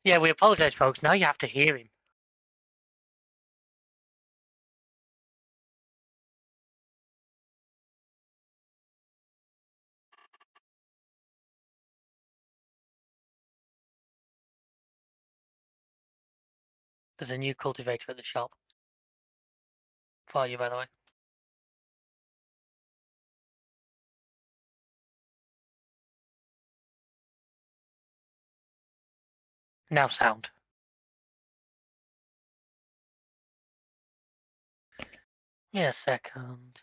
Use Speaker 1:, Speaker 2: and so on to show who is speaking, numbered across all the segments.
Speaker 1: Yeah, we apologise, folks. Now you have to hear him. There's a new cultivator at the shop. For you, by the way. Now sound. Yeah, a second.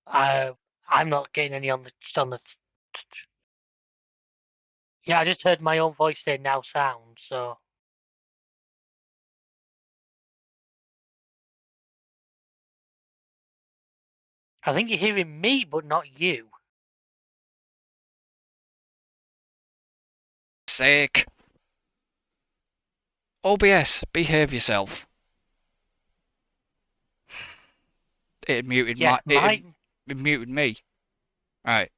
Speaker 1: I'm not getting any on the. Yeah, I just heard my own voice say now sound. So I think you're hearing me, but not you.
Speaker 2: Sake. OBS, behave yourself. It muted
Speaker 1: Yeah,
Speaker 2: it muted me. Right.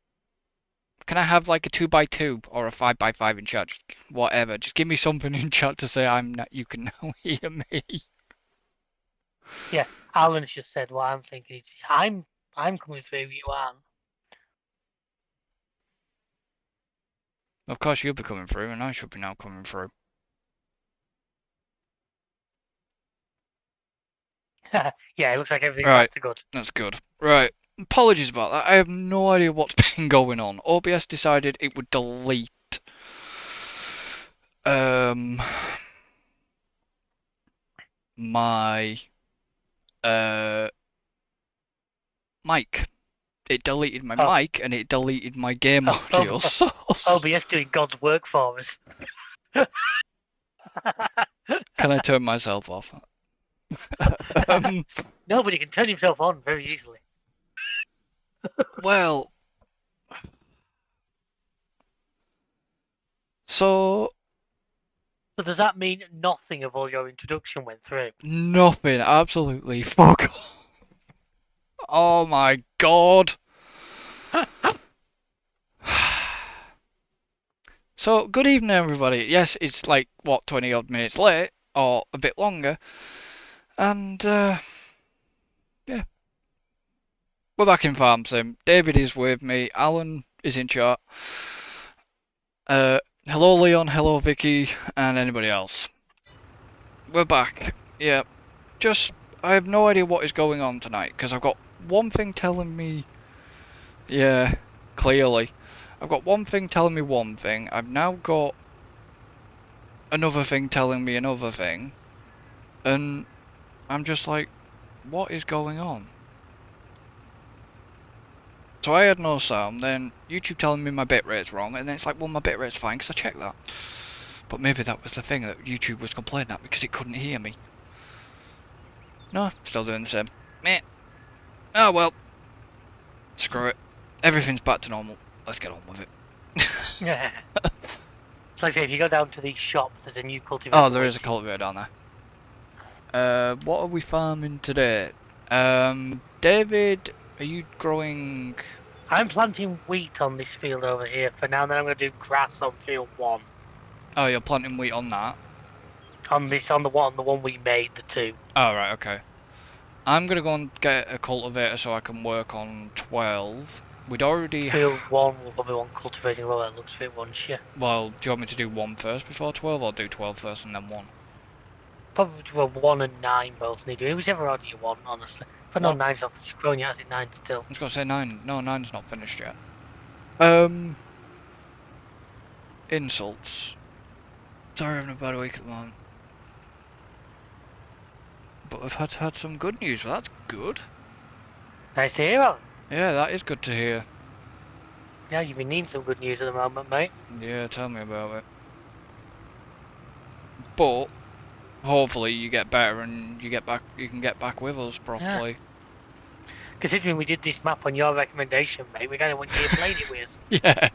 Speaker 2: Can I have like a 2x2 or a 5x5 in chat? Just whatever. Just give me something in chat to say you can now hear me.
Speaker 1: Yeah, Alan's just said what I'm thinking. I'm coming through. You aren't.
Speaker 2: Of course you'll be coming through, and I should be now coming through.
Speaker 1: Yeah, it looks like everything's
Speaker 2: Right,
Speaker 1: back to good.
Speaker 2: that's good. Right, apologies about that. I have no idea what's been going on. OBS decided it would delete my mic. It deleted my mic and it deleted my game audio. So
Speaker 1: OBS doing God's work for us.
Speaker 2: can I turn myself off?
Speaker 1: Nobody can turn himself on very easily.
Speaker 2: Well, so
Speaker 1: does that mean nothing of all your introduction went through?
Speaker 2: Nothing, absolutely fuck off. Oh my god. So, good evening everybody. Yes, it's like, what, 20 odd minutes late, or a bit longer. And, yeah. We're back in Farm Sim. David is with me. Alan is in chat. Hello Leon, hello Vicky, and anybody else. We're back. Yeah. I have no idea what is going on tonight, because I've got one thing telling me... Yeah, clearly. I've got one thing telling me one thing. I've now got another thing telling me another thing. And I'm just like, what is going on? So I had no sound, then YouTube telling me my bitrate's wrong, and then it's like, well, my bitrate's fine because I checked that. But maybe that was the thing that YouTube was complaining at because it couldn't hear me. No, still doing the same. Meh. Oh well. Screw it. Everything's back to normal. Let's get on with it.
Speaker 1: Yeah. So like I say, if you go down to the shop, there's a new cultivator.
Speaker 2: Oh, there is a cultivator down there. What are we farming today? David, are you growing...
Speaker 1: I'm planting wheat on this field over here for now, and then I'm going to do grass on field 1.
Speaker 2: Oh, you're planting wheat on that?
Speaker 1: On the one we made, the 2.
Speaker 2: Oh, right, okay. I'm going to go and get a cultivator so I can work on 12. We'd already...
Speaker 1: Field 1 will probably want cultivating well, that looks fit once, yeah.
Speaker 2: Well, do you want me to do 1 first before 12, or do 12 first and then 1?
Speaker 1: Probably, well, 1 and 9 both need doing, whichever order you want, honestly. But no, 9's not finished growing yet, is it 9 still?
Speaker 2: I was going to say 9. No, 9's not finished yet. Insults. Sorry, I'm having a bad week at the moment. But I've had some good news, well, that's good.
Speaker 1: Nice to hear, Alan.
Speaker 2: Yeah, that is good to hear.
Speaker 1: Yeah, you've been needing some good news at the moment, mate.
Speaker 2: Yeah, tell me about it. But hopefully you get better and you can get back with us properly.
Speaker 1: Yeah. Considering we did this map on your recommendation, mate, we kind of want you to play it with
Speaker 2: Yeah.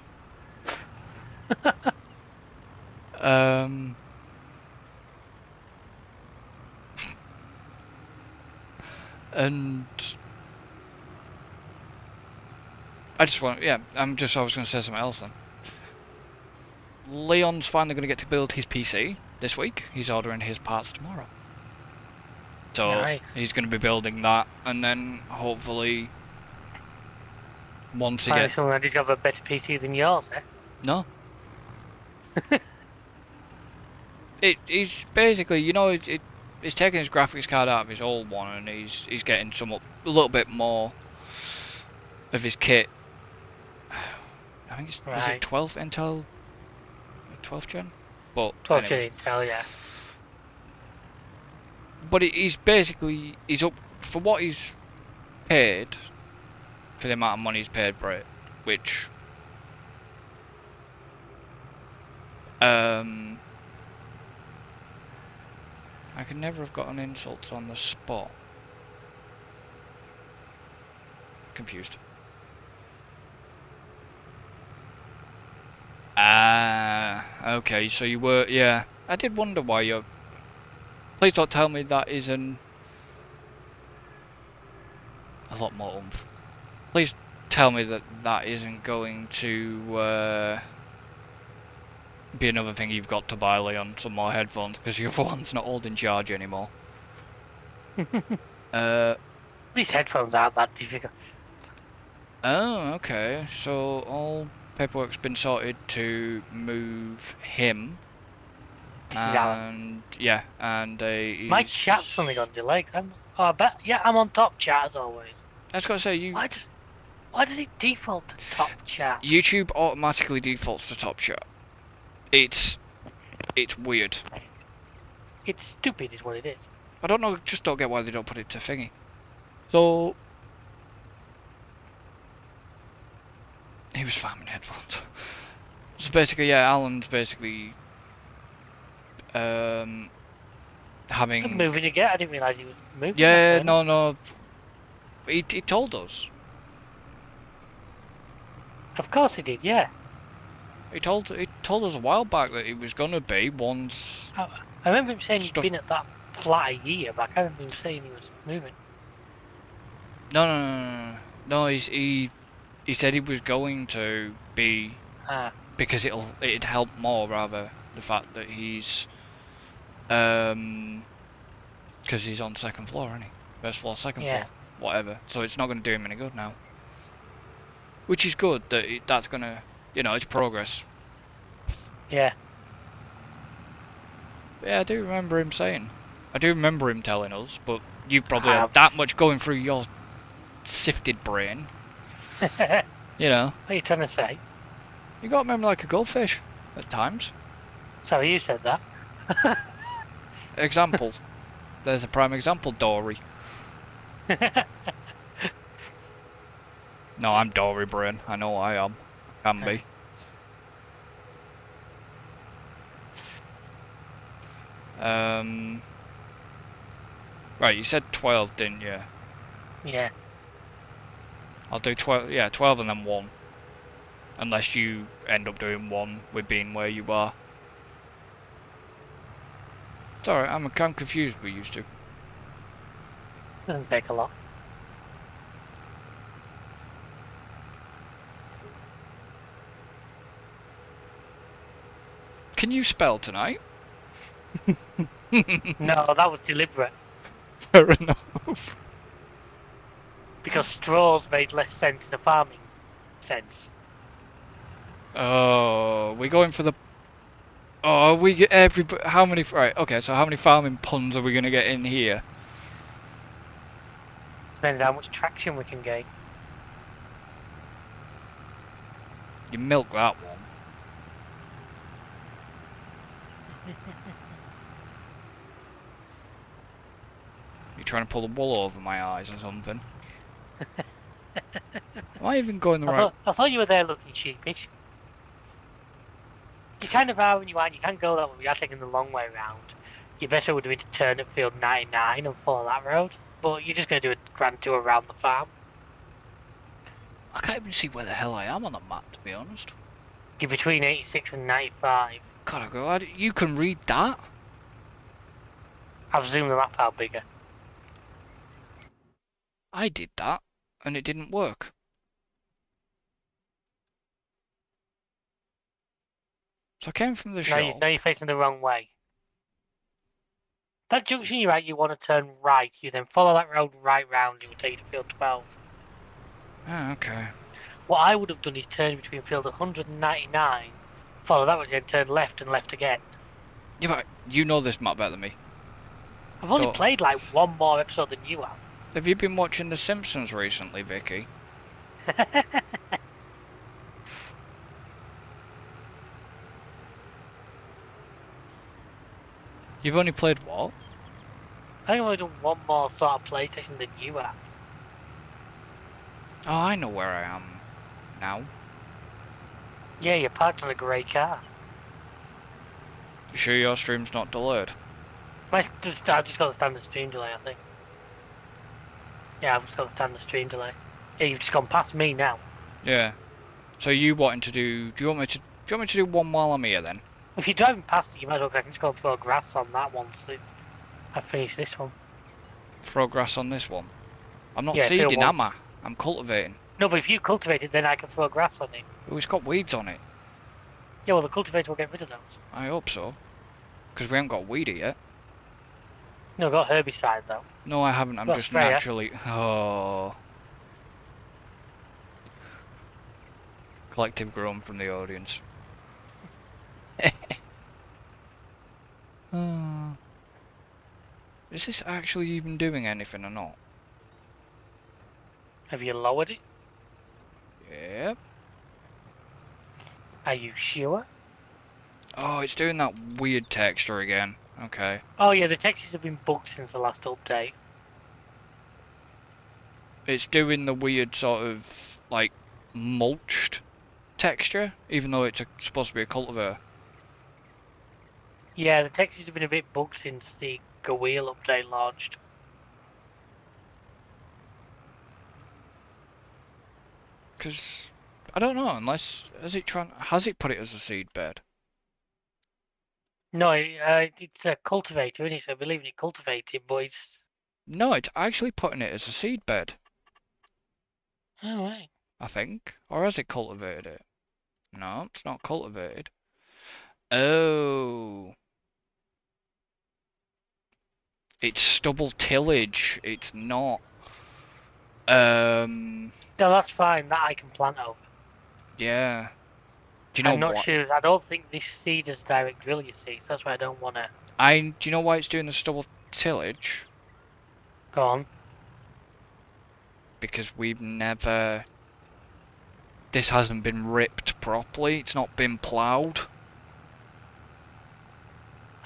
Speaker 2: And I just want, yeah, I was going to say something else then. Leon's finally going to get to build his PC this week. He's ordering his parts tomorrow. So
Speaker 1: Nice.
Speaker 2: he's going to be building that, and then hopefully once he
Speaker 1: Finally,
Speaker 2: gets...
Speaker 1: someone who's got a better PC than yours, eh?
Speaker 2: No. He's basically, you know, he's taking his graphics card out of his old one, and he's getting a little bit more of his kit. I think it's, is it
Speaker 1: Right.
Speaker 2: 12th Intel, 12th gen? But
Speaker 1: 12
Speaker 2: anyways,
Speaker 1: Intel, yeah.
Speaker 2: but he's basically, he's up for what he's paid, for the amount of money he's paid for it, which I could never have gotten insults on the spot. Confused. Ah, okay, so you were, yeah. I did wonder why you're... Please don't tell me that isn't... A lot more oomph. Please tell me that that isn't going to be another thing you've got to buy, Leon, some more headphones, because your one's not holding charge anymore.
Speaker 1: These headphones aren't that difficult.
Speaker 2: Oh, okay. So all paperwork's been sorted to move him. And yeah, and
Speaker 1: My chat's only got delayed. I bet. Yeah, I'm on top chat as always.
Speaker 2: I was gonna say you.
Speaker 1: Why does it default to top chat?
Speaker 2: YouTube automatically defaults to top chat. It's weird.
Speaker 1: It's stupid, is what it is.
Speaker 2: I don't know. Just don't get why they don't put it to thingy. So he was farming headphones. So basically, yeah, Alan's basically having.
Speaker 1: I'm moving again. I didn't realise he was moving.
Speaker 2: Yeah, no. He told us.
Speaker 1: Of course he did. Yeah.
Speaker 2: He told us a while back that he was gonna be once.
Speaker 1: I remember him saying he'd been at that flat a year back. I remember him saying he was moving.
Speaker 2: No. He said he was going to be because it'd help more rather the fact that he's because he's on second floor, isn't he? First floor, second floor, whatever. So it's not going to do him any good now. Which is good that that's gonna, it's progress.
Speaker 1: Yeah.
Speaker 2: Yeah, I do remember him saying. I do remember him telling us, but you've probably had that much going through your sifted brain. You know.
Speaker 1: What are you trying to say?
Speaker 2: You got to remember like a goldfish at times.
Speaker 1: Sorry, you said that.
Speaker 2: Example. There's a prime example, Dory. No, I'm Dory brain. I know I am. Can be. Right, you said 12, didn't you?
Speaker 1: Yeah.
Speaker 2: I'll do 12, yeah, 12 and then 1. Unless you end up doing 1 with being where you are. It's alright, I'm confused with used to.
Speaker 1: Doesn't take a lot.
Speaker 2: Can you spell tonight?
Speaker 1: No, that was deliberate.
Speaker 2: Fair enough.
Speaker 1: Because straws made less sense in a farming sense.
Speaker 2: Oh, we're going for the... Oh, we get how many... Right, okay, so how many farming puns are we going to get in here?
Speaker 1: Depends how much traction we can gain.
Speaker 2: You milk that one. You're trying to pull the wool over my eyes or something. Am I even going the right...
Speaker 1: I thought you were there looking sheepish. You kind of are when you are. You can't go that way. We are taking the long way round. Your best way would be to turn at field 99 and follow that road. But you're just going to do a grand tour around the farm.
Speaker 2: I can't even see where the hell I am on the map, to be honest.
Speaker 1: You're between 86 and 95.
Speaker 2: God, you can read that?
Speaker 1: I've zoomed the map out bigger.
Speaker 2: I did that, and it didn't work. So I came from the shop.
Speaker 1: Now you're facing the wrong way. That junction you're at, you want to turn right. You then follow that road right round. It will take you to field 12.
Speaker 2: Ah, okay.
Speaker 1: What I would have done is turn between field 199, follow that one, then turn left and left again.
Speaker 2: Yeah, but you know this map better than me.
Speaker 1: I've only
Speaker 2: So,
Speaker 1: played like one more episode than you have.
Speaker 2: have you been watching The Simpsons recently, Vicky? You've only played what?
Speaker 1: I think I've only done one more sort of PlayStation than you have.
Speaker 2: Oh, I know where I am now.
Speaker 1: Yeah, you're parked on a grey car.
Speaker 2: You sure your stream's not delayed?
Speaker 1: I've just got the standard stream delay, I think. Yeah, I've just got the standard stream delay. Yeah, you've just gone past me now.
Speaker 2: Yeah. So you wanting to do? Do you want me to do one while I'm here then?
Speaker 1: If you're driving past it, you might as well. I can just go and throw grass on that one so I finish this one.
Speaker 2: Throw grass on this one. I'm not
Speaker 1: Yeah,
Speaker 2: seeding, am I? I'm cultivating.
Speaker 1: No, but if you cultivate it, then I can throw grass on it.
Speaker 2: Oh, it's got weeds on it.
Speaker 1: Yeah, well, the cultivator will get rid of those.
Speaker 2: I hope so. Because we haven't got weedy yet.
Speaker 1: No, got herbicide though.
Speaker 2: No, I haven't. I'm
Speaker 1: Got
Speaker 2: just
Speaker 1: sprayer.
Speaker 2: naturally. Oh. Collective groan from the audience. Oh. Is this actually even doing anything or not?
Speaker 1: Have you lowered it?
Speaker 2: Yep.
Speaker 1: Are you sure?
Speaker 2: Oh, it's doing that weird texture again. Okay.
Speaker 1: Oh yeah, the textures have been bugged since the last update.
Speaker 2: It's doing the weird sort of, like, mulched texture, even though it's supposed to be a cultivar.
Speaker 1: Yeah, the textures have been a bit bugged since the Wheel update launched.
Speaker 2: Because, I don't know, unless, has it put it as a seed bed?
Speaker 1: No, it's a cultivator, isn't it? So I believe it cultivated, but it's...
Speaker 2: No, it's actually putting it as a seed bed,
Speaker 1: Oh, right.
Speaker 2: I think. Or has it cultivated it? No, it's not cultivated. Oh. It's stubble tillage. It's not.
Speaker 1: No, that's fine. That I can plant over.
Speaker 2: Yeah. Do you know
Speaker 1: I'm not
Speaker 2: what?
Speaker 1: sure. I don't think this seed has direct drill, you see. So that's why I don't want to...
Speaker 2: Do you know why it's doing the stubble tillage?
Speaker 1: Go on.
Speaker 2: Because we've never. This hasn't been ripped properly. It's not been ploughed.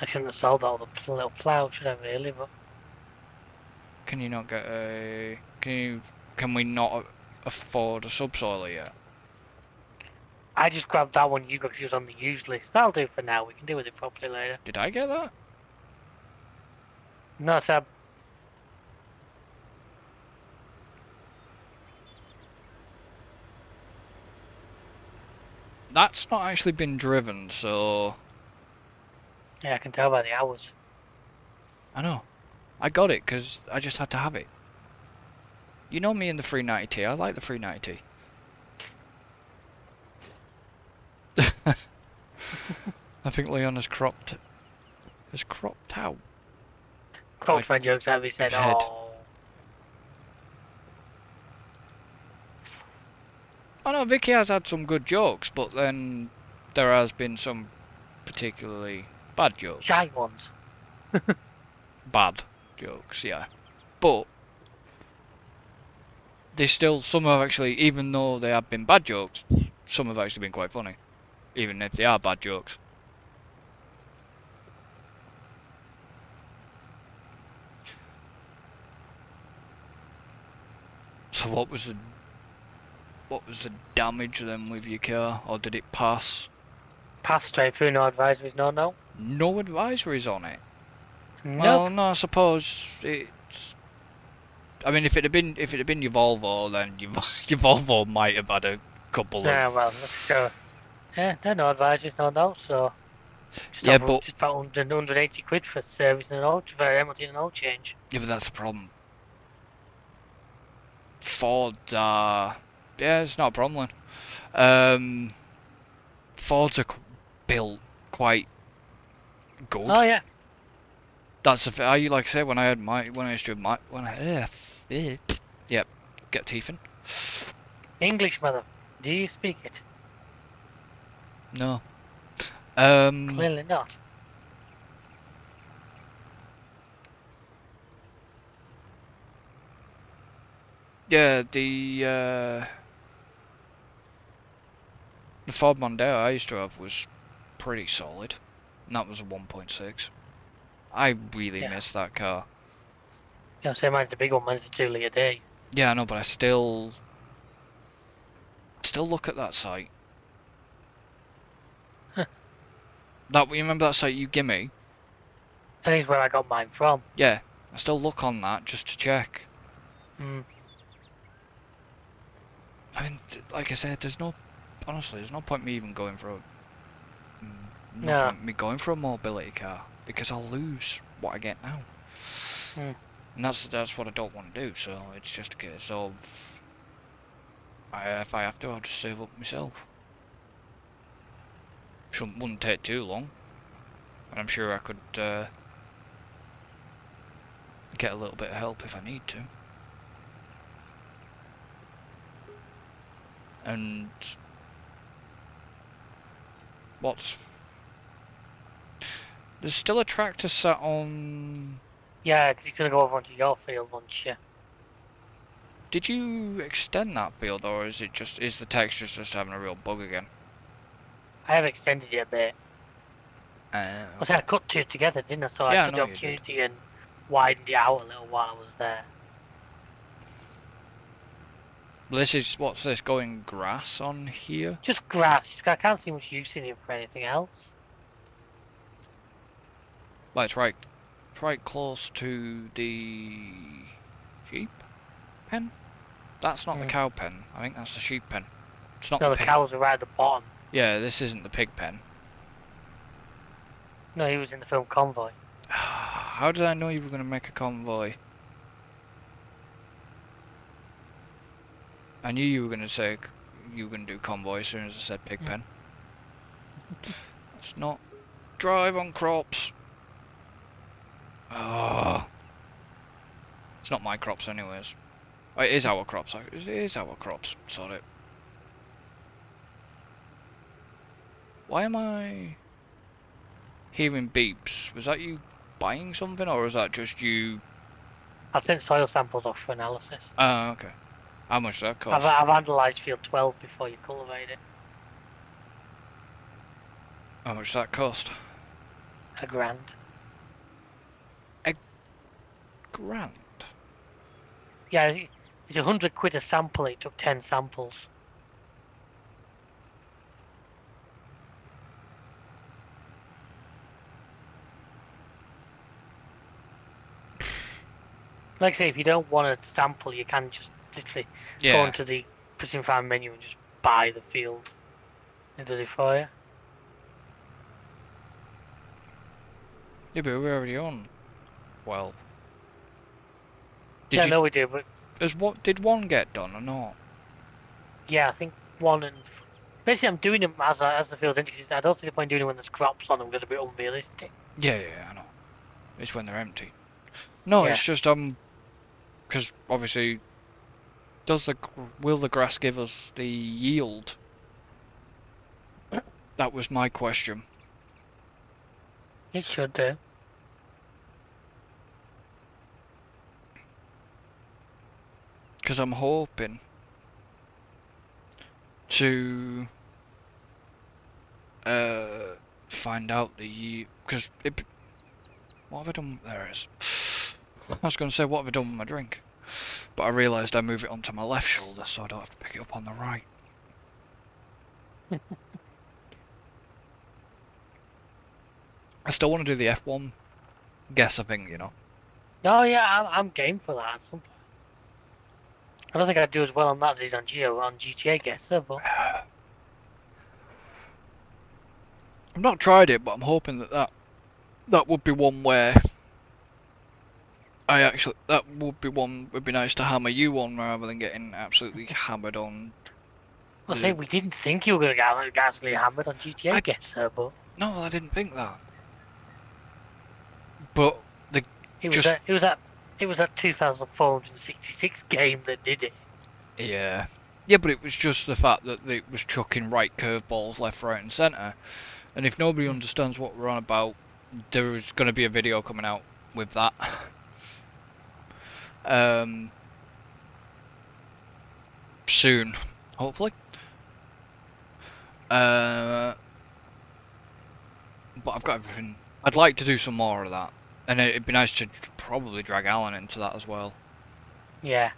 Speaker 1: I shouldn't have sold all the little plough, should I really? But
Speaker 2: Can you not get a? Can we not afford a subsoiler yet?
Speaker 1: I just grabbed that one you got because it was on the used list. That'll do for now. We can deal with it properly later.
Speaker 2: Did I get that?
Speaker 1: No, Seb.
Speaker 2: That's not actually been driven, so.
Speaker 1: Yeah, I can tell by the hours.
Speaker 2: I know. I got it because I just had to have it. You know me and the 390T. I like the 390T. I think Leon has cropped out.
Speaker 1: Cropped my jokes out. He said,
Speaker 2: his head.
Speaker 1: "Oh,
Speaker 2: Oh no, Vicky has had some good jokes, but then there has been some particularly bad jokes.
Speaker 1: shy ones."
Speaker 2: Bad jokes, yeah. But they still, some have actually, even though they have been bad jokes, some have actually been quite funny, even if they are bad jokes. So what was the damage then with your car, or did it pass?
Speaker 1: Pass straight through. No advisories. No, no.
Speaker 2: No advisories on it.
Speaker 1: Nope.
Speaker 2: Well, no, I suppose it's. I mean, if it had been your Volvo, then your Volvo might have had a couple
Speaker 1: Yeah,
Speaker 2: of.
Speaker 1: well, let's go. Yeah, no advisories. No, no. So just
Speaker 2: Yeah,
Speaker 1: over,
Speaker 2: but
Speaker 1: just about 180 quid for service and an oil, for MOT and oil change.
Speaker 2: yeah, but that's the problem. Ford, yeah, it's not a problem. Fords are built quite good.
Speaker 1: Oh yeah,
Speaker 2: That's the I like I said when I used to have yep, get teeth in.
Speaker 1: English, mother. Do you speak it?
Speaker 2: No.
Speaker 1: Clearly not.
Speaker 2: Yeah, the Ford Mondeo I used to have was pretty solid, and that was a 1.6. I really
Speaker 1: Yeah.
Speaker 2: miss that car.
Speaker 1: You know, say mine's the big one. Mine's the 2 litre day.
Speaker 2: Yeah, I know, but I still look at that site.
Speaker 1: Huh.
Speaker 2: That you remember that site you give me?
Speaker 1: I think it's where I got mine from.
Speaker 2: Yeah, I still look on that just to check.
Speaker 1: Hmm.
Speaker 2: I mean, like I said, honestly, there's no point me even going for no
Speaker 1: No.
Speaker 2: point me going for a mobility car because I'll lose what I get now,
Speaker 1: Hmm.
Speaker 2: and that's what I don't want to do. So it's just a case of if I have to, I'll just save up myself. Wouldn't take too long, and I'm sure I could get a little bit of help if I need to. And what's there's still a tractor sat on.
Speaker 1: Yeah, because you're gonna go over onto your field once you.
Speaker 2: Did you extend that field, or is the textures just having a real bug again?
Speaker 1: I have extended it a bit. I
Speaker 2: Okay.
Speaker 1: I cut two together, didn't I? So I
Speaker 2: Yeah, I
Speaker 1: took the
Speaker 2: know you did.
Speaker 1: opportunity and widened it out a little while I was there.
Speaker 2: What's this going grass on here?
Speaker 1: Just grass. I can't see much use in it for anything else.
Speaker 2: Well, it's right close to the sheep pen. That's not the
Speaker 1: Hmm.
Speaker 2: cow pen. I think that's the sheep pen. It's not
Speaker 1: No,
Speaker 2: the
Speaker 1: the
Speaker 2: pig.
Speaker 1: cows are right at the bottom.
Speaker 2: Yeah, this isn't the pig pen.
Speaker 1: No, he was in the film Convoy.
Speaker 2: How did I know you were going to make a convoy? I knew you were going to say you were going to do convoy as soon as I said pig
Speaker 1: Hmm.
Speaker 2: pen. Let's not drive on crops. Oh, it's not my crops anyways. Oh, it is our crops. It is our crops. Sorry. Why am I hearing beeps? Was that you buying something, or was that just you?
Speaker 1: I sent soil samples off for analysis.
Speaker 2: Oh, okay. How much does that
Speaker 1: I've,
Speaker 2: cost?
Speaker 1: I've analysed field 12 before you cultivate it.
Speaker 2: How much does that cost?
Speaker 1: £1,000.
Speaker 2: A grand.
Speaker 1: Yeah, it's £100 a sample. It took 10 samples. Like I say, if you don't want a sample, you can just literally go
Speaker 2: Yeah.
Speaker 1: onto the precision farm menu and just buy the field. It does it for you.
Speaker 2: Yeah, but we're already on 12. Did
Speaker 1: Yeah,
Speaker 2: you?
Speaker 1: no, we do, but
Speaker 2: Did one get done or not?
Speaker 1: yeah, I think one and basically I'm doing them as the field indicates. I don't see the point doing it when there's crops on them because it'd be unrealistic.
Speaker 2: Yeah, I know. It's when they're empty. No,
Speaker 1: Yeah,
Speaker 2: it's just because obviously, will the grass give us the yield? That was my question.
Speaker 1: it should do.
Speaker 2: Because I'm hoping to find out the yield. Because what have I done? There it is. I was going to say what have I done with my drink, but I realised I move it onto my left shoulder, so I don't have to pick it up on the right. I still want to do the F1 guess. I think
Speaker 1: Oh yeah, I'm game for that at some point. I don't think I'd do as well on that as I did on GTA guesser, but
Speaker 2: I've not tried it, but I'm hoping that would be one where that would be one, would be nice to hammer you on rather than getting absolutely hammered on.
Speaker 1: I say we didn't think you were going to get absolutely hammered on GTA, guess so, but
Speaker 2: No, I didn't think that. But the
Speaker 1: it was
Speaker 2: just
Speaker 1: that it was that it was that 2,466 game that did it.
Speaker 2: yeah, yeah, but it was just the fact that it was chucking right curveballs left, right, and centre. And if nobody understands what we're on about, there is going to be a video coming out with that. Soon, hopefully. But I've got everything. I'd like to do some more of that, and it'd be nice to probably drag Alan into that as well.
Speaker 1: Yeah.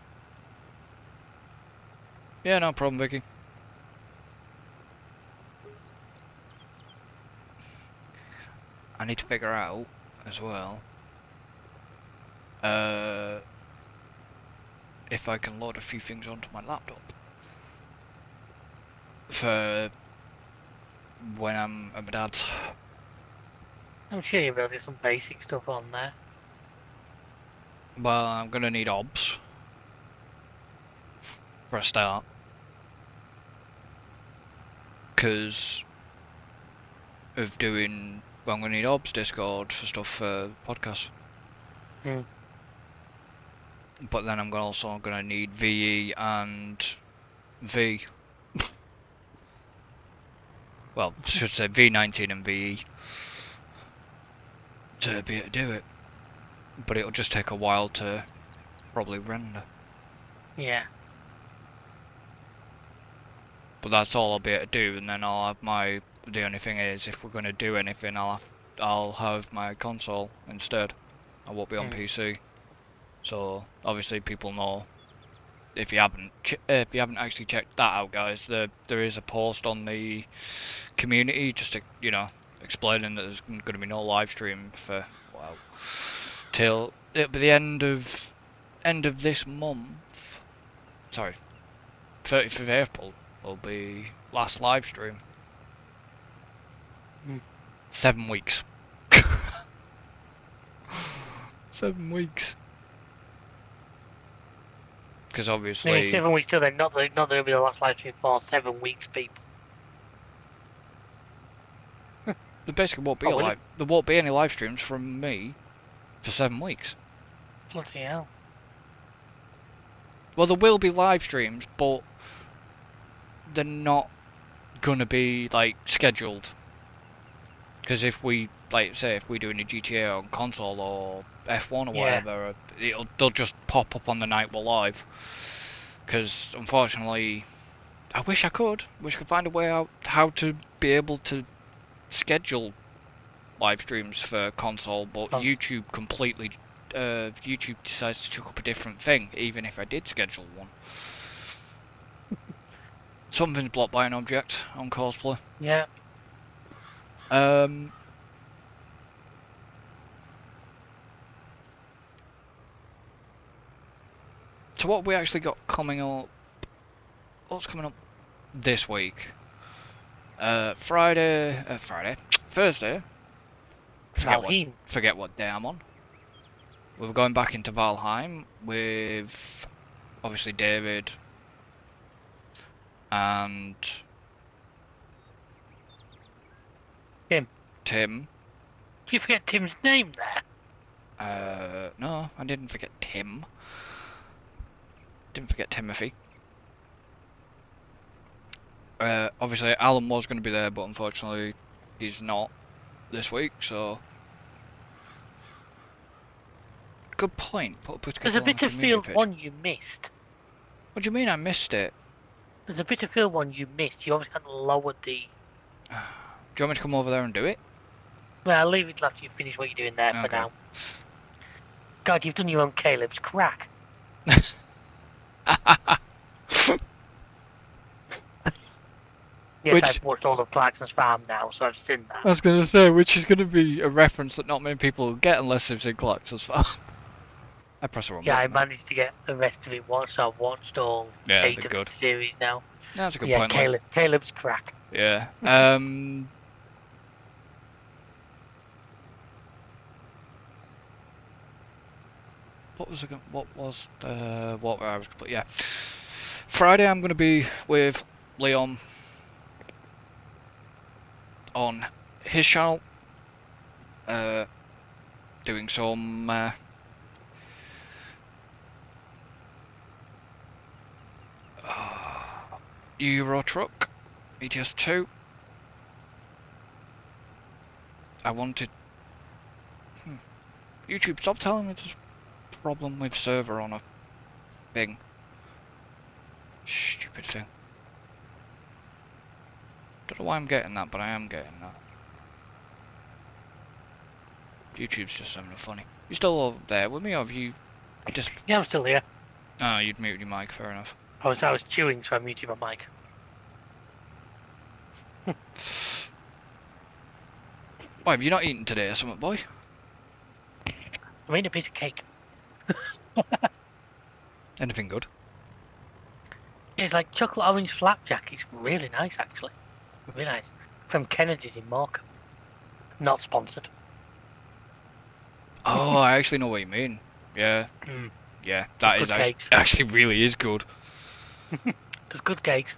Speaker 2: Yeah, no problem, Vicky. I need to figure out as well if I can load a few things onto my laptop for when I'm at my dad's.
Speaker 1: I'm sure you'll be able to get some basic stuff on there.
Speaker 2: Well, I'm gonna need obs for a start, because of doing. Well, I'm gonna need obs Discord for stuff for podcasts. But then I'm also gonna need VE and V. Well, I should say V19 and VE to be able to do it. But it'll just take a while to probably render.
Speaker 1: Yeah.
Speaker 2: But that's all I'll be able to do, and then I'll have my. The only thing is, if we're gonna do anything, I'll have my console instead. I won't be on PC. So obviously people know. If you haven't actually checked that out, guys, there is a post on the community just to, explaining that there's going to be no live stream for till it'll be the end of this month. Sorry, 30th of April will be last live stream. 7 weeks. 7 weeks. Because obviously
Speaker 1: 7 weeks till then, not that it'll be the last live stream for 7 weeks, people.
Speaker 2: there basically won't be there won't be any live streams from me for 7 weeks.
Speaker 1: Bloody hell.
Speaker 2: Well, there will be live streams, but they're not gonna be like scheduled. Because if we if we're doing a GTA on console or F1 or whatever, they'll just pop up on the night we're live. Because unfortunately, I wish I could find a way out how to be able to schedule live streams for console, but YouTube completely YouTube decides to chuck up a different thing, even if I did schedule one. Something's blocked by an object on cosplay.
Speaker 1: Yeah.
Speaker 2: So what have we actually got coming up? What's coming up this week? Thursday. Forget what day I'm on. We're going back into Valheim with obviously David and Tim.
Speaker 1: Did you forget Tim's name
Speaker 2: there? No, I didn't forget Tim. Didn't forget Timothy. Obviously Alan was going to be there, but unfortunately he's not this week, so... Good point.
Speaker 1: There's a bit of field one you missed.
Speaker 2: What do you mean I missed it?
Speaker 1: There's a bit of field one you missed. You obviously hadn't lowered the...
Speaker 2: Do you want me to come over there and do it?
Speaker 1: Well, I'll leave it after you finish what you're doing there for now. God, you've done your own Caleb's crack. Yes, I've watched all of Clarkson's Farm now, so I've seen that.
Speaker 2: I was going to say, which is going to be a reference that not many people will get unless they've seen Clarkson's Farm. I press the wrong button.
Speaker 1: I managed to get the rest of it watched, so I've watched all 8 of the series now.
Speaker 2: Yeah, that's a good point.
Speaker 1: Caleb's crack.
Speaker 2: Yeah. what was what I was yeah. Friday I'm gonna be with Leon on his channel, doing some Euro Truck ETS2. I wanted YouTube, stop telling me there's a problem with server on a thing. Stupid thing. Don't know why I'm getting that, but I am getting that. YouTube's just having a funny. You still there with me, or have you just...
Speaker 1: Yeah, I'm still here.
Speaker 2: Ah, you'd muted your mic, fair enough.
Speaker 1: I was chewing, so I muted my mic.
Speaker 2: Why, have you not eaten today or something, boy?
Speaker 1: I'm eating a piece of cake.
Speaker 2: Anything good?
Speaker 1: It's like chocolate orange flapjack. It's really nice, actually. Really nice. From Kennedy's in Morecambe. Not sponsored.
Speaker 2: Oh, I actually know what you mean. Yeah. Yeah, that is actually really is good.
Speaker 1: There's good cakes.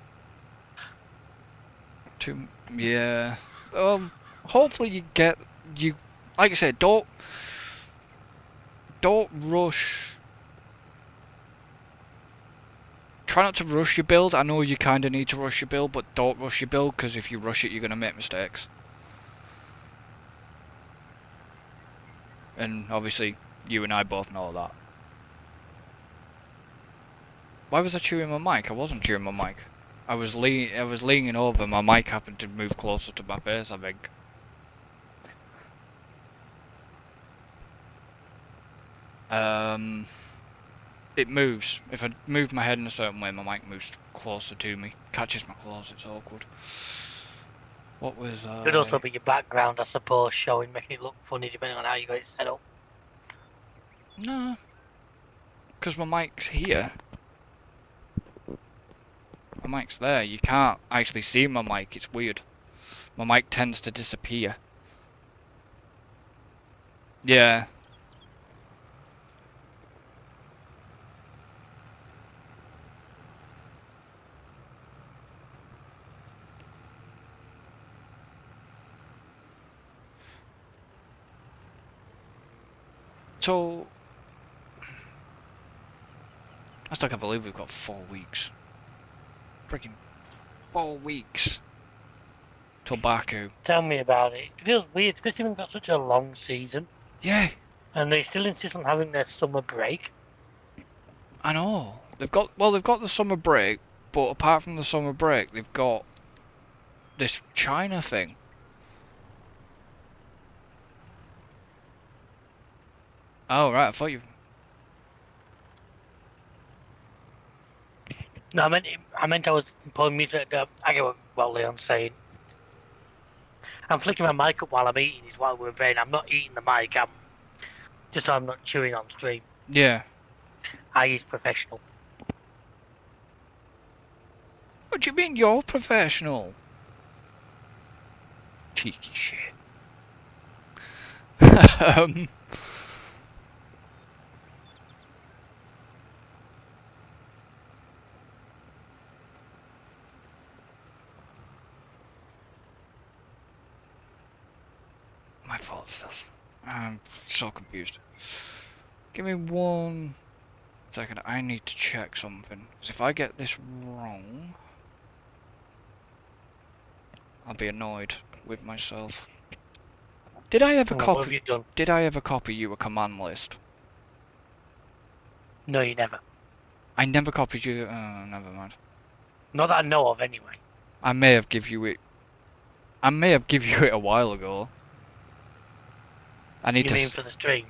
Speaker 2: Yeah. Hopefully you like I said, don't rush. Try not to rush your build. I know you kind of need to rush your build, but don't rush your build, because if you rush it, you're gonna make mistakes. And obviously, you and I both know that. Why was I chewing my mic? I wasn't chewing my mic. I was leaning over. My mic happened to move closer to my face, I think. It moves. If I move my head in a certain way, my mic moves closer to me. Catches my claws. It's awkward. What was I...
Speaker 1: Could also be your background, I suppose, showing, making it look funny depending on how you got it set up.
Speaker 2: No. Because my mic's here. My mic's there. You can't actually see my mic. It's weird. My mic tends to disappear. Yeah. So... I still can't believe we've got 4 weeks. Freaking 4 weeks. Till Baku.
Speaker 1: Tell me about it. It feels weird, especially when we've got such a long season.
Speaker 2: Yeah.
Speaker 1: And they still insist on having their summer break.
Speaker 2: I know. They've got the summer break, but apart from the summer break, they've got this China thing. Oh right, I thought you...
Speaker 1: No, I meant I was pulling music. I get what Leon's saying. I'm flicking my mic up while I'm eating. Is what we're saying. I'm not eating the mic. I'm just so I'm not chewing on stream.
Speaker 2: Yeah.
Speaker 1: I is professional.
Speaker 2: What do you mean you're professional? Cheeky shit. My fault, Stills. I'm so confused. Give me 1 second. I need to check something. Because if I get this wrong, I'll be annoyed with myself. Did I ever
Speaker 1: What have you done?
Speaker 2: Did I ever copy you a command list?
Speaker 1: No, you never.
Speaker 2: I never copied you. Oh, never mind.
Speaker 1: Not that I know of, anyway.
Speaker 2: I may have give you it. I may have give you it a while ago. I need
Speaker 1: You
Speaker 2: to.
Speaker 1: mean for the stream?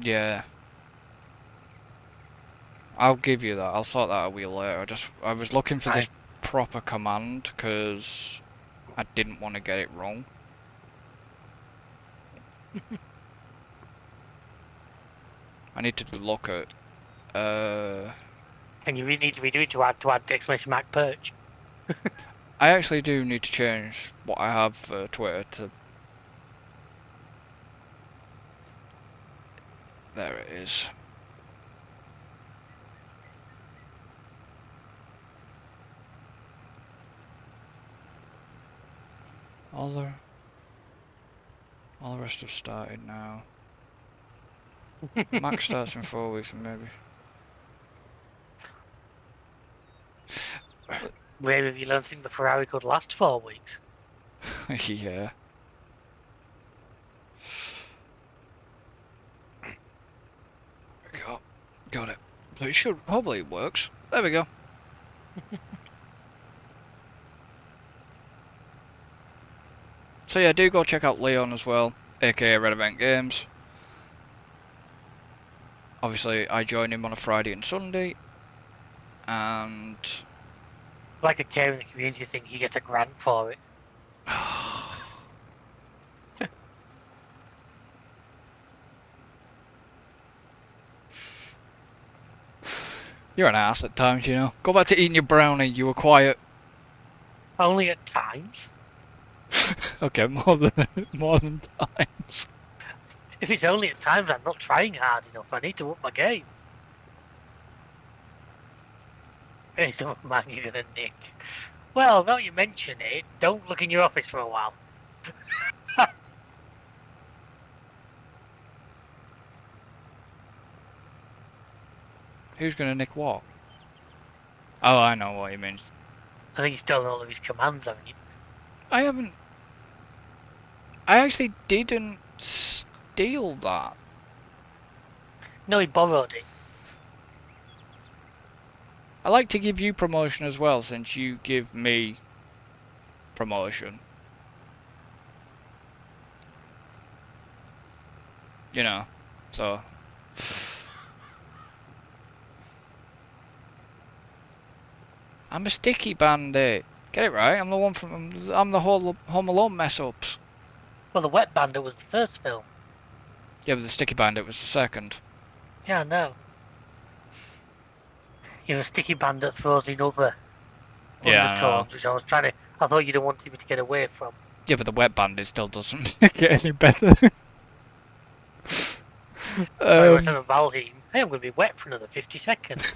Speaker 2: Yeah. I'll give you that. I'll sort that out with you later. I was looking for this proper command because I didn't want to get it wrong. I need to look at.
Speaker 1: And you really need to redo it to add the exclamation mark perch.
Speaker 2: I actually do need to change what I have for Twitter to. There it is. All the rest have started now. Max starts in 4 weeks, maybe.
Speaker 1: Where have you learned to think the Ferrari could last 4 weeks?
Speaker 2: Yeah. Got it. So it should, hopefully it works. There we go. So yeah, do go check out Leon as well, aka Red Event Games. Obviously, I join him on a Friday and Sunday, and
Speaker 1: Like a care in the community thing, he gets a grant for it.
Speaker 2: you're an ass at times, you know. Go back to eating your brownie. You were quiet.
Speaker 1: Only at times.
Speaker 2: Okay, more than times.
Speaker 1: If it's only at times, I'm not trying hard enough. I need to up my game. Hey, don't mind you're gonna nick. Well, now you mention it, don't look in your office for a while.
Speaker 2: Who's gonna nick what? Oh, I know what he means.
Speaker 1: I think he's stolen all of his commands, haven't you?
Speaker 2: I haven't. I actually didn't steal that.
Speaker 1: No, he borrowed it.
Speaker 2: I like to give you promotion as well, since you give me promotion. You know, so. I'm a sticky bandit. Get it right. I'm the one from. I'm the whole Home Alone mess ups.
Speaker 1: Well, the Wet Bandit was the first film.
Speaker 2: Yeah, but the sticky bandit was the second.
Speaker 1: Yeah, I know. You're a sticky bandit throws in other undertones, which I was trying to. I thought you didn't want me to get away from.
Speaker 2: Yeah, but the wet bandit still doesn't make it any better.
Speaker 1: I was on a Valheim. Hey, I'm going to be wet for another 50 seconds.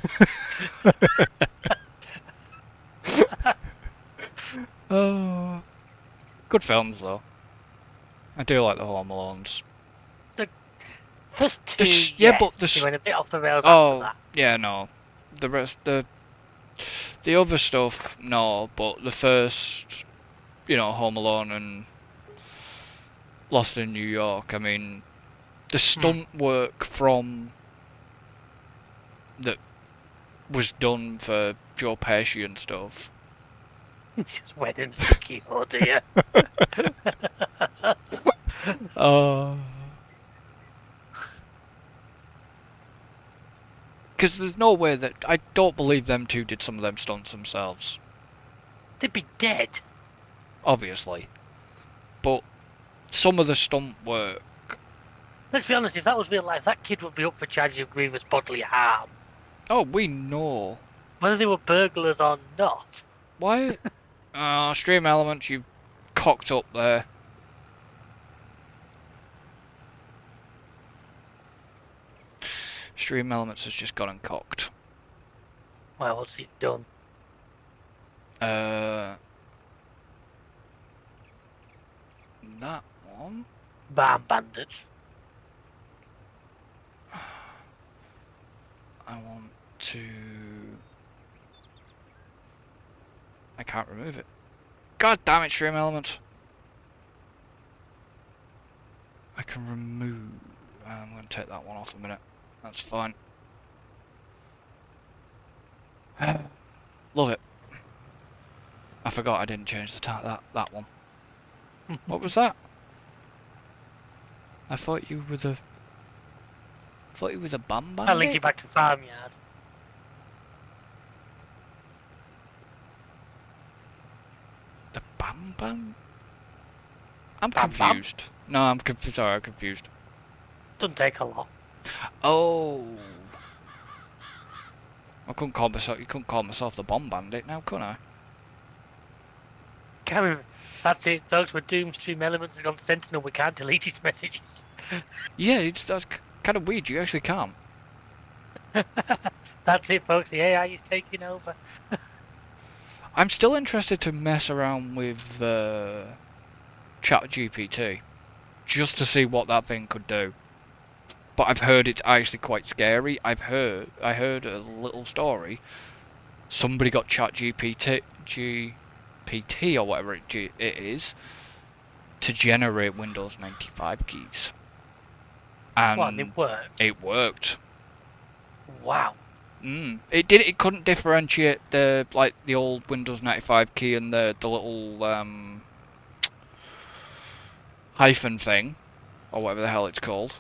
Speaker 2: Oh, good films though. I do like the Home Alones.
Speaker 1: First two,
Speaker 2: Yeah, but
Speaker 1: they went a bit off the rails after that.
Speaker 2: Yeah, no. The rest, the other stuff, no. But the first, you know, Home Alone and Lost in New York. I mean, the stunt work from that was done for Joe Pesci and stuff.
Speaker 1: It's just wet and sticky, oh dear.
Speaker 2: Because there's no way that I don't believe them two did some of them stunts themselves.
Speaker 1: They'd be dead.
Speaker 2: Obviously, but some of the stunt work.
Speaker 1: Let's be honest, if that was real life, that kid would be up for charges of grievous bodily harm.
Speaker 2: Oh, we know.
Speaker 1: Whether they were burglars or not.
Speaker 2: Why? Stream Elements, you cocked up there. Stream Elements has just gone and cocked.
Speaker 1: Well, what's he done?
Speaker 2: That one.
Speaker 1: Barn bandits.
Speaker 2: I want to. I can't remove it. God damn it, Stream Elements. I can remove. I'm going to take that one off a minute. That's fine. Love it. I forgot I didn't change the that one. What was that? I thought you were the. I thought you were the bum bandit.
Speaker 1: I'll link you back to Farmyard.
Speaker 2: The bam bam? I'm
Speaker 1: Bam
Speaker 2: confused. No, I'm confused. Sorry, I'm confused.
Speaker 1: Doesn't take a lot.
Speaker 2: Oh. I couldn't call myself. You couldn't call myself the bomb bandit now, could I?
Speaker 1: Karen, that's it. Those were Doomstream Elements and on Sentinel. We can't delete his messages.
Speaker 2: Yeah, that's kind of weird. You actually can't.
Speaker 1: That's it, folks. The AI is taking over.
Speaker 2: I'm still interested to mess around with ChatGPT just to see what that thing could do. But I've heard it's actually quite scary. I heard a little story. Somebody got GPT or whatever it is to generate Windows 95 keys,
Speaker 1: What, and
Speaker 2: and
Speaker 1: it worked?
Speaker 2: it worked.
Speaker 1: Wow.
Speaker 2: It did. It couldn't differentiate the old Windows 95 key and the little hyphen thing or whatever the hell it's called.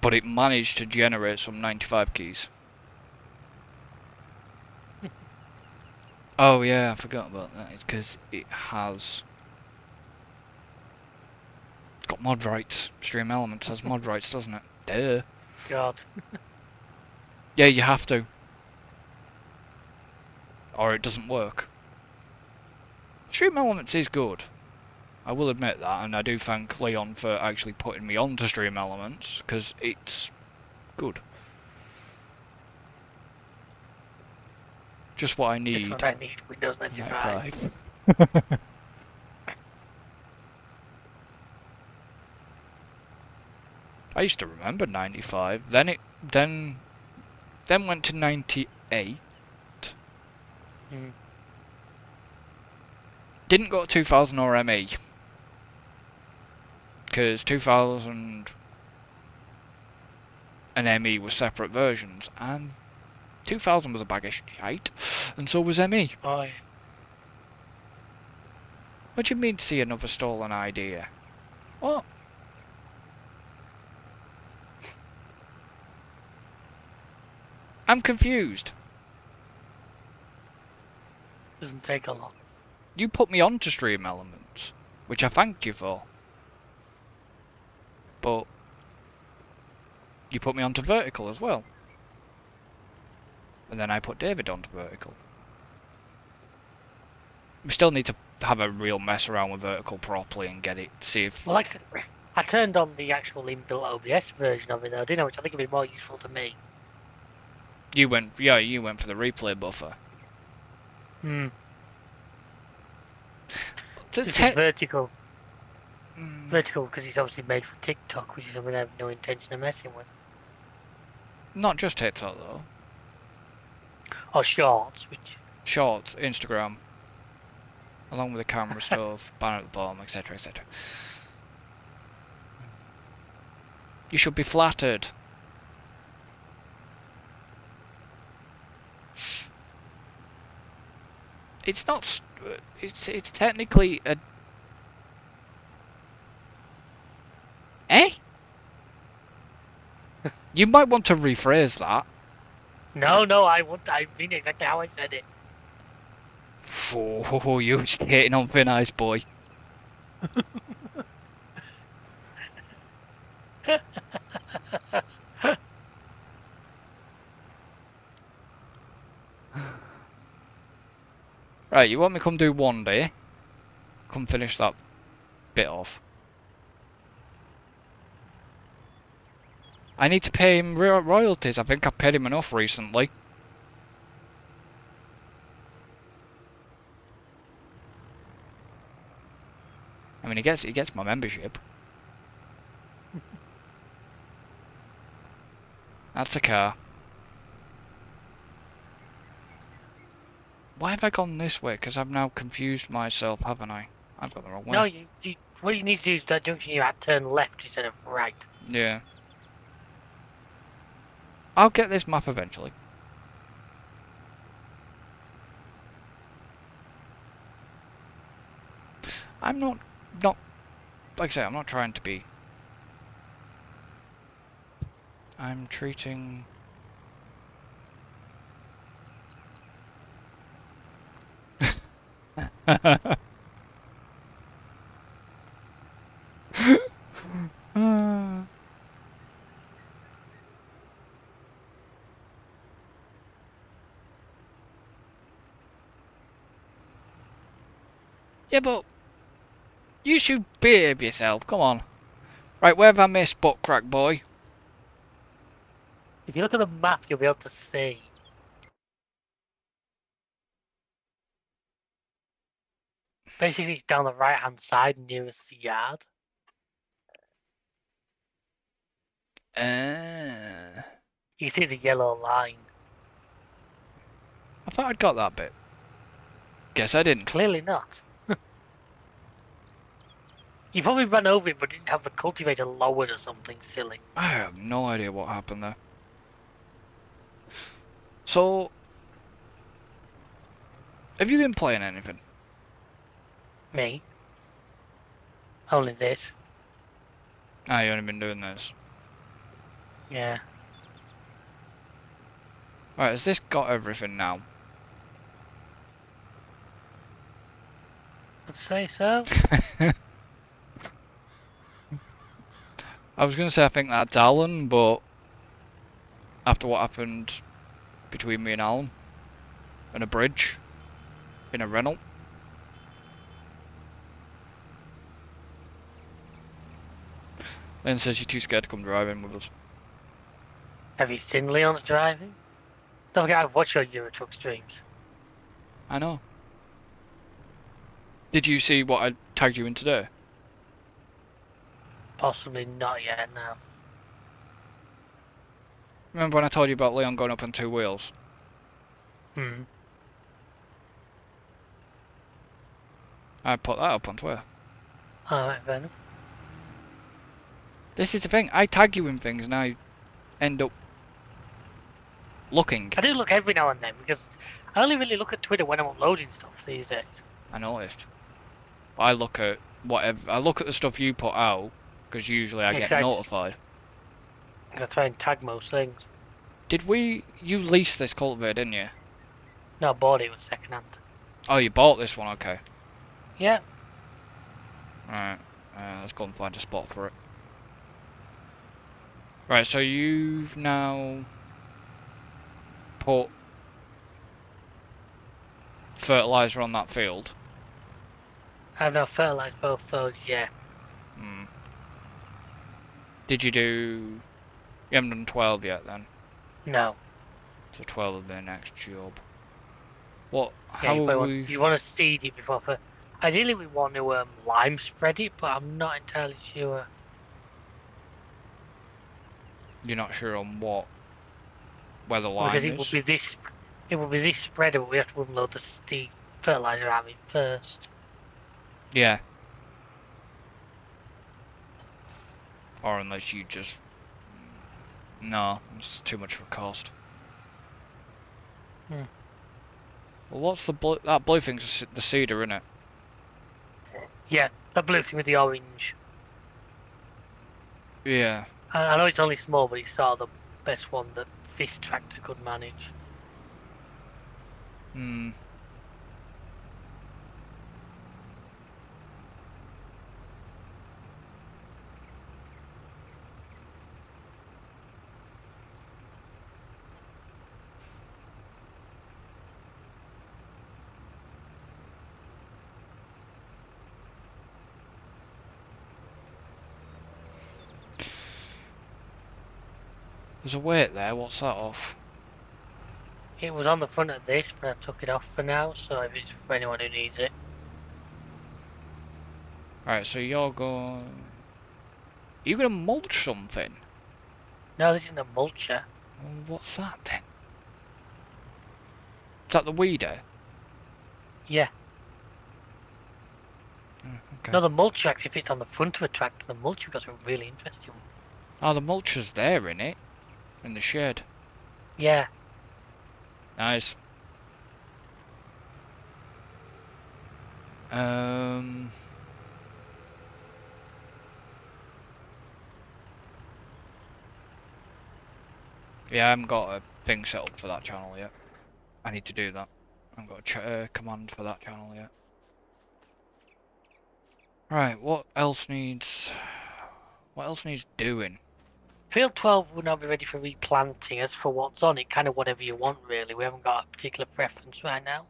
Speaker 2: But it managed to generate some 95 keys. Oh yeah, I forgot about that. It's because it's got mod rights. Stream Elements has mod rights, doesn't it? Duh.
Speaker 1: God.
Speaker 2: Yeah, you have to. Or it doesn't work. Stream Elements is good. I will admit that, and I do thank Leon for actually putting me on to Stream Elements, because it's good. Just what I need.
Speaker 1: Just what I need, Windows 95.
Speaker 2: 95. I used to remember 95. Then went to 98. Didn't go to 2000 or ME. Because 2000 and ME were separate versions, and 2000 was a bag of shite, and so was ME.
Speaker 1: Oh, yeah.
Speaker 2: What do you mean to see another stolen idea? What? I'm confused.
Speaker 1: Doesn't take a lot.
Speaker 2: You put me on to Stream Elements, which I thanked you for. But you put me onto Vertical as well. And then I put David onto Vertical. We still need to have a real mess around with Vertical properly and get it, see if...
Speaker 1: Well, like I turned on the actual inbuilt OBS version of it though, didn't I? Which I think would be more useful to me.
Speaker 2: You went for the replay buffer.
Speaker 1: Vertical. Vertical, because it's obviously made for TikTok, which is something I have no intention of messing with.
Speaker 2: Not just TikTok though.
Speaker 1: Or Shorts, which...
Speaker 2: Shorts, Instagram. Along with the camera stuff, banner at the bottom, etc, etc. You should be flattered. It's not... It's technically a... Eh? You might want to rephrase that.
Speaker 1: No, I mean exactly how I said it.
Speaker 2: Oh, you're skating on thin ice, boy. Right, you want me to come do one day? Come finish that bit off. I need to pay him royalties. I think I've paid him enough recently. I mean, he gets my membership. That's a car. Why have I gone this way? Because I've now confused myself, haven't I? I've got the wrong way.
Speaker 1: No, what you need to do is that junction you had to turn left instead of right.
Speaker 2: Yeah. I'll get this map eventually. I'm not, like I say, I'm not trying to be. I'm treating... Yeah, but you should behave yourself. Come on. Right, where have I missed, butt crack boy?
Speaker 1: If you look at the map, you'll be able to see. Basically, it's down the right-hand side nearest the yard. You see the yellow line.
Speaker 2: I thought I'd got that bit. Guess I didn't.
Speaker 1: Clearly not. You probably ran over it but didn't have the cultivator lowered or something silly.
Speaker 2: I have no idea what happened there. So, have you been playing anything?
Speaker 1: Me? Only this.
Speaker 2: Ah, you only been doing this.
Speaker 1: Yeah.
Speaker 2: Right, has this got everything now?
Speaker 1: I'd say so.
Speaker 2: I was gonna say I think that's Alan, but after what happened between me and Alan, and a bridge, in a rental. Then says you're too scared to come driving with us.
Speaker 1: Have you seen Leon's driving? Don't forget I've watched your Euro Truck streams.
Speaker 2: I know. Did you see what I tagged you in today?
Speaker 1: Possibly not yet, no.
Speaker 2: Remember when I told you about Leon going up on two wheels?
Speaker 1: Hmm.
Speaker 2: I put that up on Twitter.
Speaker 1: Alright, fair enough.
Speaker 2: This is the thing, I tag you in things and I end up looking.
Speaker 1: I do look every now and then because I only really look at Twitter when I'm uploading stuff these days.
Speaker 2: I noticed. I look at whatever, I look at the stuff you put out, because usually I get notified.
Speaker 1: I try and tag most things.
Speaker 2: You leased this cultivator, didn't you?
Speaker 1: No, I bought it, second hand.
Speaker 2: Oh, you bought this one, okay.
Speaker 1: Yeah.
Speaker 2: Right, let's go and find a spot for it. Right, so you've now put fertiliser on that field.
Speaker 1: I've now fertilised both those, yeah.
Speaker 2: Hmm. Did you do... You haven't done 12 yet then?
Speaker 1: No.
Speaker 2: So 12 will be the next job. What?
Speaker 1: Yeah,
Speaker 2: How are we...
Speaker 1: you want to seed it before... Ideally we want to lime spread it, but I'm not entirely sure.
Speaker 2: You're not sure on what? Where the lime
Speaker 1: Because
Speaker 2: is?
Speaker 1: it will be this spreader, but we have to unload the fertiliser out of it first.
Speaker 2: Yeah. Or unless you just... No, it's too much of a cost.
Speaker 1: Hmm.
Speaker 2: Well, what's that blue thing's the cedar, isn't it?
Speaker 1: Yeah, that blue thing with the orange.
Speaker 2: Yeah.
Speaker 1: I know it's only small, but it's sort of the best one that this tractor could manage.
Speaker 2: Hmm. There's a weight there, what's that off?
Speaker 1: It was on the front of this, but I took it off for now, so if it's for anyone who needs it.
Speaker 2: Right, so you're going... Are you gonna mulch something?
Speaker 1: No, this isn't a mulcher.
Speaker 2: Well, what's that then? Is that the weeder?
Speaker 1: Yeah.
Speaker 2: Okay.
Speaker 1: No, the mulch actually fits on the front of a tractor. The mulcher got a really interesting one.
Speaker 2: Oh, the mulcher's there, innit? In the shed.
Speaker 1: Yeah.
Speaker 2: Nice. Yeah, I haven't got a thing set up for that channel yet. I need to do that. I haven't got a command for that channel yet. Right, what else needs doing?
Speaker 1: Field 12 will now be ready for replanting. As for what's on it, kind of whatever you want, really. We haven't got a particular preference right now.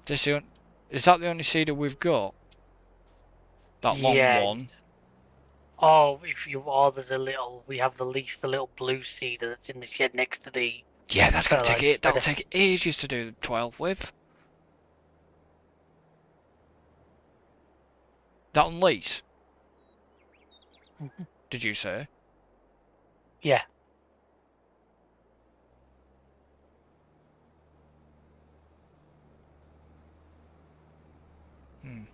Speaker 2: Is that the only cedar we've got? That long one?
Speaker 1: Oh, there's a little, we have the little blue cedar that's in the shed next to the...
Speaker 2: Yeah, that's gonna take it. That'll take ages to do 12 with. That on lease?
Speaker 1: Hmm.
Speaker 2: Did you say?
Speaker 1: Yeah.
Speaker 2: Hmm.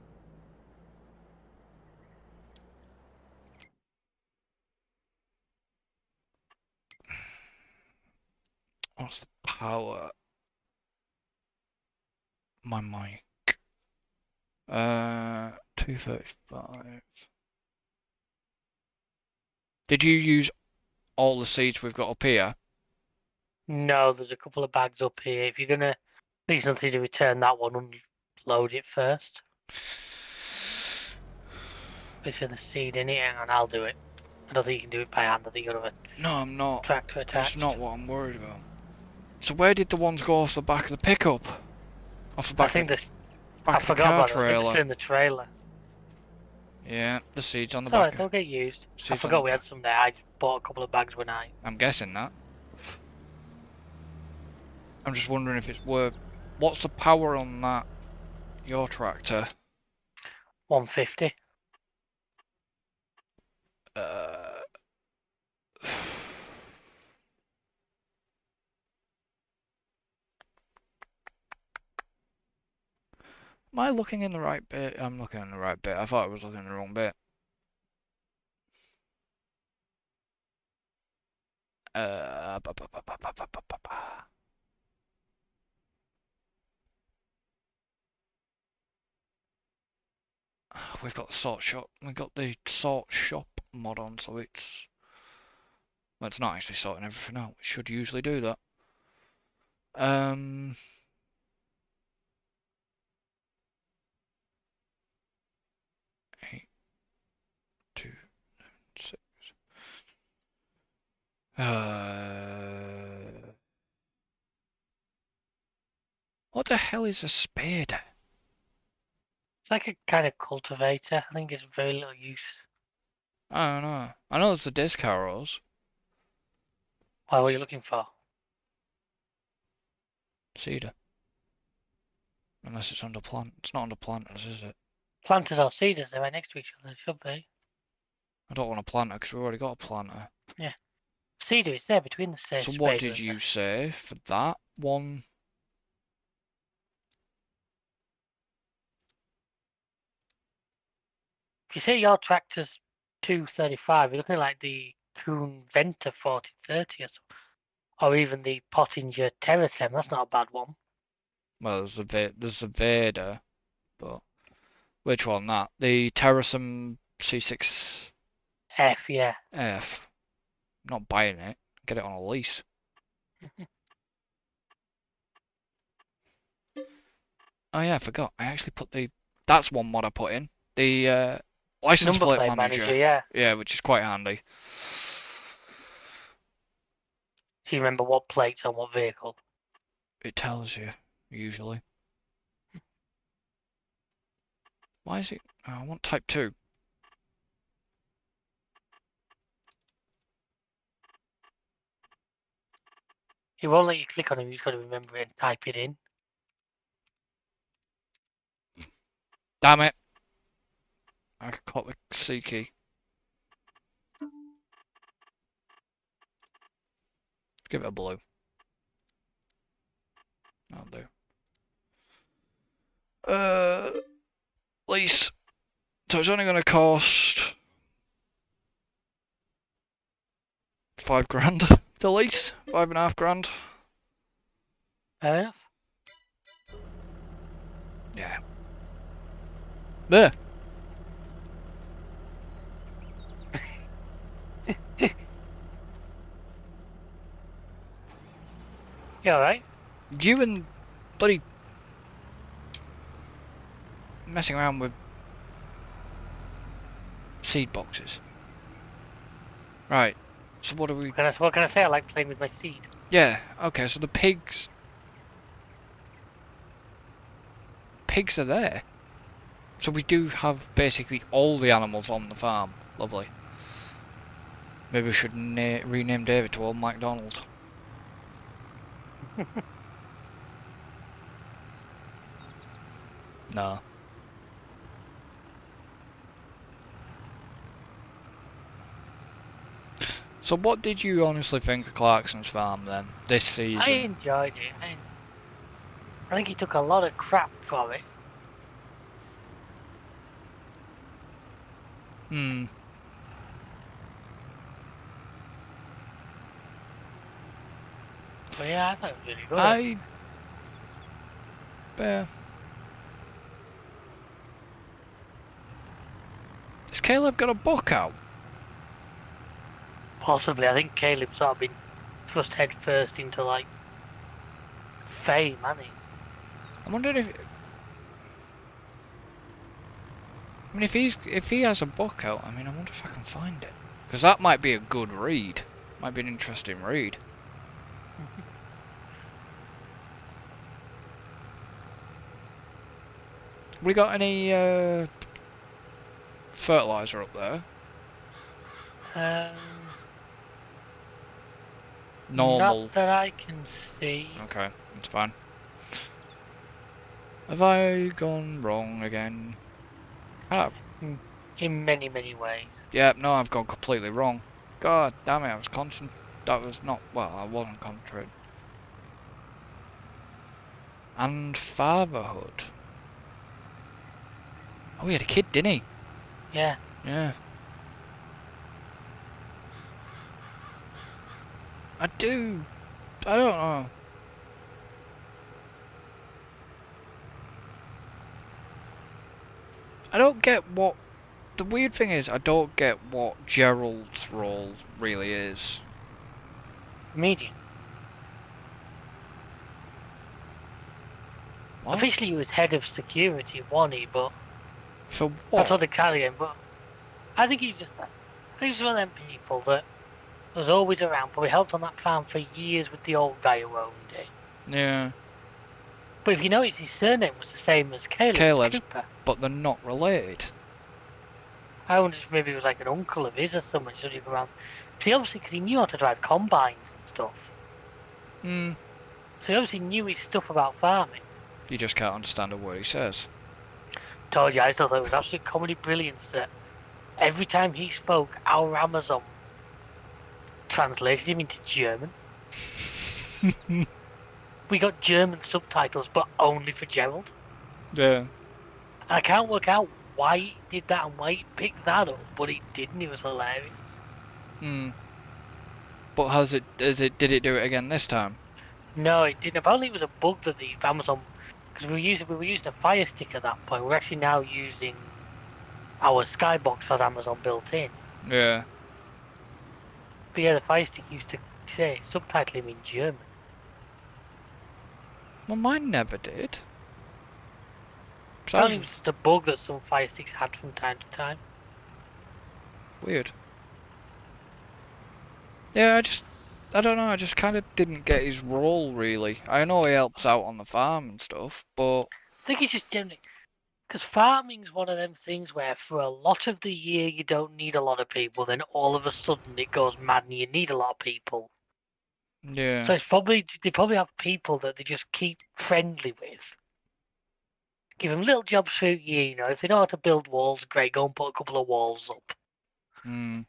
Speaker 2: What's the power? My mic. 235. Did you use all the seeds we've got up here?
Speaker 1: No, there's a couple of bags up here. If you're gonna leave nothing to return that one, unload it first. Put the seed in it, and I'll do it. I don't think you can do it by hand. I think you'll have a
Speaker 2: No, I'm not.
Speaker 1: tractor
Speaker 2: That's
Speaker 1: attached.
Speaker 2: not what I'm worried about. So where did the ones go off the back of the pickup? Off the
Speaker 1: I
Speaker 2: back of
Speaker 1: think
Speaker 2: the
Speaker 1: this. I
Speaker 2: back of the
Speaker 1: forgot
Speaker 2: car
Speaker 1: about it. I think
Speaker 2: trailer?
Speaker 1: it's in the trailer.
Speaker 2: Yeah, the seeds on the
Speaker 1: It's alright.
Speaker 2: back.
Speaker 1: They'll get used. I
Speaker 2: Seeds on the
Speaker 1: forgot we
Speaker 2: back.
Speaker 1: had some there. I just bought a couple of bags when I.
Speaker 2: I'm guessing that. I'm just wondering if it's worth. What's the power on that? Your tractor?
Speaker 1: 150.
Speaker 2: Uh. Am I looking in the right bit? I'm looking in the right bit. I thought I was looking in the wrong bit. Ba. We've got the sort shop. We've got the sort shop mod on, so it's. Well, it's not actually sorting everything out. It should usually do that. Um. 8, 2, 6. What the hell is a spade?
Speaker 1: It's like a kind of cultivator. I think it's very little use.
Speaker 2: I don't know. I know it's the disc arrows.
Speaker 1: Why were you looking for?
Speaker 2: Cedar. Unless it's under plant. It's not under planters, is it?
Speaker 1: Planters or seeders? They're right next to each other. Should be.
Speaker 2: I don't want a planter because we've already got a planter.
Speaker 1: Yeah. Cedar is there between the
Speaker 2: So what
Speaker 1: spader
Speaker 2: did
Speaker 1: and the.
Speaker 2: you say for that one?
Speaker 1: If you say your tractor's 235, you're looking like the Kuhn Venter 4030 or something. Or even the Pottinger Terrasem. That's not a bad one.
Speaker 2: Well, there's the Vader, but which one? That the Terrasum C6F.
Speaker 1: F, yeah.
Speaker 2: Not buying it. Get it on a lease. Oh yeah, I forgot. I actually put the. That's one mod I put in. The license
Speaker 1: Number
Speaker 2: plate
Speaker 1: plate
Speaker 2: manager.
Speaker 1: manager, yeah.
Speaker 2: Yeah, which is quite handy.
Speaker 1: Do you remember what plate's on what vehicle?
Speaker 2: It tells you usually. Why is it? Oh, I want Type 2.
Speaker 1: It won't let you click on it. You've got to remember it and type it in.
Speaker 2: Damn it! I caught the C key. Give it a blue. That'll do. Lease. So it's only going to cost 5 grand to lease. 5.5 grand.
Speaker 1: Fair enough.
Speaker 2: Yeah. There.
Speaker 1: You alright?
Speaker 2: You and bloody messing around with seed boxes. Right. So what do we?
Speaker 1: What can I say? I like playing with my seed.
Speaker 2: Yeah. Okay. So the pigs. Pigs are there. So we do have basically all the animals on the farm. Lovely. Maybe we should rename David to Old MacDonald. No. So what did you honestly think of Clarkson's farm then, this
Speaker 1: I
Speaker 2: season?
Speaker 1: enjoyed it. I think he took a lot of crap for it.
Speaker 2: Hmm.
Speaker 1: But yeah, I thought it was really good.
Speaker 2: Uh, has Caleb got a book out?
Speaker 1: Possibly, I think Caleb's sort of been thrust head first into like fame, hasn't he?
Speaker 2: I wondered if... I mean, if he has a book out, I mean, I wonder if I can find it. Because that might be a good read. Might be an interesting read. We got any fertilizer up there? Normal.
Speaker 1: Not that I can see.
Speaker 2: Okay, that's fine. Have I gone wrong again? Ah,
Speaker 1: In many, many ways.
Speaker 2: yeah, no, I've gone completely wrong. God damn it, I was that was not, well, I wasn't concentrating. And fatherhood. Oh, he had a kid, didn't he?
Speaker 1: Yeah.
Speaker 2: Yeah. I don't know. I don't get what, the weird thing is, I don't get what Gerald's role really is.
Speaker 1: Comedian.
Speaker 2: What?
Speaker 1: Officially, he was head of security, wasn't he? But
Speaker 2: For
Speaker 1: that's what
Speaker 2: what?
Speaker 1: they carry him. But I think he's just that. I think he's one of them people that was always around, probably helped on that farm for years with the old guy who owned it.
Speaker 2: Yeah.
Speaker 1: But if you notice, his surname was the same as Caleb's,
Speaker 2: Caleb's,
Speaker 1: Cooper.
Speaker 2: but they're not related.
Speaker 1: I wonder if maybe he was like an uncle of his or something, so he'd go around. See, obviously, because he knew how to drive combines and stuff.
Speaker 2: Hmm.
Speaker 1: So he obviously knew his stuff about farming.
Speaker 2: You just can't understand a word he says.
Speaker 1: Told you, I still thought it was absolute comedy brilliance that every time he spoke, our Amazon translated him into German. We got German subtitles, but only for Gerald.
Speaker 2: Yeah.
Speaker 1: I can't work out why he did that and why he picked that up, but he didn't. It was hilarious.
Speaker 2: Hmm. But did it do it again this time?
Speaker 1: No, it didn't. Apparently, it was a bug that the Amazon, because we were using a Fire Stick at that point. We're actually now using our Skybox has Amazon built in.
Speaker 2: Yeah.
Speaker 1: But yeah, the Fire Stick used to say subtitle him in German.
Speaker 2: Well, mine never did.
Speaker 1: Apparently, it was just a bug that some Fire Sticks had from time to time.
Speaker 2: Weird. Yeah, I don't know, I just kind of didn't get his role, really. I know he helps out on the farm and stuff, but...
Speaker 1: I think it's just generally because farming's one of them things where for a lot of the year you don't need a lot of people, then all of a sudden it goes mad and you need a lot of people.
Speaker 2: Yeah.
Speaker 1: So they probably have people that they just keep friendly with. Give them little jobs through the year, you know. If they know how to build walls, great, go and put a couple of walls up.
Speaker 2: Hmm.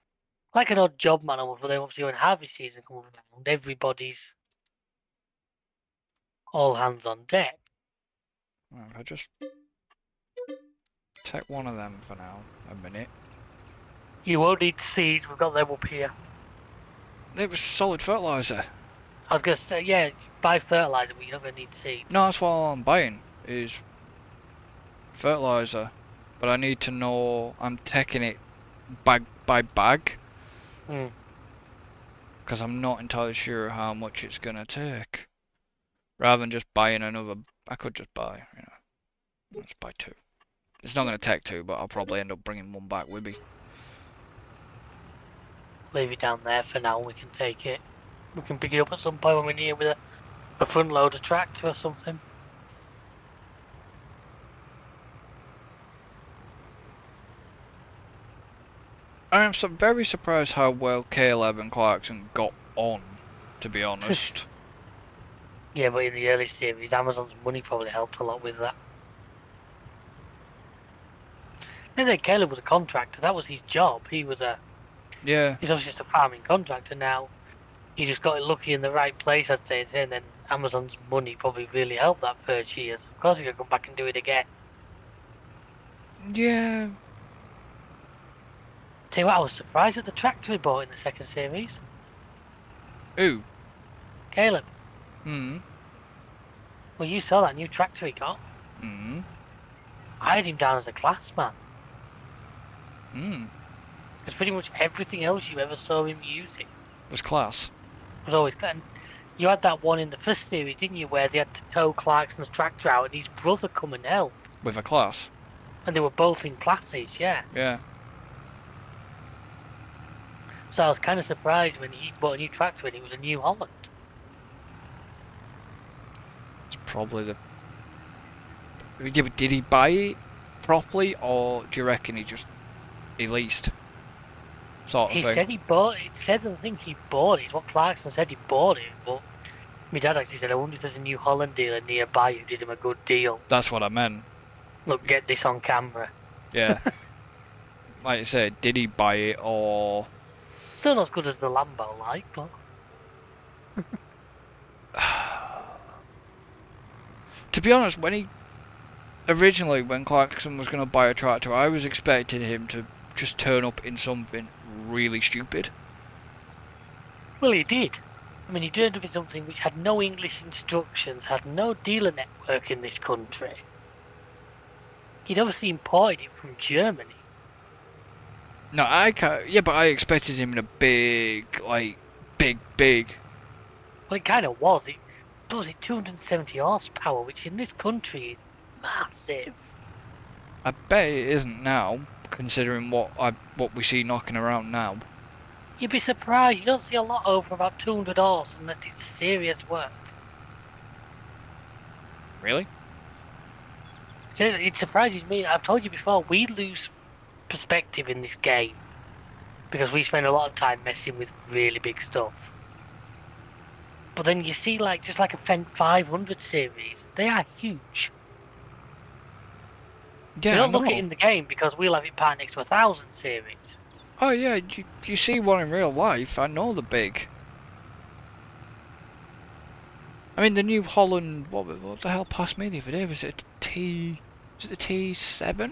Speaker 1: Like an odd job man almost, but then obviously when harvest season comes around, everybody's all hands on deck.
Speaker 2: Right, if I just take one of them for now, a minute.
Speaker 1: You won't need seeds, we've got them up here.
Speaker 2: It was solid fertilizer.
Speaker 1: I was gonna say, yeah, buy fertilizer, but you're not gonna need seeds.
Speaker 2: No, that's what I'm buying, is fertilizer. But I need to know I'm taking it bag by bag. Because I'm not entirely sure how much it's gonna take. Rather than just buying another, I could just buy, let's buy two. It's not gonna take two, but I'll probably end up bringing one back with me.
Speaker 1: Leave it down there for now, we can take it. We can pick it up at some point when we're near with a front loader tractor or something.
Speaker 2: I am very surprised how well Caleb and Clarkson got on, to be honest.
Speaker 1: Yeah, but in the early series, Amazon's money probably helped a lot with that. And then Caleb was a contractor, that was his job. He was a
Speaker 2: Yeah.
Speaker 1: He's obviously just a farming contractor now. He just got lucky in the right place, I'd say, and then Amazon's money probably really helped that first year. So of course he could come back and do it again.
Speaker 2: Yeah.
Speaker 1: Tell you what, I was surprised at the tractor he bought in the second series.
Speaker 2: Ooh.
Speaker 1: Caleb,
Speaker 2: Hmm.
Speaker 1: well, you saw that new tractor he got.
Speaker 2: Hmm.
Speaker 1: I had him down as a class man.
Speaker 2: Hmm.
Speaker 1: Because pretty much everything else you ever saw him using
Speaker 2: Was class.
Speaker 1: was always. And you had that one in the first series, didn't you, where they had to tow Clarkson's tractor out and his brother come and help.
Speaker 2: With a class.
Speaker 1: And they were both in classes, yeah.
Speaker 2: Yeah.
Speaker 1: So I was kind of surprised when he bought a new tractor and it was a New Holland.
Speaker 2: It's probably the. Yeah, but did he buy it properly, or do you reckon he leased? Sort of
Speaker 1: He
Speaker 2: thing.
Speaker 1: said he bought it. It said, I think he bought it. What Clarkson said he bought it, but my dad actually said, I wonder if there's a New Holland dealer nearby who did him a good deal.
Speaker 2: That's what I meant.
Speaker 1: Look, get this on camera.
Speaker 2: Yeah. Like I said, did he buy it, or.
Speaker 1: Still not as good as the Lambo, like, but
Speaker 2: To be honest, when Clarkson was going to buy a tractor, I was expecting him to just turn up in something really stupid.
Speaker 1: well, he did. I mean, he turned up in something which had no English instructions, had no dealer network in this country. He'd obviously imported it from Germany.
Speaker 2: No, I can't. Yeah, but I expected him in a big.
Speaker 1: Well, it kind of was. It was it 270 horsepower, which in this country is massive.
Speaker 2: I bet it isn't now, considering what we see knocking around now.
Speaker 1: You'd be surprised. You don't see a lot over about 200 horse unless it's serious work.
Speaker 2: Really?
Speaker 1: So it surprises me. I've told you before, we lose perspective in this game because we spend a lot of time messing with really big stuff. But then you see, like, just like a Fendt 500 series, they are huge.
Speaker 2: Yeah,
Speaker 1: We
Speaker 2: I
Speaker 1: don't look at it
Speaker 2: know.
Speaker 1: in the game because we'll have it part next to a 1000 series.
Speaker 2: Oh yeah, you see one in real life. I know they're big. I mean, the New Holland. What the hell passed me the other day? Was it a T? Was it the T7?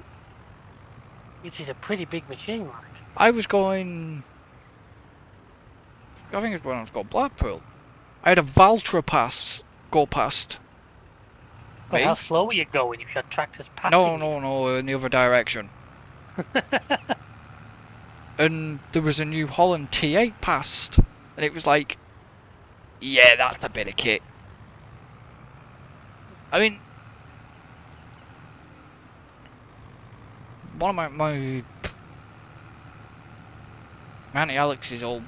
Speaker 1: Which is a pretty big machine, like.
Speaker 2: I was going. I think it was when I was going Blackpool. I had a Valtra go past
Speaker 1: But how
Speaker 2: me.
Speaker 1: slow are you going if you had tractors
Speaker 2: No,
Speaker 1: passing you?
Speaker 2: no, in the other direction. And there was a New Holland T8 past, and it was like, yeah, that's a bit of kit. I mean, one of my Auntie Alex's old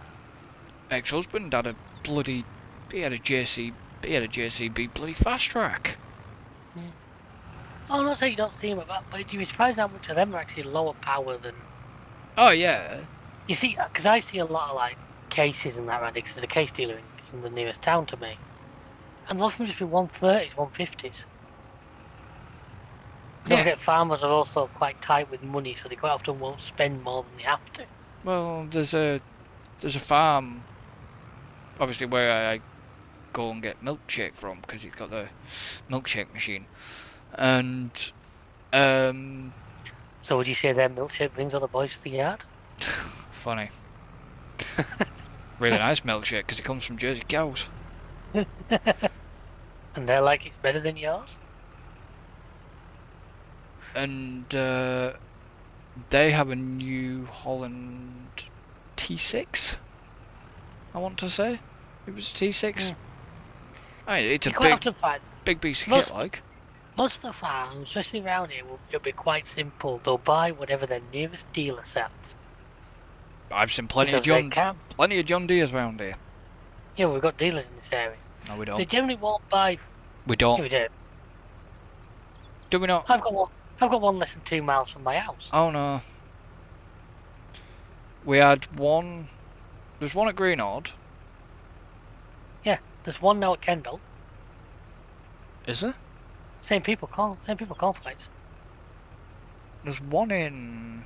Speaker 2: ex-husband had a bloody, he had a JCB bloody fast track.
Speaker 1: Yeah. I'm not saying you don't see them about, but you'd be surprised how much of them are actually lower power than.
Speaker 2: Oh yeah,
Speaker 1: You see, because I see a lot of like cases and that around because there's a case dealer in the nearest town to me, and a lot of them just be 130s, 150s. Don't
Speaker 2: yeah.
Speaker 1: forget, farmers are also quite tight with money, so they quite often won't spend more than they have to.
Speaker 2: Well, there's a farm, obviously where I go and get milkshake from because it's got the milkshake machine, and
Speaker 1: So would you say their milkshake brings all the boys to the yard?
Speaker 2: funny, really nice milkshake because it comes from Jersey cows.
Speaker 1: And they're like, it's better than yours?
Speaker 2: And they have a New Holland T6. I want to say it was a T6.
Speaker 1: Yeah.
Speaker 2: I mean, it's
Speaker 1: You
Speaker 2: a
Speaker 1: quite often find
Speaker 2: big piece of
Speaker 1: most,
Speaker 2: kit, like.
Speaker 1: most of the farms, especially around here, it'll be quite simple. They'll buy whatever their nearest dealer sells.
Speaker 2: I've seen plenty
Speaker 1: Because they can.
Speaker 2: of John Deeres around here.
Speaker 1: Yeah, we've got dealers in this area.
Speaker 2: No, we
Speaker 1: They
Speaker 2: don't.
Speaker 1: generally won't buy.
Speaker 2: We
Speaker 1: Yeah,
Speaker 2: don't.
Speaker 1: we do.
Speaker 2: Do we not?
Speaker 1: I've got one. I've got one less than 2 miles from my house.
Speaker 2: Oh no. We had one. There's one at Greenord.
Speaker 1: Yeah, there's one now at Kendal.
Speaker 2: Is there?
Speaker 1: Same people conflicts.
Speaker 2: There's one in.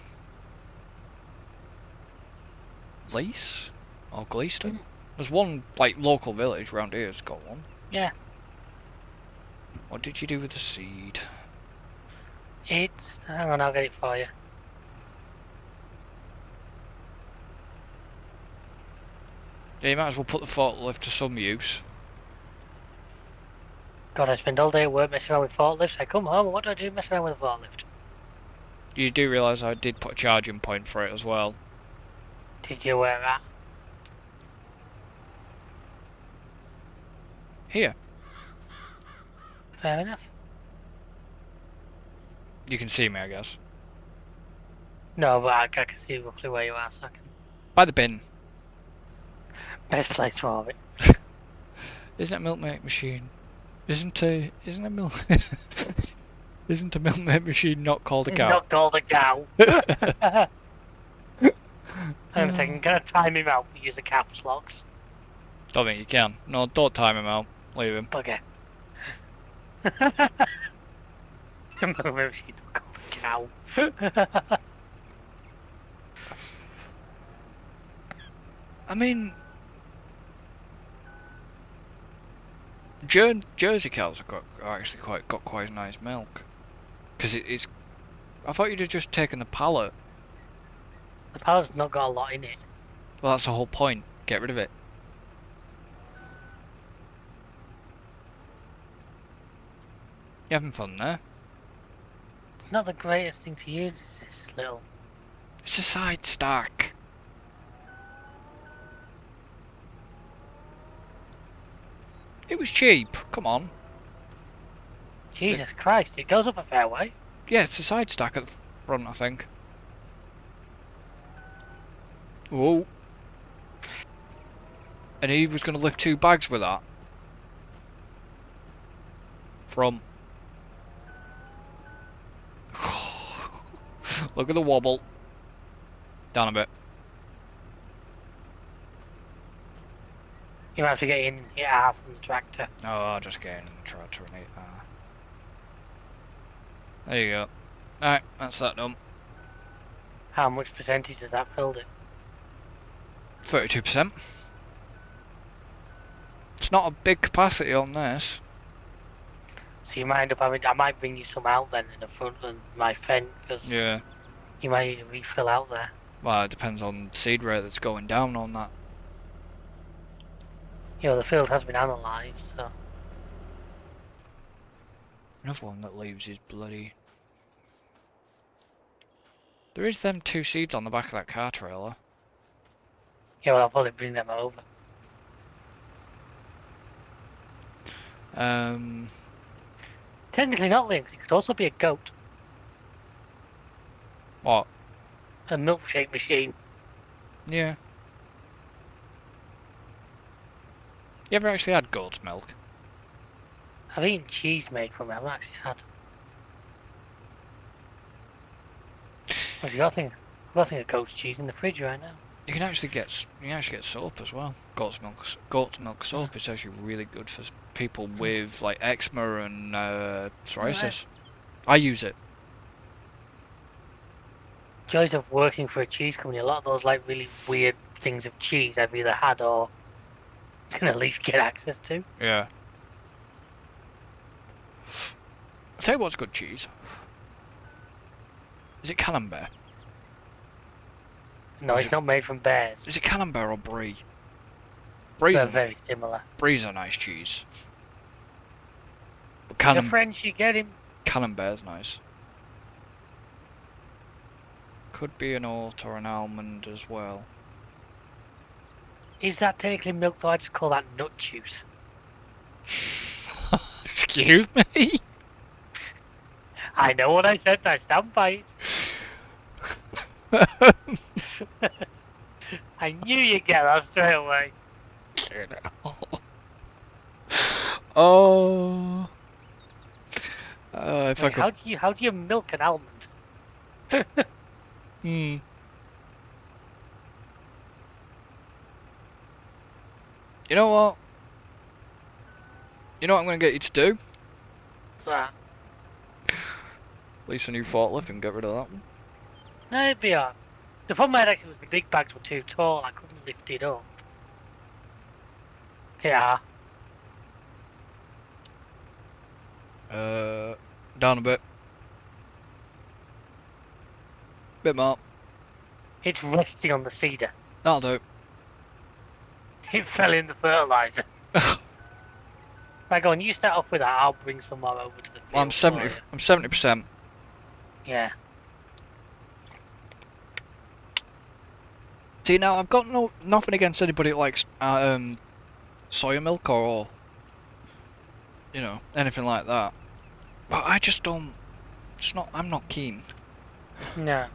Speaker 2: Lease? Or Gleaston?
Speaker 1: Mm.
Speaker 2: There's one, like, local village round here that's got one.
Speaker 1: Yeah.
Speaker 2: What did you do with the seed?
Speaker 1: It's... Hang on, I'll get it for you.
Speaker 2: Yeah, you might as well put the forklift to some use.
Speaker 1: God, I spend all day at work messing around with forklifts. I come home, what do I do messing around with a forklift?
Speaker 2: You do realise I did put a charging point for it as well.
Speaker 1: Did you wear that?
Speaker 2: Here,
Speaker 1: Fair enough.
Speaker 2: you can see me, I guess.
Speaker 1: No, but I can see roughly where you are, so I can...
Speaker 2: By the bin.
Speaker 1: Best place for it.
Speaker 2: Isn't it a milkmate machine? Isn't a milk... Isn't a milkmate machine not called a
Speaker 1: It's
Speaker 2: cow?
Speaker 1: not called a cow. Hang on a second, can I time him out for use of caps locks?
Speaker 2: Don't think you can. No, don't time him out. Leave him.
Speaker 1: Bugger. Maybe she's not called a cow.
Speaker 2: I mean... Jersey cows are actually got quite nice milk. Because it's... I thought you'd have just taken the pallet.
Speaker 1: The pallet's not got a lot in it.
Speaker 2: Well, that's the whole point. Get rid of it. You having fun there?
Speaker 1: It's not the greatest thing to use, is this little...
Speaker 2: It's a side stack. It was cheap. Come on.
Speaker 1: Jesus Christ, it goes up a fair way.
Speaker 2: Yeah, it's a side stack at the front, I think. Whoa. And he was going to lift 2 bags with that. From... Look at the wobble. Down a bit.
Speaker 1: You have to get in and hit half from the tractor.
Speaker 2: Oh, I'll just get in and try to run it. There you go. Alright, that's that done.
Speaker 1: How much percentage does that filled it?
Speaker 2: 32%. It's not a big capacity on this.
Speaker 1: So you might end up having... I might bring you some out then in the front of my fence, because
Speaker 2: Yeah.
Speaker 1: you might need to refill out there.
Speaker 2: Well, it depends on seed rate that's going down on that.
Speaker 1: You know, the field has been analysed, so...
Speaker 2: Another one that leaves his bloody... There is them 2 seeds on the back of that car trailer.
Speaker 1: Yeah, well, I'll probably bring them over. Technically not, Liam, 'cause it could also be a goat.
Speaker 2: What?
Speaker 1: A milkshake machine.
Speaker 2: Yeah. You ever actually had goat's milk?
Speaker 1: I've eaten cheese made from it, I've not actually had. Well, you got to think of goat's cheese in the fridge right now.
Speaker 2: You can actually get soap as well. Goat's milk soap is actually really good for people with like eczema and psoriasis. Right. I use it.
Speaker 1: Joys of working for a cheese company. A lot of those like really weird things of cheese I've either had or can at least get access to.
Speaker 2: Yeah. I'll tell you what's good cheese. Is it Camembert?
Speaker 1: No, it's not made from bears.
Speaker 2: Is it Camembert or Brie? Brie's
Speaker 1: They're very similar.
Speaker 2: Brie's a nice cheese. But
Speaker 1: Your French, you get him.
Speaker 2: Camembert's nice. Could be an oat or an almond as well.
Speaker 1: Is that technically milk, though? I just call that nut juice.
Speaker 2: Excuse me?
Speaker 1: I know what I said, I stand by it. I knew you'd get that straight away.
Speaker 2: Oh. If
Speaker 1: Wait,
Speaker 2: I could...
Speaker 1: how do you milk an almond?
Speaker 2: Hmm. You know what? You know what I'm going to get you to do?
Speaker 1: What's that?
Speaker 2: Lease a new forklift and get rid of that one.
Speaker 1: No, it'd be on. The problem I had actually was the big bags were too tall. I couldn't lift it up. Yeah.
Speaker 2: Down a bit. Bit more.
Speaker 1: It's resting on the cedar.
Speaker 2: That'll do.
Speaker 1: It fell in the fertilizer. Right, go on, you start off with that. I'll bring some more over to the field.
Speaker 2: Well, I'm 70. I'm 70%.
Speaker 1: Yeah.
Speaker 2: See, now I've got nothing against anybody that likes soya milk or anything like that. But I just don't. It's not. I'm not keen.
Speaker 1: No.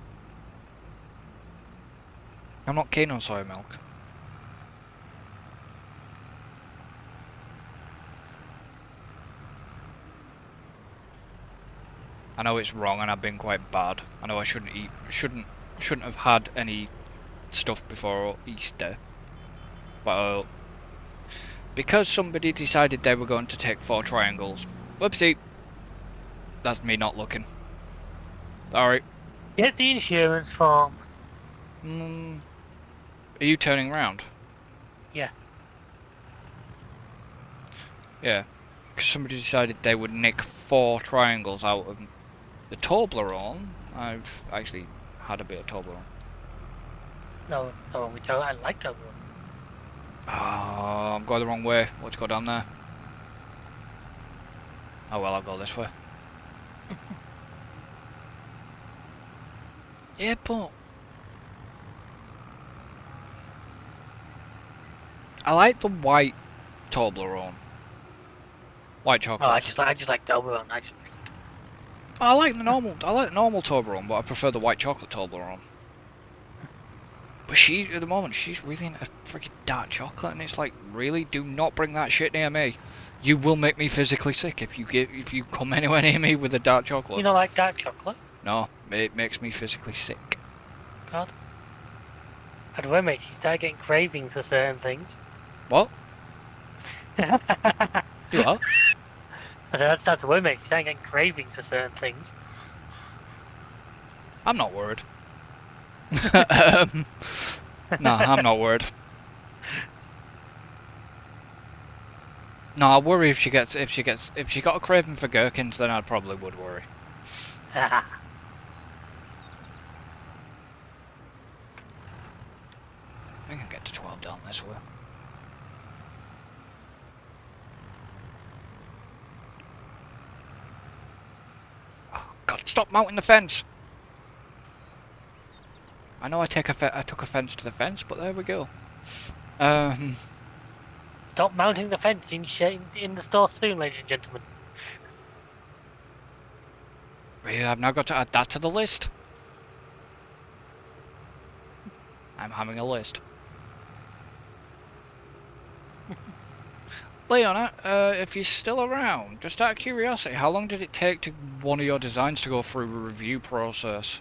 Speaker 2: I'm not keen on soya milk. I know it's wrong and I've been quite bad. I know I shouldn't have had any stuff before Easter. But because somebody decided they were going to take 4 triangles. Whoopsie. That's me not looking. Alright.
Speaker 1: Get the insurance form.
Speaker 2: Are you turning round?
Speaker 1: Yeah.
Speaker 2: Yeah. Because somebody decided they would nick 4 triangles out of the Toblerone. I've actually had a bit of Toblerone.
Speaker 1: No, I like that one.
Speaker 2: Oh, I'm going the wrong way. Let's go down there. Oh well, I'll go this way. Yeah, but I like the white Toblerone. White chocolate.
Speaker 1: Oh, I just like Toblerone.
Speaker 2: I like the normal Toblerone, but I prefer the white chocolate Toblerone. But at the moment, she's really into freaking dark chocolate, and it's like, really, do not bring that shit near me. You will make me physically sick if you come anywhere near me with a dark chocolate.
Speaker 1: You don't like dark chocolate?
Speaker 2: No, it makes me physically sick.
Speaker 1: God. I don't know, mate. You start getting cravings for certain things.
Speaker 2: What?
Speaker 1: You
Speaker 2: what?
Speaker 1: I said that's start to worry, mate. You start getting cravings for certain things.
Speaker 2: I'm not worried. No, I'm not worried. No, I worry if she got a craving for gherkins, then I probably would worry. I think I can get to 12 down this way. Oh God! Stop mounting the fence. I know I took offence to the fence, but there we go.
Speaker 1: Stop mounting the fence in the store soon, ladies and gentlemen.
Speaker 2: Really, I've now got to add that to the list. I'm having a list. Leona, if you're still around, just out of curiosity, how long did it take to one of your designs to go through a review process?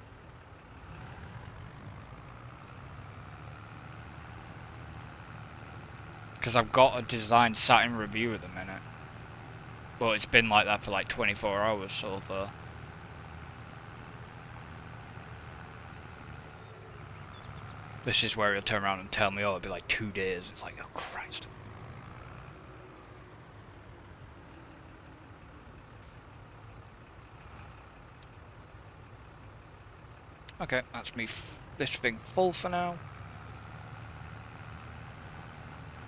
Speaker 2: Because I've got a design sat in review at the minute. Well, it's been like that for like 24 hours so far. This is where he'll turn around and tell me, oh, it'll be like 2 days. It's like, oh Christ. Okay, that's me. This thing full for now.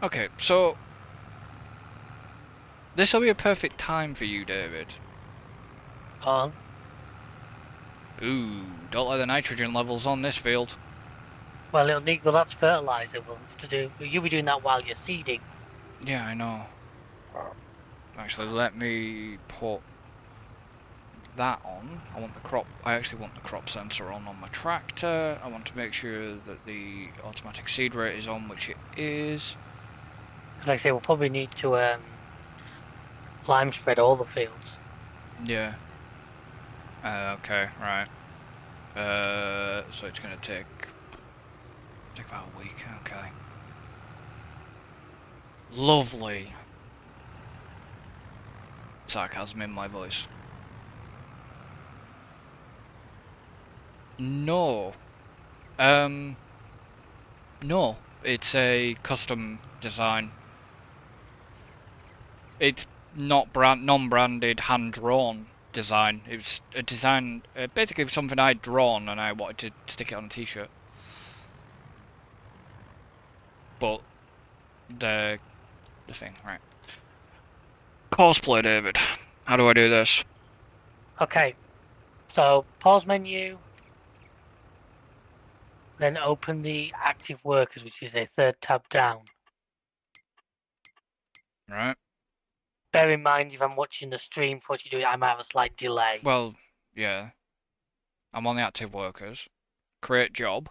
Speaker 2: Okay, so this will be a perfect time for you, David. Ooh, don't let the nitrogen levels on this field.
Speaker 1: Well, that's fertilizer. We'll have to do. You'll be doing that while you're seeding.
Speaker 2: Yeah, I know. Actually, let me put that on. I actually want the crop sensor on my tractor. I want to make sure that the automatic seed rate is on, which it is.
Speaker 1: Like I say, we'll probably need to lime spread all the fields.
Speaker 2: Yeah. Okay, right. So it's gonna take about a week. Okay. Lovely. Sarcasm in my voice. No. No, it's a custom design. It's not non-branded, hand-drawn design. It was a design, basically something I'd drawn and I wanted to stick it on a t-shirt. But the thing, right? Cosplay, David. How do I do this?
Speaker 1: Okay, so pause menu, then open the active workers, which is a third tab down.
Speaker 2: Right.
Speaker 1: Bear in mind, if I'm watching the stream before you do it, I might have a slight delay.
Speaker 2: Well, yeah. I'm on the active workers. Create job.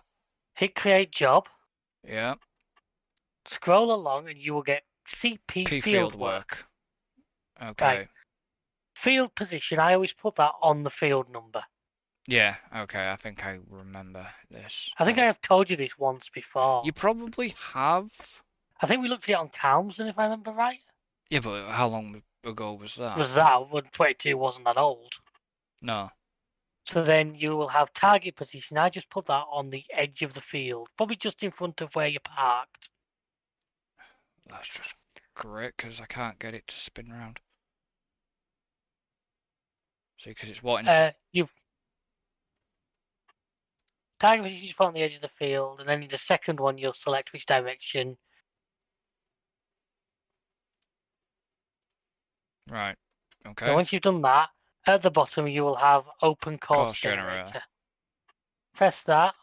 Speaker 1: Hit create job,
Speaker 2: Yeah.
Speaker 1: scroll along, and you will get CP
Speaker 2: P
Speaker 1: field
Speaker 2: field
Speaker 1: work.
Speaker 2: work. Okay.
Speaker 1: Right. Field position, I always put that on the field number.
Speaker 2: Yeah. Okay. I think I remember this.
Speaker 1: I think I have told you this once before.
Speaker 2: You probably have.
Speaker 1: I think we looked at it on Calmsden, if I remember right.
Speaker 2: Yeah, but how long ago was that?
Speaker 1: Was that when 22 wasn't that old?
Speaker 2: No.
Speaker 1: So then you will have target position. I just put that on the edge of the field, probably just in front of where you're parked.
Speaker 2: That's just great because I can't get it to spin around. See, because it's wanting.
Speaker 1: You've target position is put on the edge of the field, and then in the second one you'll select which direction.
Speaker 2: Right. Okay.
Speaker 1: So once you've done that, at the bottom you will have open course generator. Press that.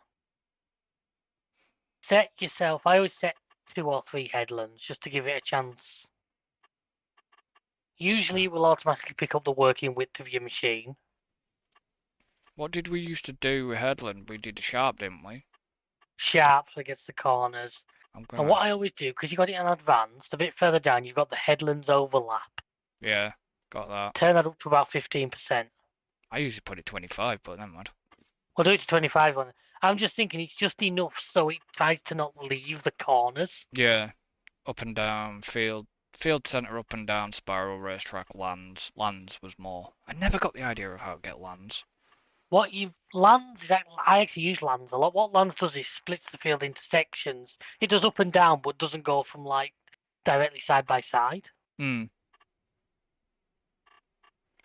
Speaker 1: Set yourself. I always set 2 or 3 headlands just to give it a chance. Usually it will automatically pick up the working width of your machine.
Speaker 2: What did we used to do with Headland? We did a sharp, didn't we?
Speaker 1: Sharp so it gets the corners. And what I always do, because you got it in advanced, a bit further down you've got the headlands overlap.
Speaker 2: Yeah, got that.
Speaker 1: Turn that up to about 15%.
Speaker 2: I usually put it 25, but never mind.
Speaker 1: We'll do it to 25 on it. I'm just thinking it's just enough so it tries to not leave the corners.
Speaker 2: Yeah, up and down, field center up and down, spiral, racetrack, lands. Lands was more. I never got the idea of how to get lands.
Speaker 1: What you lands is I actually use lands a lot. What lands does is splits the field into sections. It does up and down, but doesn't go from like directly side by side.
Speaker 2: Hmm.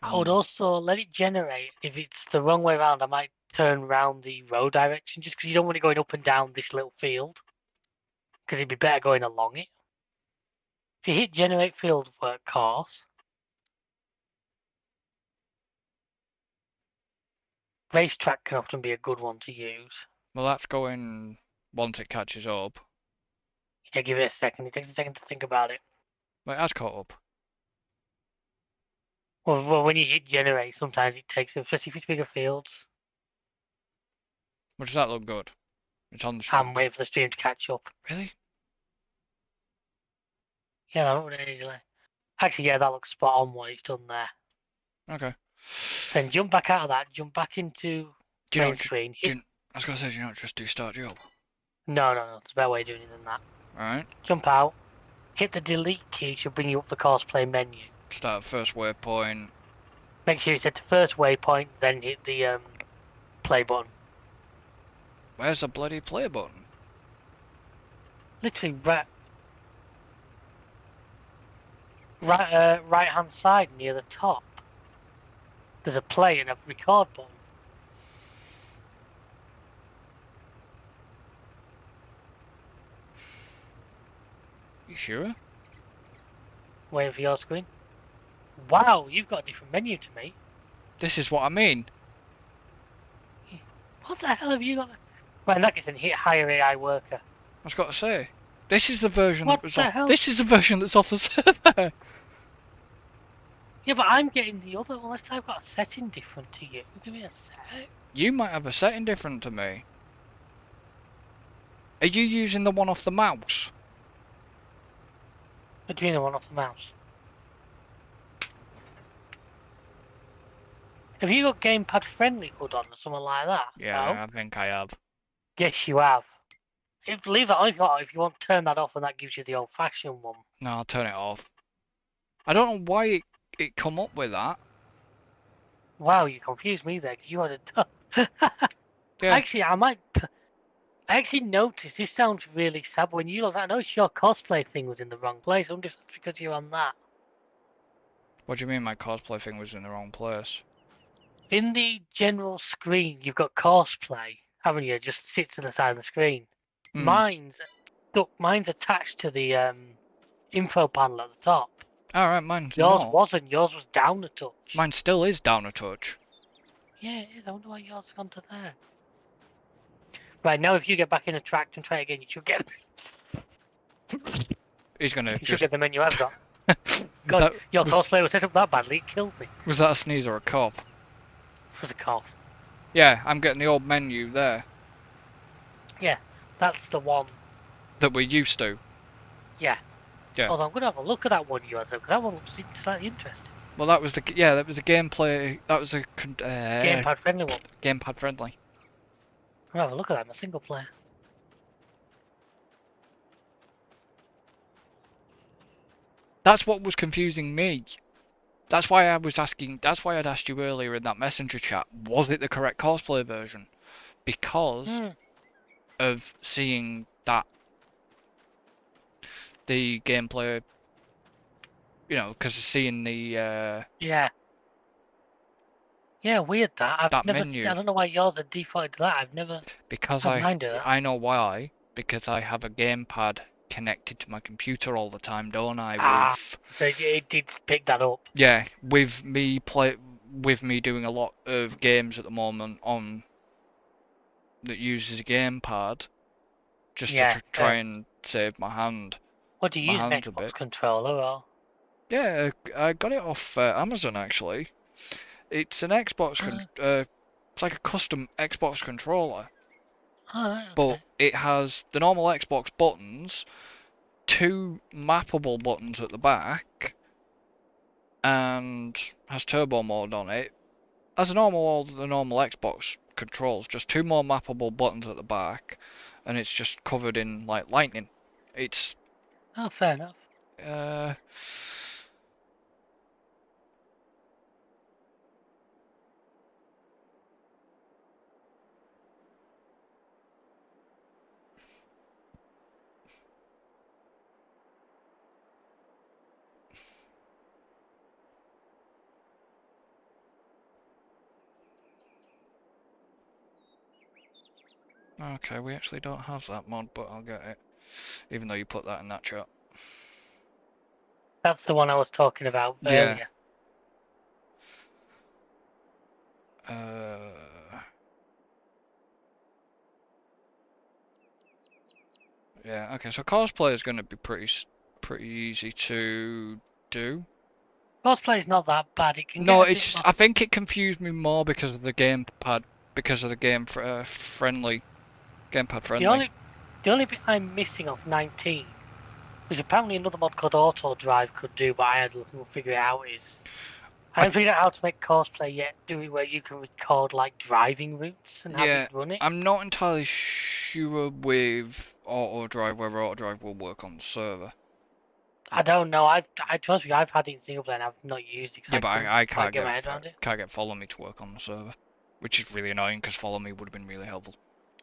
Speaker 1: I would also let it generate. If it's the wrong way around, I might turn around the row direction just because you don't want it going up and down this little field. Because it'd be better going along it. If you hit generate field work course, racetrack can often be a good one to use.
Speaker 2: Well, that's going once it catches up.
Speaker 1: Yeah, give it a second. It takes a second to think about it.
Speaker 2: Well, it has caught up.
Speaker 1: Well, when you hit generate, sometimes it takes, especially if it's bigger fields.
Speaker 2: But does that look good? It's on the screen.
Speaker 1: I'm waiting for the stream to catch up.
Speaker 2: Really?
Speaker 1: Yeah, that looked easily. Actually, yeah, that looks spot on what he's done there.
Speaker 2: Okay.
Speaker 1: Then jump back out of that, jump back into main screen.
Speaker 2: I was going to say, do you not just do start job?
Speaker 1: No. There's a better way of doing it than that.
Speaker 2: Alright.
Speaker 1: Jump out, hit the delete key, should bring you up the cosplay menu.
Speaker 2: Start first waypoint.
Speaker 1: Make sure you set the first waypoint, then hit the play button.
Speaker 2: Where's the bloody play button?
Speaker 1: Literally right hand side near the top. There's a play and a record button.
Speaker 2: You sure?
Speaker 1: Waiting for your screen. Wow, you've got a different menu to me.
Speaker 2: This is what I mean.
Speaker 1: What the hell have you got? Right, in that case, then hit hire AI worker.
Speaker 2: I was got to say, this is the version
Speaker 1: What
Speaker 2: that was
Speaker 1: the
Speaker 2: off.
Speaker 1: hell?
Speaker 2: This is the version that's off the server.
Speaker 1: Yeah, but I'm getting the other. Unless I've got a setting different to you. Give me a sec.
Speaker 2: You might have a setting different to me. Are you using the one off the mouse?
Speaker 1: What do you mean the one off the mouse? Have you got gamepad friendly HUD on or something like that?
Speaker 2: Yeah,
Speaker 1: No?
Speaker 2: I think I have.
Speaker 1: Yes, you have. Leave that on if you want to turn that off, and that gives you the old-fashioned one.
Speaker 2: No, I'll turn it off. I don't know why it come up with that.
Speaker 1: Wow, you confused me there, because you had a...
Speaker 2: Yeah.
Speaker 1: Actually, I might... I actually noticed, this sounds really sad, but when you look, I noticed your cosplay thing was in the wrong place. I wonder if that's because you're on that.
Speaker 2: What do you mean my cosplay thing was in the wrong place?
Speaker 1: In the general screen, you've got cosplay, haven't you? It just sits on the side of the screen.
Speaker 2: Hmm.
Speaker 1: Mine's, look, mine's attached to the info panel at the top.
Speaker 2: Alright, mine's
Speaker 1: Yours
Speaker 2: not.
Speaker 1: wasn't. Yours was down a touch.
Speaker 2: Mine still is down a touch.
Speaker 1: Yeah, it is. I wonder why yours has gone to there. Right, now if you get back in a track and try again, you should get
Speaker 2: He's gonna
Speaker 1: you should
Speaker 2: just...
Speaker 1: get the menu I've got. God, your cosplay was set up that badly, it killed me.
Speaker 2: Was that a sneeze or a cough?
Speaker 1: It was a cough.
Speaker 2: Yeah, I'm getting the old menu there.
Speaker 1: Yeah, that's the one.
Speaker 2: That we're used to.
Speaker 1: Yeah.
Speaker 2: Yeah.
Speaker 1: Although I'm going to have a look at that one you had, because that one looks slightly interesting.
Speaker 2: Well, that was the... Yeah, that was the gameplay... That was a...
Speaker 1: Gamepad friendly one.
Speaker 2: Gamepad friendly.
Speaker 1: I'll have a look at that in a single player.
Speaker 2: That's what was confusing me. That's why I was asking... That's why I'd asked you earlier in that messenger chat. Was it the correct cosplay version? Because of seeing that... The gameplay... You know, because of seeing the...
Speaker 1: Yeah. Yeah, weird that. I've
Speaker 2: that
Speaker 1: never
Speaker 2: menu.
Speaker 1: I don't know why yours are defaulted to that. I've never
Speaker 2: Because
Speaker 1: had mine do that.
Speaker 2: I know why. Because I have a gamepad connected to my computer all the time, don't I? With
Speaker 1: So it did pick that up.
Speaker 2: yeah, with me doing a lot of games at the moment on that uses a gamepad, just
Speaker 1: Yeah,
Speaker 2: to try and save my hand.
Speaker 1: What do you
Speaker 2: My
Speaker 1: use, an
Speaker 2: hands a
Speaker 1: Xbox
Speaker 2: bit.
Speaker 1: controller or?
Speaker 2: Yeah, I got it off Amazon actually. It's an Xbox. It's like a custom Xbox controller.
Speaker 1: Alright,
Speaker 2: But
Speaker 1: okay.
Speaker 2: it has the normal Xbox buttons, two mappable buttons at the back, and has turbo mode on it. As a all the normal Xbox controls, just two more mappable buttons at the back, and it's just covered in like lightning. It's
Speaker 1: Oh, fair enough.
Speaker 2: okay. We actually don't have that mod, but I'll get it, even though you put that in that chat.
Speaker 1: That's the one I was talking about earlier.
Speaker 2: Yeah. Okay. So cosplay is going to be pretty easy to do.
Speaker 1: Cosplay is not that bad. It can
Speaker 2: No,
Speaker 1: get a
Speaker 2: it's
Speaker 1: bit
Speaker 2: just,
Speaker 1: lost.
Speaker 2: I think it confused me more because of the gamepad, because of the gamepad friendly.
Speaker 1: The only bit I'm missing of 19, which apparently another mod called Auto Drive could do, but I had to look and figure it out, is I haven't figured out how to make cosplay yet, do it where you can record like driving routes and have
Speaker 2: Yeah,
Speaker 1: it run it.
Speaker 2: I'm not entirely sure with Auto Drive whether Auto Drive will work on the server.
Speaker 1: I don't know. I trust me. I've had it in single player and I've not used it.
Speaker 2: Yeah, but I can't
Speaker 1: get my head around it.
Speaker 2: can't get Follow Me to work on the server, which is really annoying because Follow Me would have been really helpful.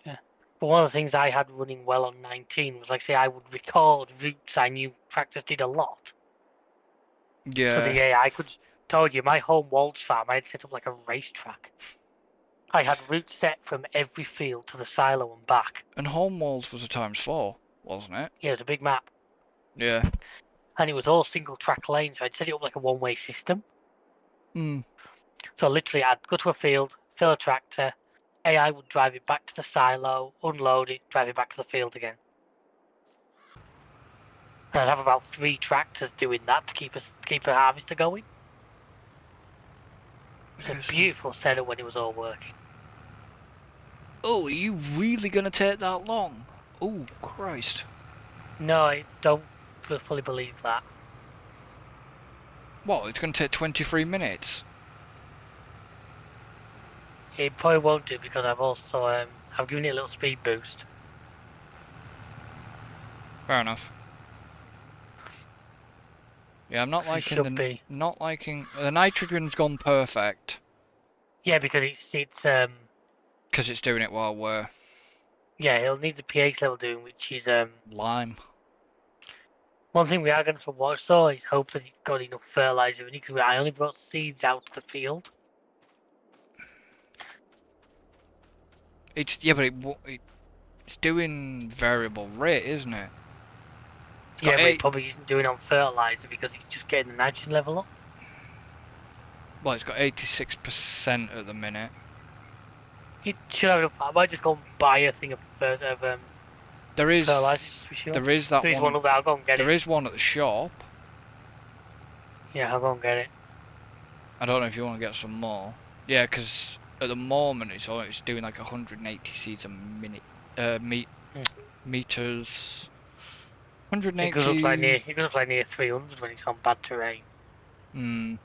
Speaker 1: Yeah. But one of the things I had running well on 19 was, like, say, I would record routes I knew practice did a lot.
Speaker 2: Yeah.
Speaker 1: So the AI could. Told you, my home Wolds farm, I had set up like a racetrack. I had routes set from every field to the silo and back.
Speaker 2: And Home Walls was a *4, wasn't it?
Speaker 1: Yeah, it was a big map.
Speaker 2: Yeah.
Speaker 1: And it was all single track lanes, so I'd set it up like a one-way system. So literally, I'd go to a field, fill a tractor, AI would drive it back to the silo, unload it, drive it back to the field again. And I'd have about 3 tractors doing that to keep a harvester going. It was a beautiful setup when it was all working.
Speaker 2: Oh, are you really gonna take that long? Oh, Christ.
Speaker 1: No, I don't fully believe that.
Speaker 2: What, it's gonna take 23 minutes?
Speaker 1: It probably won't do because I've also I've given it a little speed boost.
Speaker 2: Fair enough. Yeah, I'm not liking the nitrogen's gone perfect.
Speaker 1: Yeah, because it's
Speaker 2: because it's doing it while we're
Speaker 1: Yeah, he'll need the pH level doing, which is
Speaker 2: Lime.
Speaker 1: one thing we are going to watch though is hope that he's got enough fertilizer in it, because I only brought seeds out to the field.
Speaker 2: It's yeah, but it's doing variable rate, isn't it? It's got
Speaker 1: Yeah, but he
Speaker 2: eight.
Speaker 1: probably isn't doing on fertilizer because he's just getting the nitrogen level up.
Speaker 2: Well, it's got 86% at the minute.
Speaker 1: He should have enough. I might just go and buy a thing of fertilizer
Speaker 2: There
Speaker 1: just
Speaker 2: is
Speaker 1: to be sure.
Speaker 2: there is that
Speaker 1: There is one
Speaker 2: one.
Speaker 1: up there. I'll go and get
Speaker 2: There
Speaker 1: it.
Speaker 2: is one at the shop.
Speaker 1: Yeah, I'll go and get it.
Speaker 2: I don't know if you want to get some more. Yeah, because at the moment it's doing like 180 seeds a minute.
Speaker 1: Hmm.
Speaker 2: Meters.
Speaker 1: It goes up like
Speaker 2: 180.
Speaker 1: 300 when it's on bad terrain.
Speaker 2: Hmm.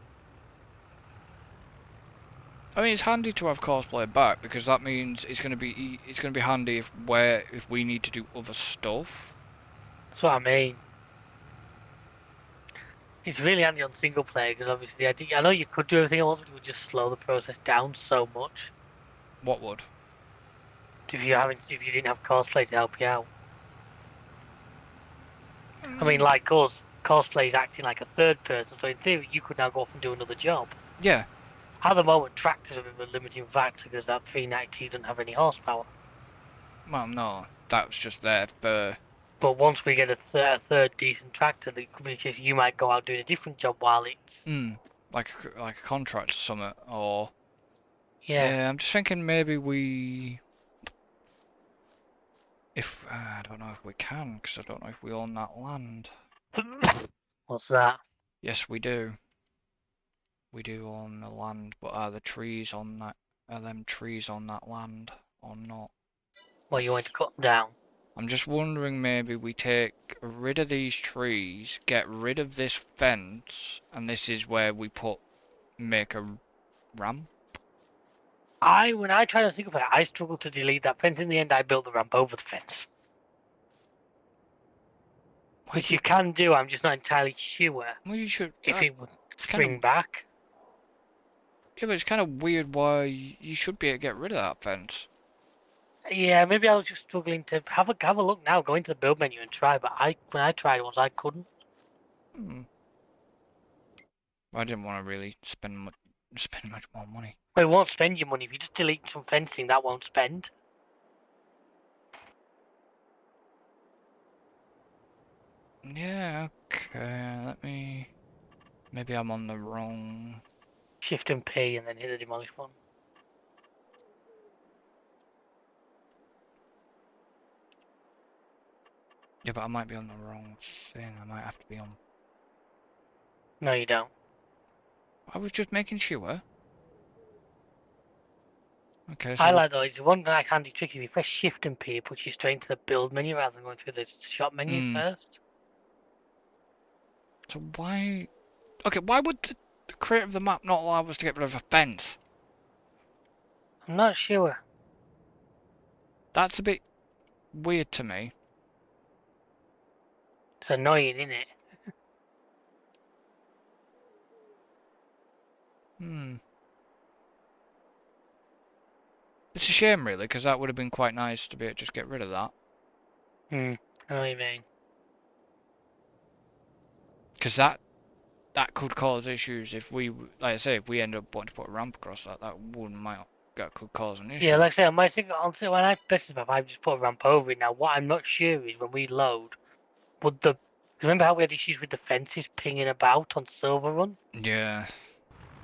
Speaker 2: I mean, it's handy to have cosplay back because that means it's gonna be handy if we need to do other stuff.
Speaker 1: That's what I mean. It's really handy on single player because obviously I know you could do everything else, but it would just slow the process down so much
Speaker 2: What would?
Speaker 1: if you didn't have cosplay to help you out. I mean,
Speaker 2: Mm,
Speaker 1: like us, cosplay is acting like a third person, so in theory you could now go off and do another job.
Speaker 2: yeah.
Speaker 1: At the moment, tractors are a limiting factor because that 390 doesn't have any horsepower.
Speaker 2: Well, no, that was just there for.
Speaker 1: But once we get a third decent tractor, the company says you might go out doing a different job while it's
Speaker 2: Like a contract or something, or
Speaker 1: yeah.
Speaker 2: yeah. I'm just thinking maybe if I don't know if we can, because I don't know if we own that land.
Speaker 1: What's that?
Speaker 2: Yes, we do. We do own the land, but are the trees on that? Are them trees on that land or not?
Speaker 1: Well, you want to cut them down.
Speaker 2: I'm just wondering maybe we take rid of these trees, get rid of this fence, and this is where we make a ramp.
Speaker 1: When I try to think of it, I struggled to delete that fence. In the end, I built the ramp over the fence,
Speaker 2: Why
Speaker 1: which
Speaker 2: did?
Speaker 1: you can do. I'm just not entirely sure
Speaker 2: Well, you should.
Speaker 1: if it would
Speaker 2: It's kind of
Speaker 1: spring back.
Speaker 2: yeah, but it's kind of weird why you should be able to get rid of that fence.
Speaker 1: Yeah, maybe I was just struggling to have a look now. Go into the build menu and try. But when I tried once, I couldn't.
Speaker 2: Hmm. I didn't want to really spend much more money.
Speaker 1: Well, it won't spend your money if you just delete some fencing. That won't spend.
Speaker 2: Yeah, okay. Let me. Maybe I'm on the wrong.
Speaker 1: Shift and P and then hit the demolish one.
Speaker 2: Yeah, but I might be on the wrong thing. I might have to be on.
Speaker 1: No, you don't.
Speaker 2: I was just making sure. Okay,
Speaker 1: I
Speaker 2: so
Speaker 1: like those. One like handy trick if you press Shift and P, it puts you straight into the build menu rather than going through the shop menu first.
Speaker 2: so why? Okay, why would the creator of the map not allow us to get rid of a fence?
Speaker 1: I'm not sure.
Speaker 2: That's a bit weird to me.
Speaker 1: It's annoying, isn't it?
Speaker 2: Hmm. It's a shame, really, because that would have been quite nice to be able to just get rid of that.
Speaker 1: I know what you mean.
Speaker 2: Because that could cause issues if we, like I say, if we end up wanting to put a ramp across that could cause an
Speaker 1: Yeah,
Speaker 2: issue.
Speaker 1: like I say, on my single, honestly, when I press this map, I've just put a ramp over it. Now, what I'm not sure is when we load, would the remember how we had issues with the fences pinging about on Silver Run?
Speaker 2: Yeah.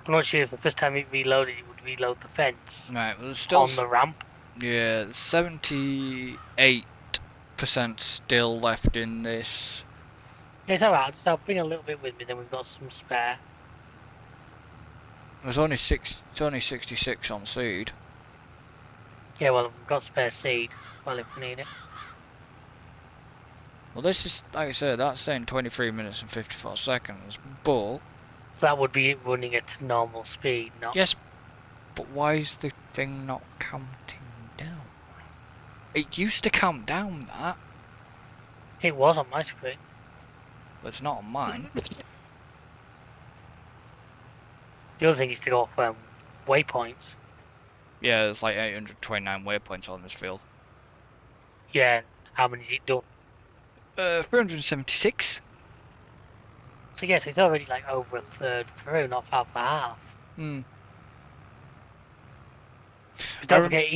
Speaker 1: I'm not sure if the first time it reloaded, it would reload the fence
Speaker 2: Right. Well, there's still
Speaker 1: on the ramp.
Speaker 2: yeah, 78% still left in this.
Speaker 1: Yeah, it's alright. I'll bring a little bit with me, then we've got some spare.
Speaker 2: There's only six. It's only 66 on seed.
Speaker 1: Yeah, well, we've got spare seed. Well, if we need it.
Speaker 2: Well, this is like I said. That's saying 23 minutes and 54 seconds. But
Speaker 1: That would be running at normal speed, not.
Speaker 2: yes, but why is the thing not counting down? It used to count down that,
Speaker 1: It was on my screen.
Speaker 2: but it's not on mine.
Speaker 1: The other thing is to go off waypoints.
Speaker 2: Yeah, there's like 829 waypoints on this field.
Speaker 1: Yeah. How many's it done?
Speaker 2: 376.
Speaker 1: So yes, it's already like over a third through, not far for half.
Speaker 2: Hmm.
Speaker 1: 'Cause
Speaker 2: I
Speaker 1: don't
Speaker 2: rem
Speaker 1: forget,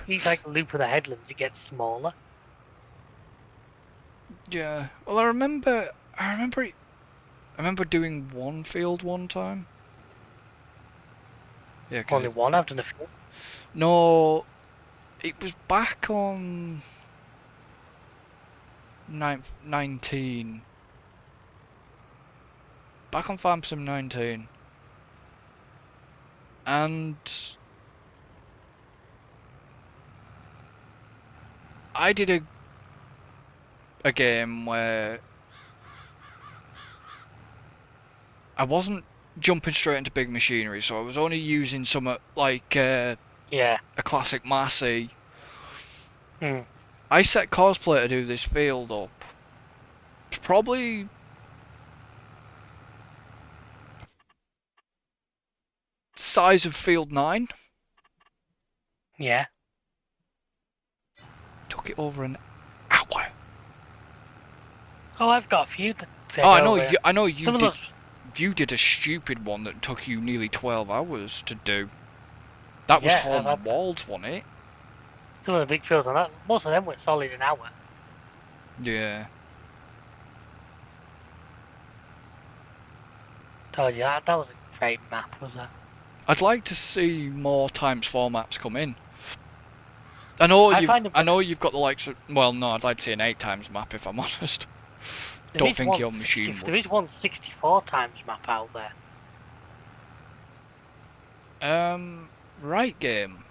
Speaker 1: each like loop of the headlands, it gets smaller.
Speaker 2: Yeah. Well, I remember doing one field one time. Yeah, because
Speaker 1: Only one I've done a few.
Speaker 2: no, it was back on 19. Back on Farm Sim 19. And I did a game where I wasn't jumping straight into big machinery, so I was only using some like
Speaker 1: Yeah.
Speaker 2: a classic Massey.
Speaker 1: Hmm.
Speaker 2: I set cosplay to do this field up. It's probably size of field 9.
Speaker 1: Yeah.
Speaker 2: Took it over an hour.
Speaker 1: Oh, I've got a few that
Speaker 2: Oh,
Speaker 1: take over.
Speaker 2: I know you
Speaker 1: Some of
Speaker 2: did.
Speaker 1: those.
Speaker 2: You did a stupid one that took you nearly 12 hours to do. That was
Speaker 1: Yeah, I've
Speaker 2: Horn
Speaker 1: had that.
Speaker 2: Walls, wasn't it?
Speaker 1: Some of the big fields on that. Most of them were solid an hour.
Speaker 2: Yeah.
Speaker 1: Told you that was a great map, was that?
Speaker 2: I'd like to see more times 4 maps come in.
Speaker 1: I find them.
Speaker 2: I know you've got the likes of, well, no, I'd like to see an 8 times map if I'm honest.
Speaker 1: There
Speaker 2: Don't
Speaker 1: is
Speaker 2: think
Speaker 1: one
Speaker 2: your
Speaker 1: 60.
Speaker 2: machine
Speaker 1: There
Speaker 2: would.
Speaker 1: is one 64 times map out there.
Speaker 2: Right game.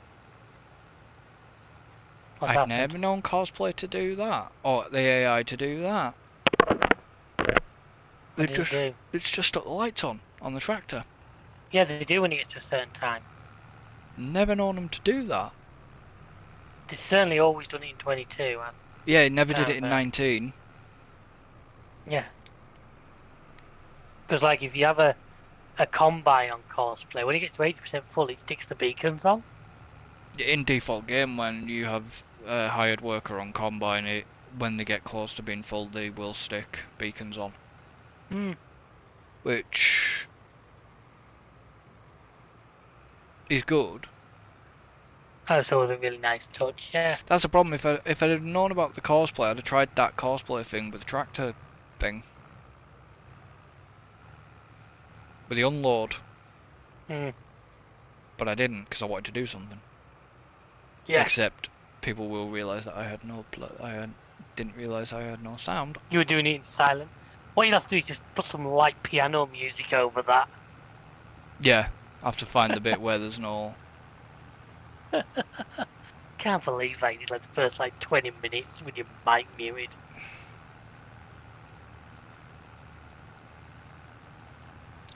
Speaker 1: What's
Speaker 2: I've
Speaker 1: happened?
Speaker 2: never known cosplay to do that, or the AI to do that. They
Speaker 1: What did it
Speaker 2: just,
Speaker 1: do?
Speaker 2: it's just got the lights on the tractor.
Speaker 1: Yeah, they do when it gets to a certain time.
Speaker 2: Never known them to do that.
Speaker 1: They've certainly always done it in 22. I
Speaker 2: Yeah, it never did
Speaker 1: can't
Speaker 2: it in
Speaker 1: remember.
Speaker 2: 19.
Speaker 1: Yeah, because like if you have a combine on cosplay, when it gets to 80% full, it sticks the beacons on.
Speaker 2: In default game, when you have a hired worker on combine, when they get close to being full, they will stick beacons on,
Speaker 1: Hmm.
Speaker 2: which is good.
Speaker 1: Oh, so it was a really nice touch. Yeah.
Speaker 2: That's the problem. If I'd have known about the cosplay, I'd have tried that cosplay thing with the tractor thing, with the unload,
Speaker 1: Hmm.
Speaker 2: but I didn't because I wanted to do something.
Speaker 1: Yeah.
Speaker 2: Except people will realise that didn't realise I had no sound.
Speaker 1: You were doing it in silent. What you'd have to do is just put some light piano music over that.
Speaker 2: Yeah, I have to find the bit where there's no.
Speaker 1: Can't believe I did like the first like 20 minutes with your mic muted.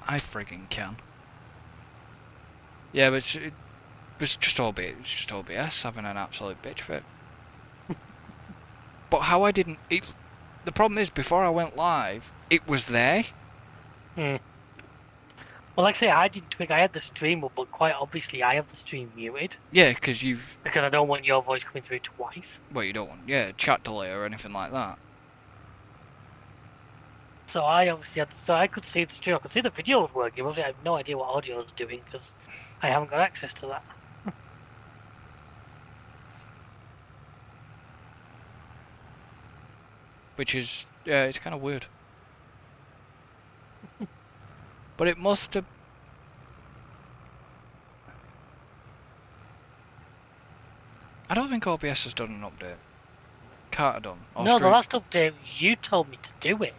Speaker 2: I frigging can. Yeah, but it was just OBS having an absolute bitch fit. But how I didn't. The problem is, before I went live, it was there.
Speaker 1: Hmm. Well, like I say, I didn't tweak. I had the stream up, but quite obviously I have the stream muted
Speaker 2: Yeah, because you've.
Speaker 1: because I don't want your voice coming through twice.
Speaker 2: Well, you don't want. Yeah, chat delay or anything like that.
Speaker 1: So I obviously had. So I could see the stream. I could see the video was working. Obviously, I have no idea what audio was doing because I haven't got access to that.
Speaker 2: Which is. Yeah, it's kind of weird. But it must have. I don't think OBS has done an update. Can't have done. Or
Speaker 1: No, the
Speaker 2: Stream.
Speaker 1: last update you told me to do it.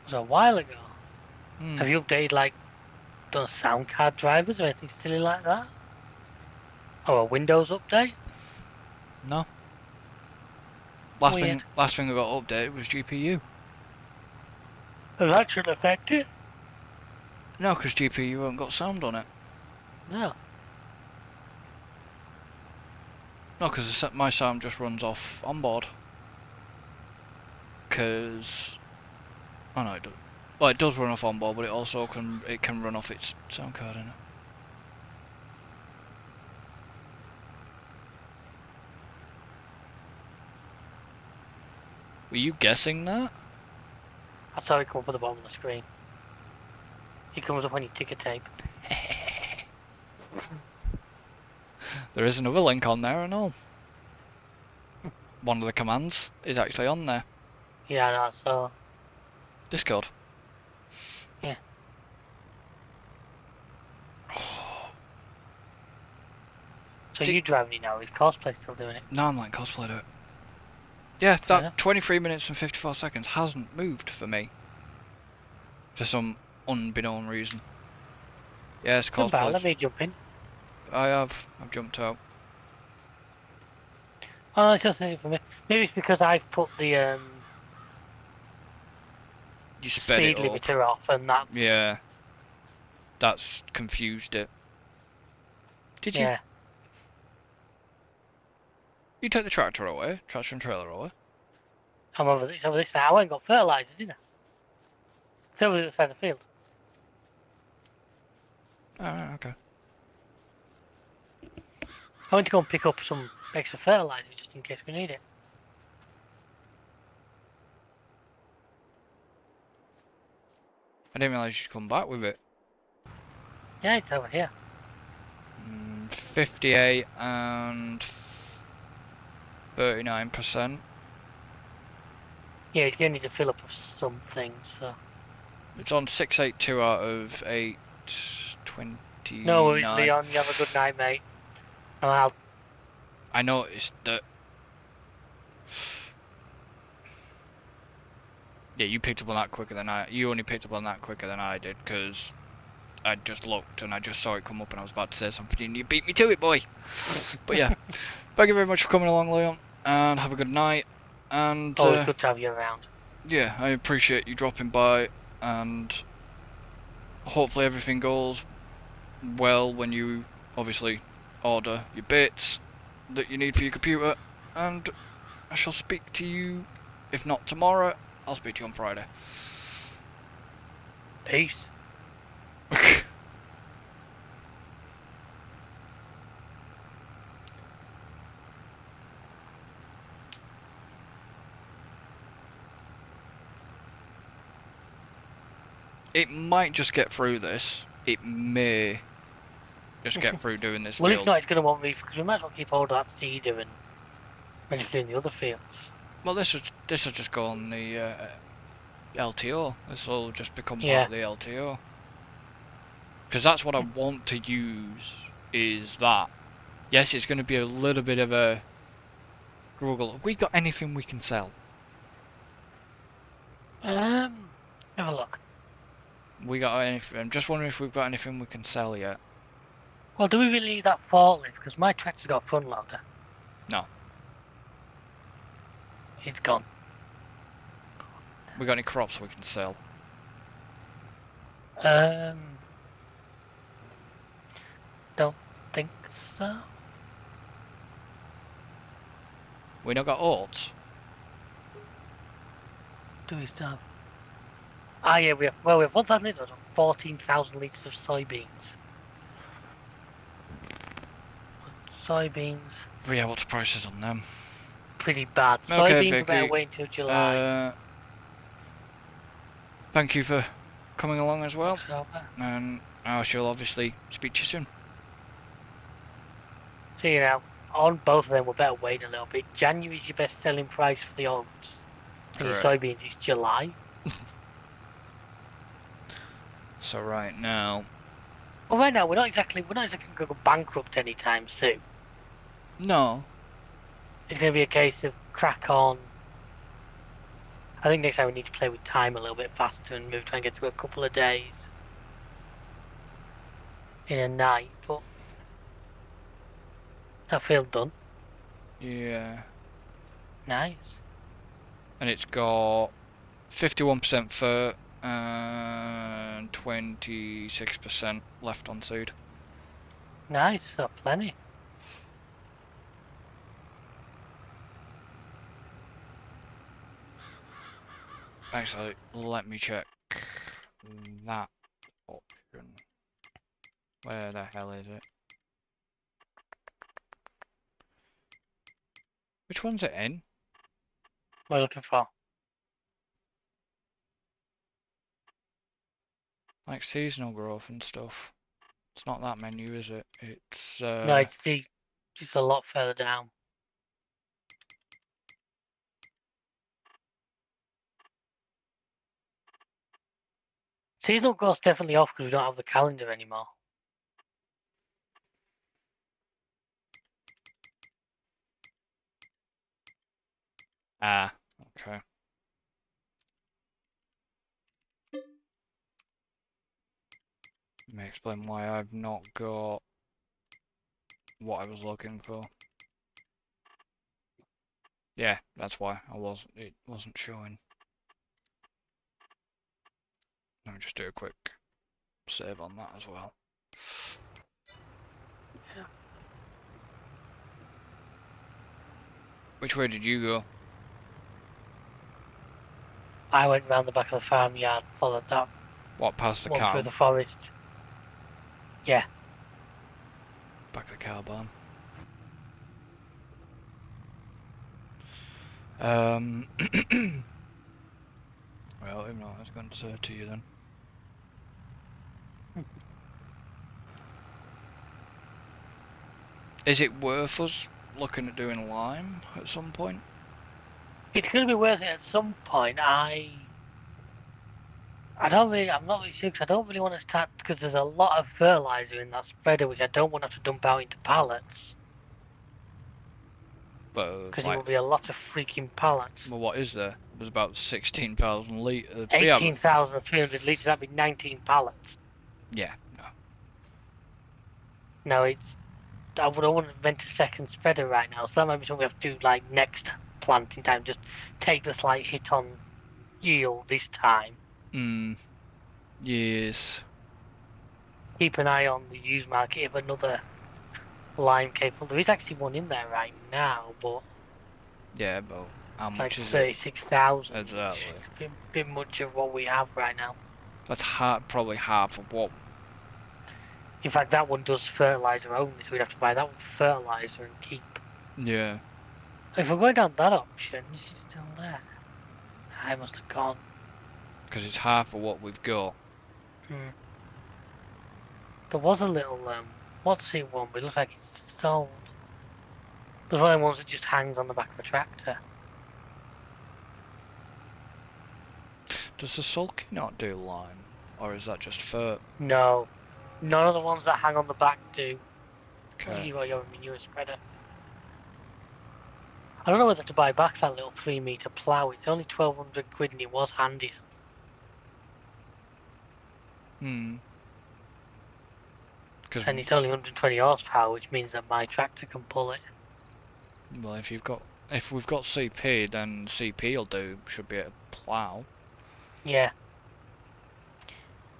Speaker 1: Was a while ago.
Speaker 2: Hmm.
Speaker 1: Have you updated like done sound card drivers or anything silly like that? Or a Windows update?
Speaker 2: No. Last
Speaker 1: Weird.
Speaker 2: thing I got updated was GPU.
Speaker 1: And that should affect it.
Speaker 2: No, because GPU hasn't got sound on it.
Speaker 1: No.
Speaker 2: No, because my sound just runs off onboard. Because oh no, it does. Well, it does run off onboard, but it can run off its sound card in it. Were you guessing that?
Speaker 1: I saw it come up at the bottom of the screen. It comes up on your ticker tape.
Speaker 2: There is another link on there and all. One of the commands is actually on there.
Speaker 1: Yeah, I know, so...
Speaker 2: Discord.
Speaker 1: Yeah. So you driving it now, is cosplay still doing it?
Speaker 2: No, I'm like cosplay to it. Yeah,
Speaker 1: Fair
Speaker 2: that
Speaker 1: enough.
Speaker 2: 23 minutes and 54 seconds hasn't moved for me. For some unbeknown reason. Yes,
Speaker 1: Jump out, let
Speaker 2: cosplays.
Speaker 1: me jump in.
Speaker 2: I've jumped out.
Speaker 1: Oh, it's just for me. Maybe it's because I've put the
Speaker 2: You sped it
Speaker 1: speed
Speaker 2: up.
Speaker 1: limiter off, and that's...
Speaker 2: Yeah. That's confused it. Did
Speaker 1: Yeah.
Speaker 2: you take the tractor away? Tractor and trailer away?
Speaker 1: I'm over this side. I went and got fertiliser, didn't I? It's over the other side of the field.
Speaker 2: Oh, okay.
Speaker 1: I went to go and pick up some extra fertiliser just in case we need it.
Speaker 2: I didn't realise you'd come back with it.
Speaker 1: Yeah, it's over here.
Speaker 2: 58 and 39%.
Speaker 1: Yeah, it's going to need to fill up with some things, so...
Speaker 2: It's on 682 out of 829.
Speaker 1: No worries, Leon. You have a good night, mate. And I'll...
Speaker 2: I noticed that. Yeah, you picked up on that quicker than you only picked up on that quicker than I did, because I just looked and I just saw it come up and I was about to say something and you beat me to it, boy. But yeah, thank you very much for coming along, Leon, and have a good night. And
Speaker 1: Always good to have you around.
Speaker 2: yeah, I appreciate you dropping by, and hopefully everything goes well when you obviously order your bits that you need for your computer, and I shall speak to you, if not tomorrow, I'll speak to you on Friday.
Speaker 1: Peace.
Speaker 2: It might just get through this. It may just get through doing this
Speaker 1: Well,
Speaker 2: field.
Speaker 1: if not, it's going to want me, because we might as well keep hold of that cedar and when you're doing the other fields.
Speaker 2: Well, this will just go on the LTO. This will just become
Speaker 1: Yeah.
Speaker 2: part of the LTO. Because that's what I want to use, is that. Yes, it's going to be a little bit of a struggle. Have we got anything we can sell?
Speaker 1: Have a look.
Speaker 2: We got anything? I'm just wondering if we've got anything we can sell yet.
Speaker 1: Well, do we really need that forklift? Because my tractor's got a front loader.
Speaker 2: No.
Speaker 1: It's gone.
Speaker 2: We got any crops we can sell?
Speaker 1: Don't think so.
Speaker 2: We not got oats?
Speaker 1: Do we still have? Ah, yeah, we have. Well, we have 1,000 litres and 14,000 litres of soybeans. Soybeans,
Speaker 2: But yeah, what's the prices on them?
Speaker 1: pretty bad.
Speaker 2: Okay,
Speaker 1: Soybeans, we better
Speaker 2: Vicky.
Speaker 1: wait until July.
Speaker 2: Thank you for coming along as well.
Speaker 1: October.
Speaker 2: And I shall obviously speak to you soon.
Speaker 1: So, you know, on both of them, we better wait a little bit. January's your best selling price for the oats. And your
Speaker 2: Correct.
Speaker 1: soybeans is July.
Speaker 2: So right now,
Speaker 1: Well, right now, we're not exactly going to go bankrupt anytime soon.
Speaker 2: no.
Speaker 1: It's going to be a case of crack on. I think next time we need to play with time a little bit faster and try and get to a couple of days in a night, but that field done.
Speaker 2: Yeah.
Speaker 1: Nice.
Speaker 2: And it's got 51% fur and 26% left on seed.
Speaker 1: Nice, so plenty.
Speaker 2: Actually, let me check that option. Where the hell is it? Which one's it in?
Speaker 1: What are you looking for?
Speaker 2: like seasonal growth and stuff. It's not that menu, is it? It's
Speaker 1: No, it's just a lot further down. Seasonal growth's definitely off because we don't have the calendar anymore.
Speaker 2: okay. Let me explain why I've not got what I was looking for. Yeah, that's why it wasn't showing. Let me just do a quick save on that as well.
Speaker 1: Yeah.
Speaker 2: Which way did you go?
Speaker 1: I went round the back of the farmyard, followed that
Speaker 2: What, past the
Speaker 1: one
Speaker 2: cow?
Speaker 1: through the forest. Yeah.
Speaker 2: Back to the cow barn. Well, even though I was going to say to you then. Is it worth us looking at doing lime at some point?
Speaker 1: It's going to be worth it at some point. I'm not really sure because I don't really want to start because there's a lot of fertilizer in that spreader which I don't want to have to dump out into pallets.
Speaker 2: But
Speaker 1: Because it
Speaker 2: like,
Speaker 1: will be a lot of freaking pallets.
Speaker 2: well, what is there? There's about 16,000 litres. Yeah,
Speaker 1: 18,300 litres, that'd be 19 pallets.
Speaker 2: yeah, no.
Speaker 1: No, I would want to invent a second spreader right now, so that might be something we have to do like next planting time. Just take the slight hit on yield this time.
Speaker 2: Yes.
Speaker 1: Keep an eye on the used market if another lime capable. There is actually one in there right now, but
Speaker 2: Yeah, but how
Speaker 1: it's like
Speaker 2: much is it?
Speaker 1: 36,000,
Speaker 2: Exactly.
Speaker 1: which is a bit much of what we have right now.
Speaker 2: That's probably half of what.
Speaker 1: In fact, that one does fertilizer only, so we'd have to buy that one for fertilizer and keep.
Speaker 2: Yeah.
Speaker 1: If we're going down that option, is it still there? I must have gone.
Speaker 2: Because it's half of what we've got.
Speaker 1: There was a little what's it one, but it looks like it's sold. There's one of the ones that just hangs on the back of a tractor.
Speaker 2: Does the sulky not do lime? Or is that just fur?
Speaker 1: No, none of the ones that hang on the back do. What
Speaker 2: Okay.
Speaker 1: you got your manure spreader? I don't know whether to buy back that little 3 meter plough. It's only 1,200 quid and it was handy.
Speaker 2: Because,
Speaker 1: And it's only 120 horsepower, which means that my tractor can pull it.
Speaker 2: well, if we've got CP, then CP should be able to plough.
Speaker 1: Yeah.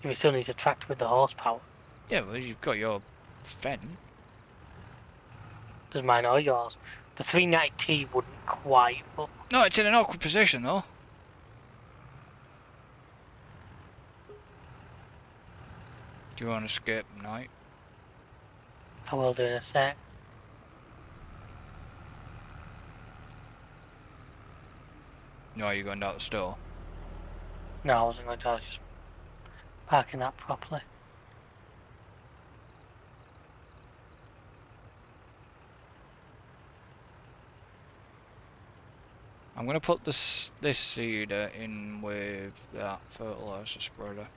Speaker 1: It still needs a tractor with the horsepower.
Speaker 2: Yeah, well, you've got your Fen.
Speaker 1: Does mine or yours? The 390T wouldn't quite, but
Speaker 2: No, it's in an awkward position though. Do you want to skip night?
Speaker 1: I will do in a sec.
Speaker 2: No, you're going down the store.
Speaker 1: No, I wasn't going to. I was just parking that properly.
Speaker 2: I'm gonna put this seeder in with that fertilizer spreader.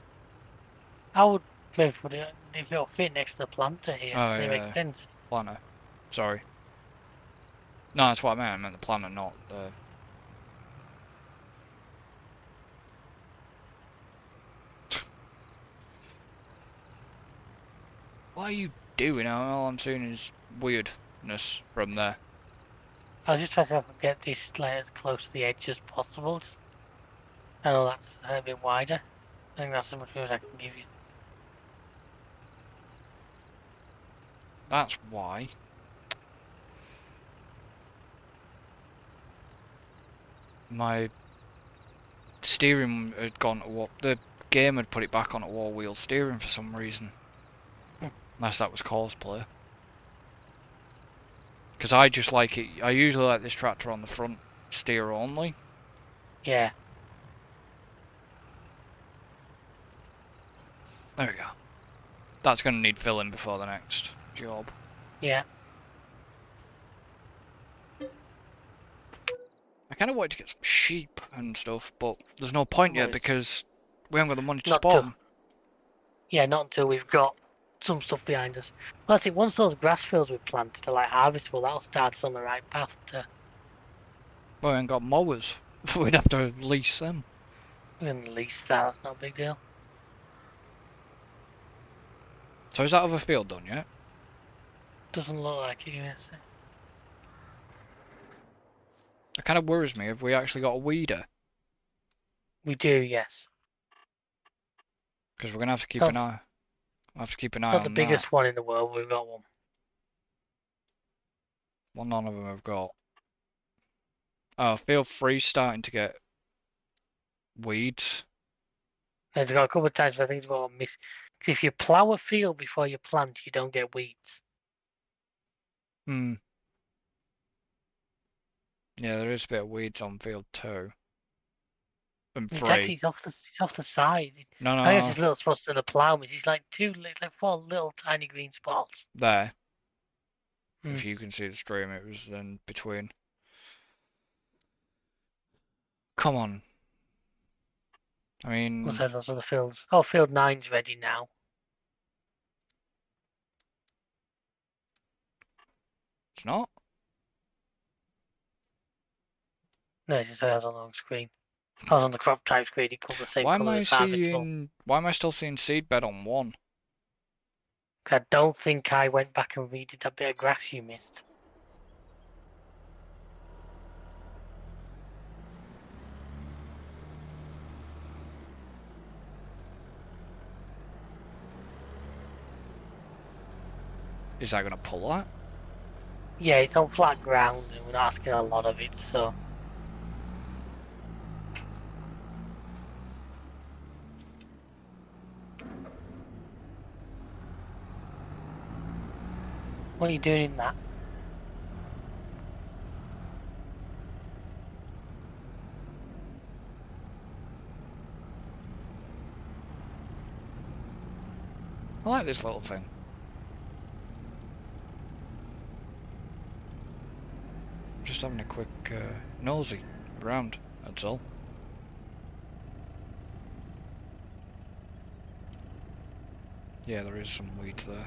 Speaker 1: I would maybe put it if it'll fit next to the planter here.
Speaker 2: Oh
Speaker 1: Does it make
Speaker 2: yeah,
Speaker 1: sense?
Speaker 2: planner. Sorry. No, that's what I meant. I meant the planner, not the. What are you doing? All I'm seeing is weirdness from there.
Speaker 1: I was just trying to get this layer as close to the edge as possible. I know that's a bit wider. I think that's as much as I can give you.
Speaker 2: That's why. My steering had gone to what the game had put it back on at wall wheel steering for some reason. Unless that was cosplay. Because I just like it. I usually like this tractor on the front steer only.
Speaker 1: Yeah.
Speaker 2: There we go. That's going to need filling before the next job.
Speaker 1: Yeah.
Speaker 2: I kind of wanted to get some sheep and stuff, but there's no point
Speaker 1: Well,
Speaker 2: yet
Speaker 1: it's
Speaker 2: because we haven't got the money to
Speaker 1: not
Speaker 2: spawn
Speaker 1: till
Speaker 2: them.
Speaker 1: yeah, not until we've got some stuff behind us. Let's see. Once those grass fields we planted are like harvestable, that'll start us on the right path to
Speaker 2: We ain't got mowers. We'd have to lease them.
Speaker 1: even lease that. That's not a big deal.
Speaker 2: So is that other field done yet?
Speaker 1: Doesn't look like it. Yes.
Speaker 2: It kind of worries me if we actually got a weeder.
Speaker 1: We do, yes.
Speaker 2: Because we're going to have to keep
Speaker 1: Not
Speaker 2: an eye. We'll have to keep an eye
Speaker 1: not the
Speaker 2: on that.
Speaker 1: biggest one in the world. We've got one.
Speaker 2: Well, none of them have got. Oh, field 3's starting to get weeds.
Speaker 1: There's got a couple of times I think it's got a miss. Because if you plough a field before you plant, you don't get weeds.
Speaker 2: Hmm. Yeah, there is a bit of weeds on field 2. And
Speaker 1: It's actually
Speaker 2: 3.
Speaker 1: it's off the side.
Speaker 2: No,
Speaker 1: I think it's
Speaker 2: no,
Speaker 1: just little spots in the plough. It's like like 4 little tiny green spots.
Speaker 2: there.
Speaker 1: Hmm.
Speaker 2: If you can see the stream, it was in between. Come on. I
Speaker 1: What's
Speaker 2: mean,
Speaker 1: that? Those other fields. Oh, field 9's ready now.
Speaker 2: it's not.
Speaker 1: No, it's just I was on the wrong screen. I was on the crop type screen. It called the same
Speaker 2: Why am
Speaker 1: color
Speaker 2: I
Speaker 1: as harvestable.
Speaker 2: seeing? Why am I still seeing seedbed on 1?
Speaker 1: I don't think I went back and redid that bit of grass you missed.
Speaker 2: Is that gonna pull that?
Speaker 1: Yeah, it's on flat ground and we're not asking a lot of it, so. What are you doing in that?
Speaker 2: I like this little thing. Just having a quick nosy around. That's all. Yeah, there is some weeds there.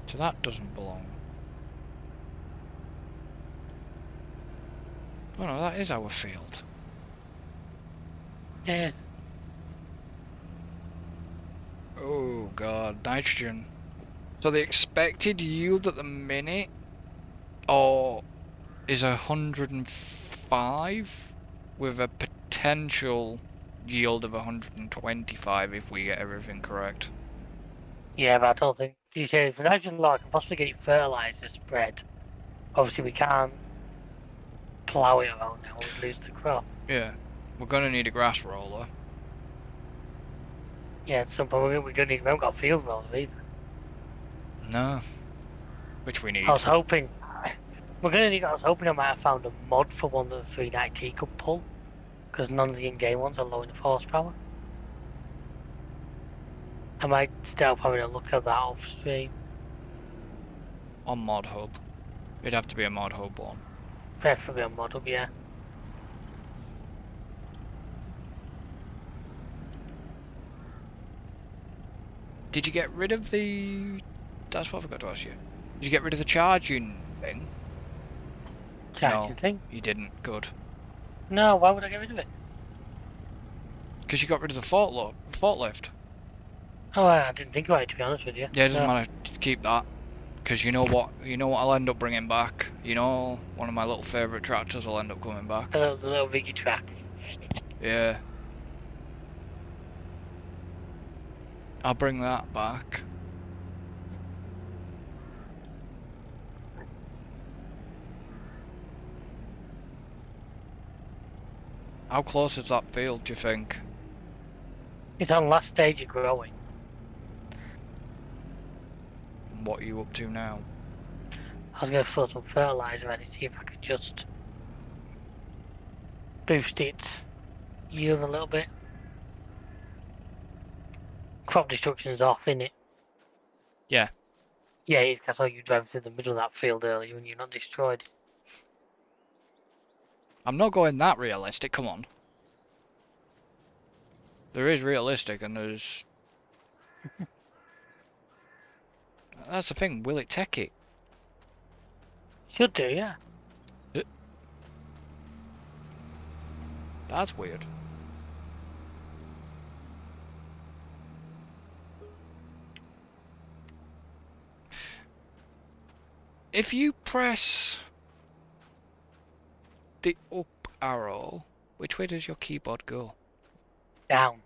Speaker 2: So that doesn't belong. Oh no, that is our field.
Speaker 1: Yeah.
Speaker 2: Oh god, nitrogen. So the expected yield at the minute is 105 with a potential yield of 125 if we get everything correct.
Speaker 1: Yeah, but I don't think. You say if nitrogen law can possibly get it fertilizer spread. Obviously, we can't plough it around now. We'd lose the crop.
Speaker 2: Yeah, we're gonna need a grass roller.
Speaker 1: Yeah, at some point we're gonna need. We haven't got field rollers either.
Speaker 2: No, which we need.
Speaker 1: I was hoping. We're gonna need. I was hoping I might have found a mod for one that the 390 could pull, because none of the in-game ones are low enough horsepower. I might still having a look at that off stream.
Speaker 2: On Mod Hub. It'd have to be a Mod Hub one.
Speaker 1: Preferably a mod up, yeah.
Speaker 2: Did you get rid of the... That's what I forgot to ask you. Did you get rid of the charging thing?
Speaker 1: Charging
Speaker 2: No,
Speaker 1: thing?
Speaker 2: you didn't. Good.
Speaker 1: No, why would I get rid of it?
Speaker 2: Because you got rid of the forklift.
Speaker 1: Oh, I didn't think about it, to be honest with you.
Speaker 2: Yeah, it doesn't
Speaker 1: No.
Speaker 2: matter to keep that. Because you know what I'll end up bringing back? You know, one of my little favourite tractors will end up coming back.
Speaker 1: The little Vicky track.
Speaker 2: Yeah. I'll bring that back. How close is that field, do you think?
Speaker 1: It's on last stage of growing.
Speaker 2: What are you up to now?
Speaker 1: I was going to throw some fertilizer at it, see if I could just boost its yield a little bit. Crop destruction's off, innit?
Speaker 2: Yeah.
Speaker 1: Yeah, it's 'cause I saw you driving through the middle of that field earlier and you're not destroyed.
Speaker 2: I'm not going that realistic, come on. There is realistic and there's... That's the thing, will it take it?
Speaker 1: Should do, yeah.
Speaker 2: That's weird. If you press the up arrow, which way does your keyboard go?
Speaker 1: Down.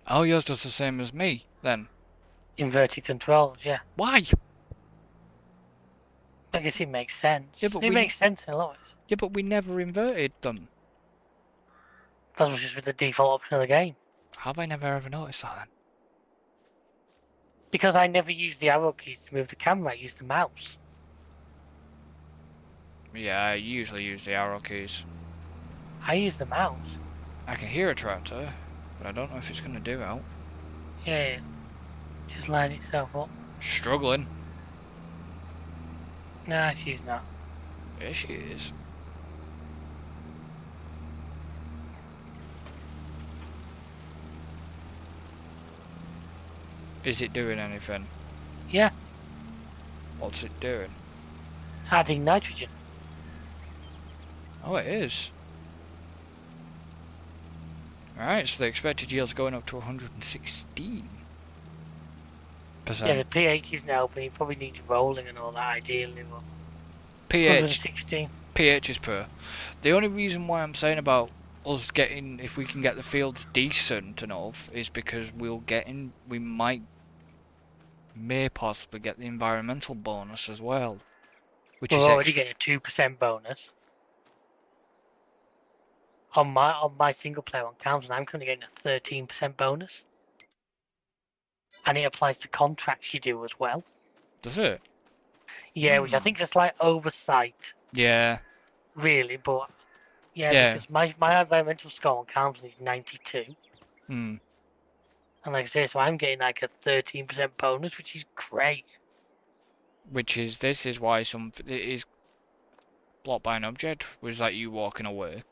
Speaker 2: Oh, yours does the same as me, then.
Speaker 1: Inverted controls, yeah.
Speaker 2: Why?
Speaker 1: I guess it makes sense.
Speaker 2: Yeah, but
Speaker 1: It makes sense in a lot of ways.
Speaker 2: Yeah, but we never inverted them.
Speaker 1: That was just with the default option of the game.
Speaker 2: Have I never ever noticed that then?
Speaker 1: Because I never use the arrow keys to move the camera, I use the mouse.
Speaker 2: Yeah, I usually use the arrow keys.
Speaker 1: I use the mouse.
Speaker 2: I can hear a tractor, but I don't know if it's going to do out.
Speaker 1: Yeah, just line itself up.
Speaker 2: Struggling.
Speaker 1: Nah, she's not.
Speaker 2: There she is. Is it doing anything?
Speaker 1: Yeah,
Speaker 2: What's it doing?
Speaker 1: adding nitrogen.
Speaker 2: Oh, it is. Alright, so the expected yield's going up to 116%.
Speaker 1: Yeah, the pH is now open. It probably needs rolling and all that ideally. But
Speaker 2: pH
Speaker 1: 116.
Speaker 2: pH is poor. The only reason why I'm saying about us getting, if we can get the fields decent enough, is because we may possibly get the environmental bonus as well, which
Speaker 1: We're
Speaker 2: is
Speaker 1: already getting a 2% bonus. On my single player on Council, I'm currently getting a 13% bonus. And it applies to contracts you do as well.
Speaker 2: Does it?
Speaker 1: Yeah, which I think is a slight oversight,
Speaker 2: Yeah.
Speaker 1: really, but
Speaker 2: Yeah.
Speaker 1: because my environmental score on Council is 92.
Speaker 2: Hmm.
Speaker 1: And like I say, so I'm getting like a 13% bonus, which is great.
Speaker 2: This is why it is blocked by an object. Was that you walking away?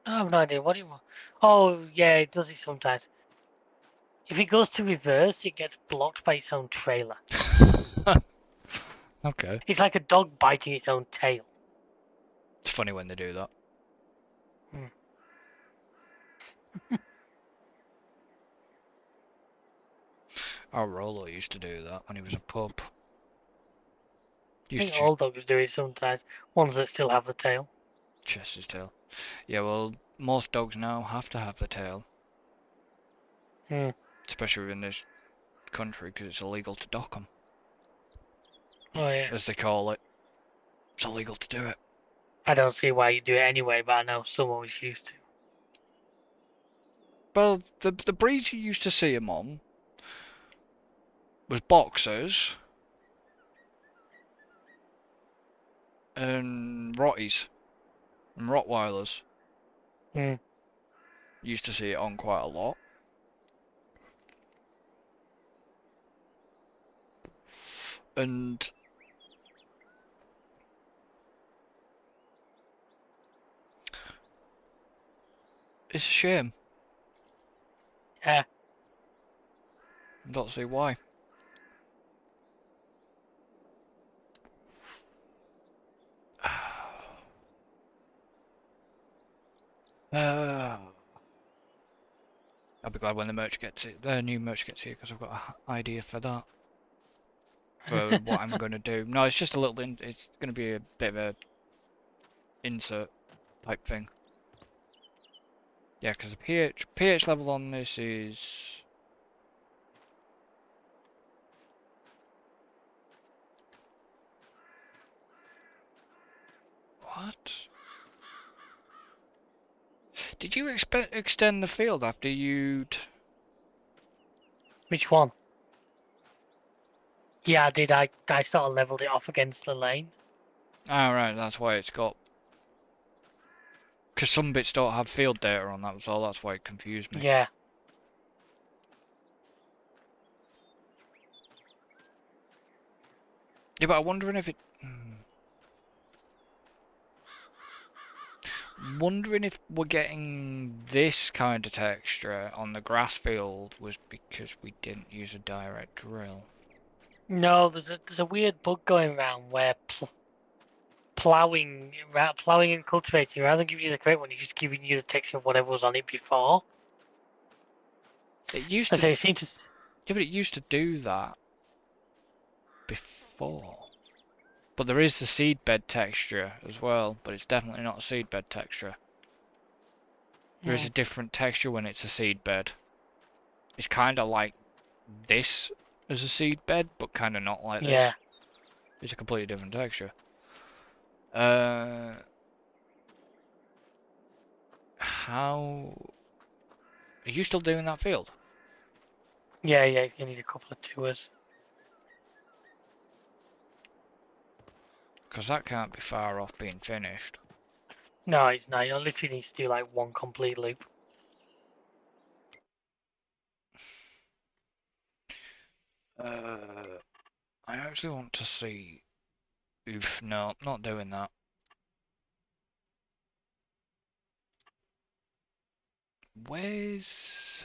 Speaker 1: I have no idea what it was. Oh, yeah, it does it sometimes. If it goes to reverse, it gets blocked by its own trailer.
Speaker 2: Okay.
Speaker 1: It's like a dog biting its own tail.
Speaker 2: It's funny when they do that. Our Rolo used to do that when he was a pup.
Speaker 1: I think all dogs do it sometimes. Ones that still have the tail.
Speaker 2: Chest his tail. Yeah, well, most dogs now have to have the tail. Especially in this country, because it's illegal to dock them.
Speaker 1: Oh, yeah.
Speaker 2: As they call it. It's illegal to do it.
Speaker 1: I don't see why you do it anyway, but I know some always used to.
Speaker 2: Well, the breeds you used to see them on was boxers and Rotties and Rottweilers. Used to see it on quite a lot. And it's a shame.
Speaker 1: Yeah.
Speaker 2: I don't see why. I'll be glad when the new merch gets here, because I've got an idea for that. For what I'm going to do. No, it's just a little, it's going to be a bit of a insert type thing. Yeah, because the pH level on this is... What? Did you extend the field after you'd...
Speaker 1: Which one? Yeah, I did. I sort of leveled it off against the lane.
Speaker 2: Ah, right, that's why it's got. Because some bits don't have field data on that, so that's why it confused me.
Speaker 1: Yeah.
Speaker 2: Yeah, but I'm wondering if it. Wondering if we're getting this kind of texture on the grass field was because we didn't use a direct drill.
Speaker 1: No, there's a weird bug going around where plowing and cultivating, rather than giving you the correct one, it's just giving you the texture of whatever was on it before.
Speaker 2: It used
Speaker 1: I
Speaker 2: to.
Speaker 1: say it seems to.
Speaker 2: Yeah, but it used to do that before. But there is the seedbed texture as well, but it's definitely not a seedbed texture. There is a different texture when it's a seedbed. It's kind of like this as a seedbed, but kind of not like
Speaker 1: Yeah.
Speaker 2: this. It's a completely different texture. Uh, how are you still doing that field?
Speaker 1: Yeah, yeah. You need a couple of tours.
Speaker 2: Because that can't be far off being finished.
Speaker 1: No, it's not. You literally need to do like one complete loop.
Speaker 2: I actually want to see. Oof, no, not doing that. Where's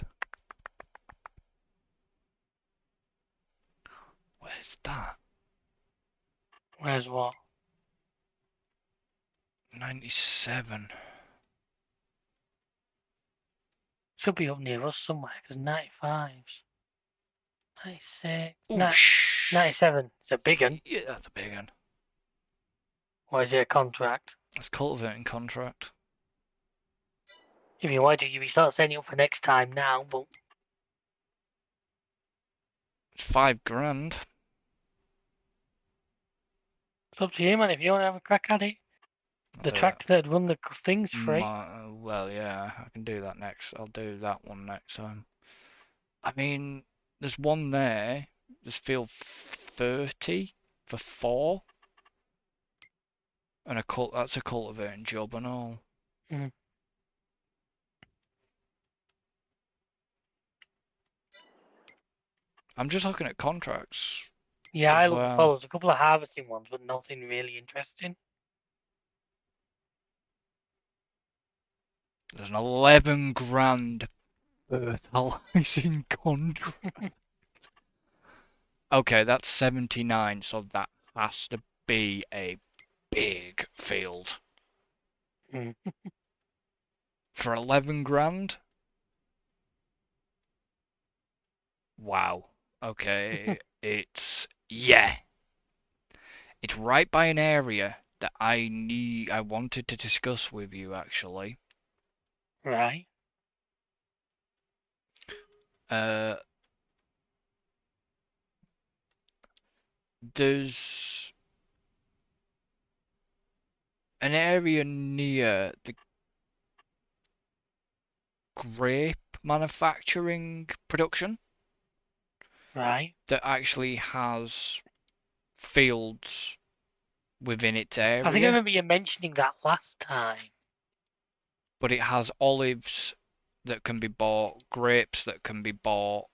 Speaker 2: where's that?
Speaker 1: Whereas what?
Speaker 2: 97.
Speaker 1: Should be up near us somewhere, because 95's. 96.
Speaker 2: Oh,
Speaker 1: 97. It's a big one.
Speaker 2: yeah, that's a big one.
Speaker 1: Or is it a contract?
Speaker 2: That's cultivating contract.
Speaker 1: If you want to, you start setting it up for next time now, but
Speaker 2: It's 5 grand.
Speaker 1: it's up to you, man. If you want to have a crack at it,
Speaker 2: I'll
Speaker 1: the
Speaker 2: do it.
Speaker 1: tractor that'd run the thing's free.
Speaker 2: Well, yeah, I can do that next. I'll do that one next time. I mean, there's one there. There's field 30 for 4. And that's a cultivating job and all.
Speaker 1: Mm.
Speaker 2: I'm just looking at contracts
Speaker 1: Yeah, I
Speaker 2: as
Speaker 1: look before.
Speaker 2: well.
Speaker 1: There's a couple of harvesting ones, but nothing really interesting.
Speaker 2: There's an 11 grand fertilizing contract. Okay, that's 79, so that has to be a big field.
Speaker 1: Mm.
Speaker 2: For 11 grand? Wow. Okay, yeah. It's right by an area that I wanted to discuss with you actually.
Speaker 1: Right.
Speaker 2: Uh, there's an area near the grape manufacturing production
Speaker 1: Right.
Speaker 2: that actually has fields within its
Speaker 1: I think I
Speaker 2: area,
Speaker 1: remember you mentioning that last time.
Speaker 2: but it has olives that can be bought, grapes that can be bought,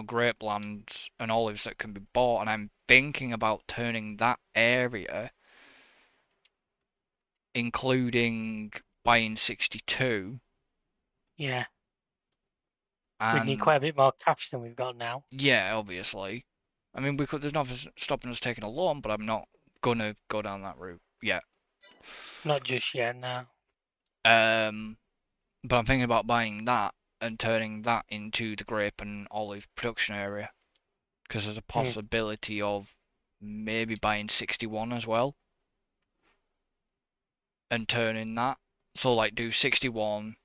Speaker 2: grape lands and olives that can be bought, and I'm thinking about turning that area, including buying 62,
Speaker 1: Yeah. We'd need
Speaker 2: and
Speaker 1: quite a bit more cash than we've got now.
Speaker 2: yeah, obviously. I mean, there's nothing stopping us taking a loan, but I'm not gonna go down that route yet.
Speaker 1: Not just yet, no.
Speaker 2: Um, but I'm thinking about buying that and turning that into the grape and olive production area, because there's a
Speaker 1: Mm.
Speaker 2: possibility of maybe buying 61 as well and turning that. So like do 61,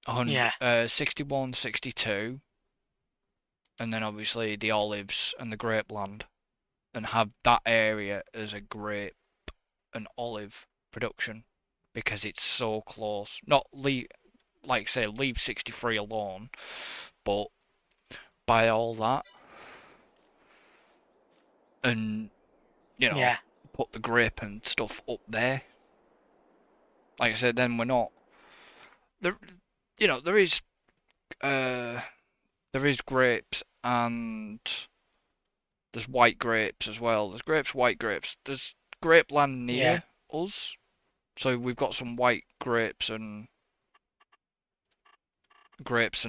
Speaker 2: 100,
Speaker 1: Yeah.
Speaker 2: 61, 62, and then obviously the olives and the grape land, and have that area as a grape and olive production because it's so close. Not leave, like say, leave 63 alone, but buy all that and
Speaker 1: Yeah.
Speaker 2: put the grape and stuff up there. Like I said, then we're not there. There is grapes and there's white grapes as well. There's grapes, white grapes. There's grape land
Speaker 1: Yeah.
Speaker 2: near us, so we've got some white grapes and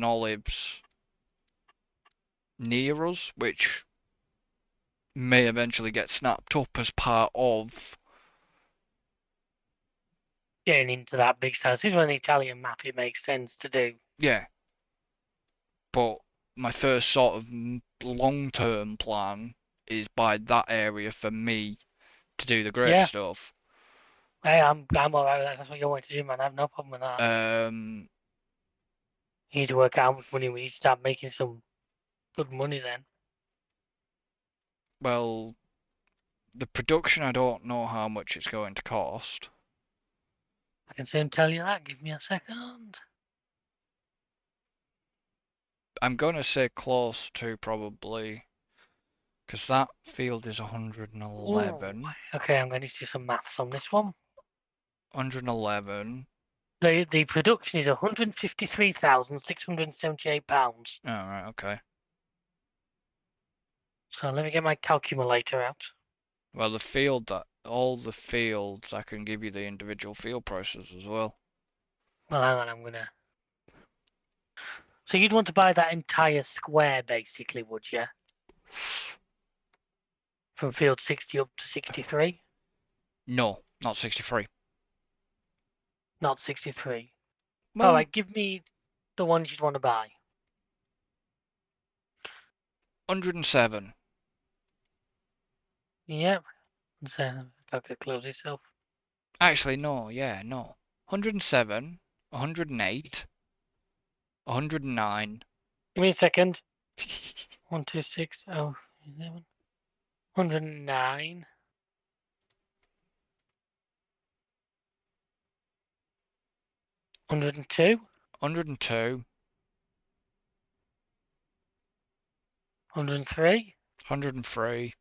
Speaker 2: olives near us, which may eventually get snapped up as part of.
Speaker 1: Getting into that big size. This is when the Italian map it makes sense to do.
Speaker 2: Yeah, but my first sort of long-term plan is by that area for me to do the grape
Speaker 1: Yeah.
Speaker 2: stuff.
Speaker 1: Hey, I'm alright with that. That's what you want to do, man. I have no problem with that.
Speaker 2: Um,
Speaker 1: You need to work out how much money we need to start making some good money then.
Speaker 2: well, the production I don't know how much it's going to cost.
Speaker 1: I can soon tell you that. Give me a second.
Speaker 2: I'm gonna say close to probably, because that field is
Speaker 1: Ooh.
Speaker 2: 111.
Speaker 1: Okay, I'm going to do some maths on this one.
Speaker 2: 111.
Speaker 1: The production is £153,678.
Speaker 2: Oh, right, okay.
Speaker 1: So let me get my calculator out.
Speaker 2: Well, all the fields, I can give you the individual field prices as well.
Speaker 1: Well, hang on, I'm gonna. So you'd want to buy that entire square, basically, would you? From field 60 up to 63?
Speaker 2: No, not 63.
Speaker 1: Not 63. All
Speaker 2: Well,
Speaker 1: right, give me the ones you'd want to buy.
Speaker 2: 107.
Speaker 1: Yep. So I could close itself.
Speaker 2: Actually, no, yeah, no. 107, 108, 109.
Speaker 1: Give me a second. 126. Oh, 11. 109. 102.
Speaker 2: 102,
Speaker 1: 103.
Speaker 2: 103,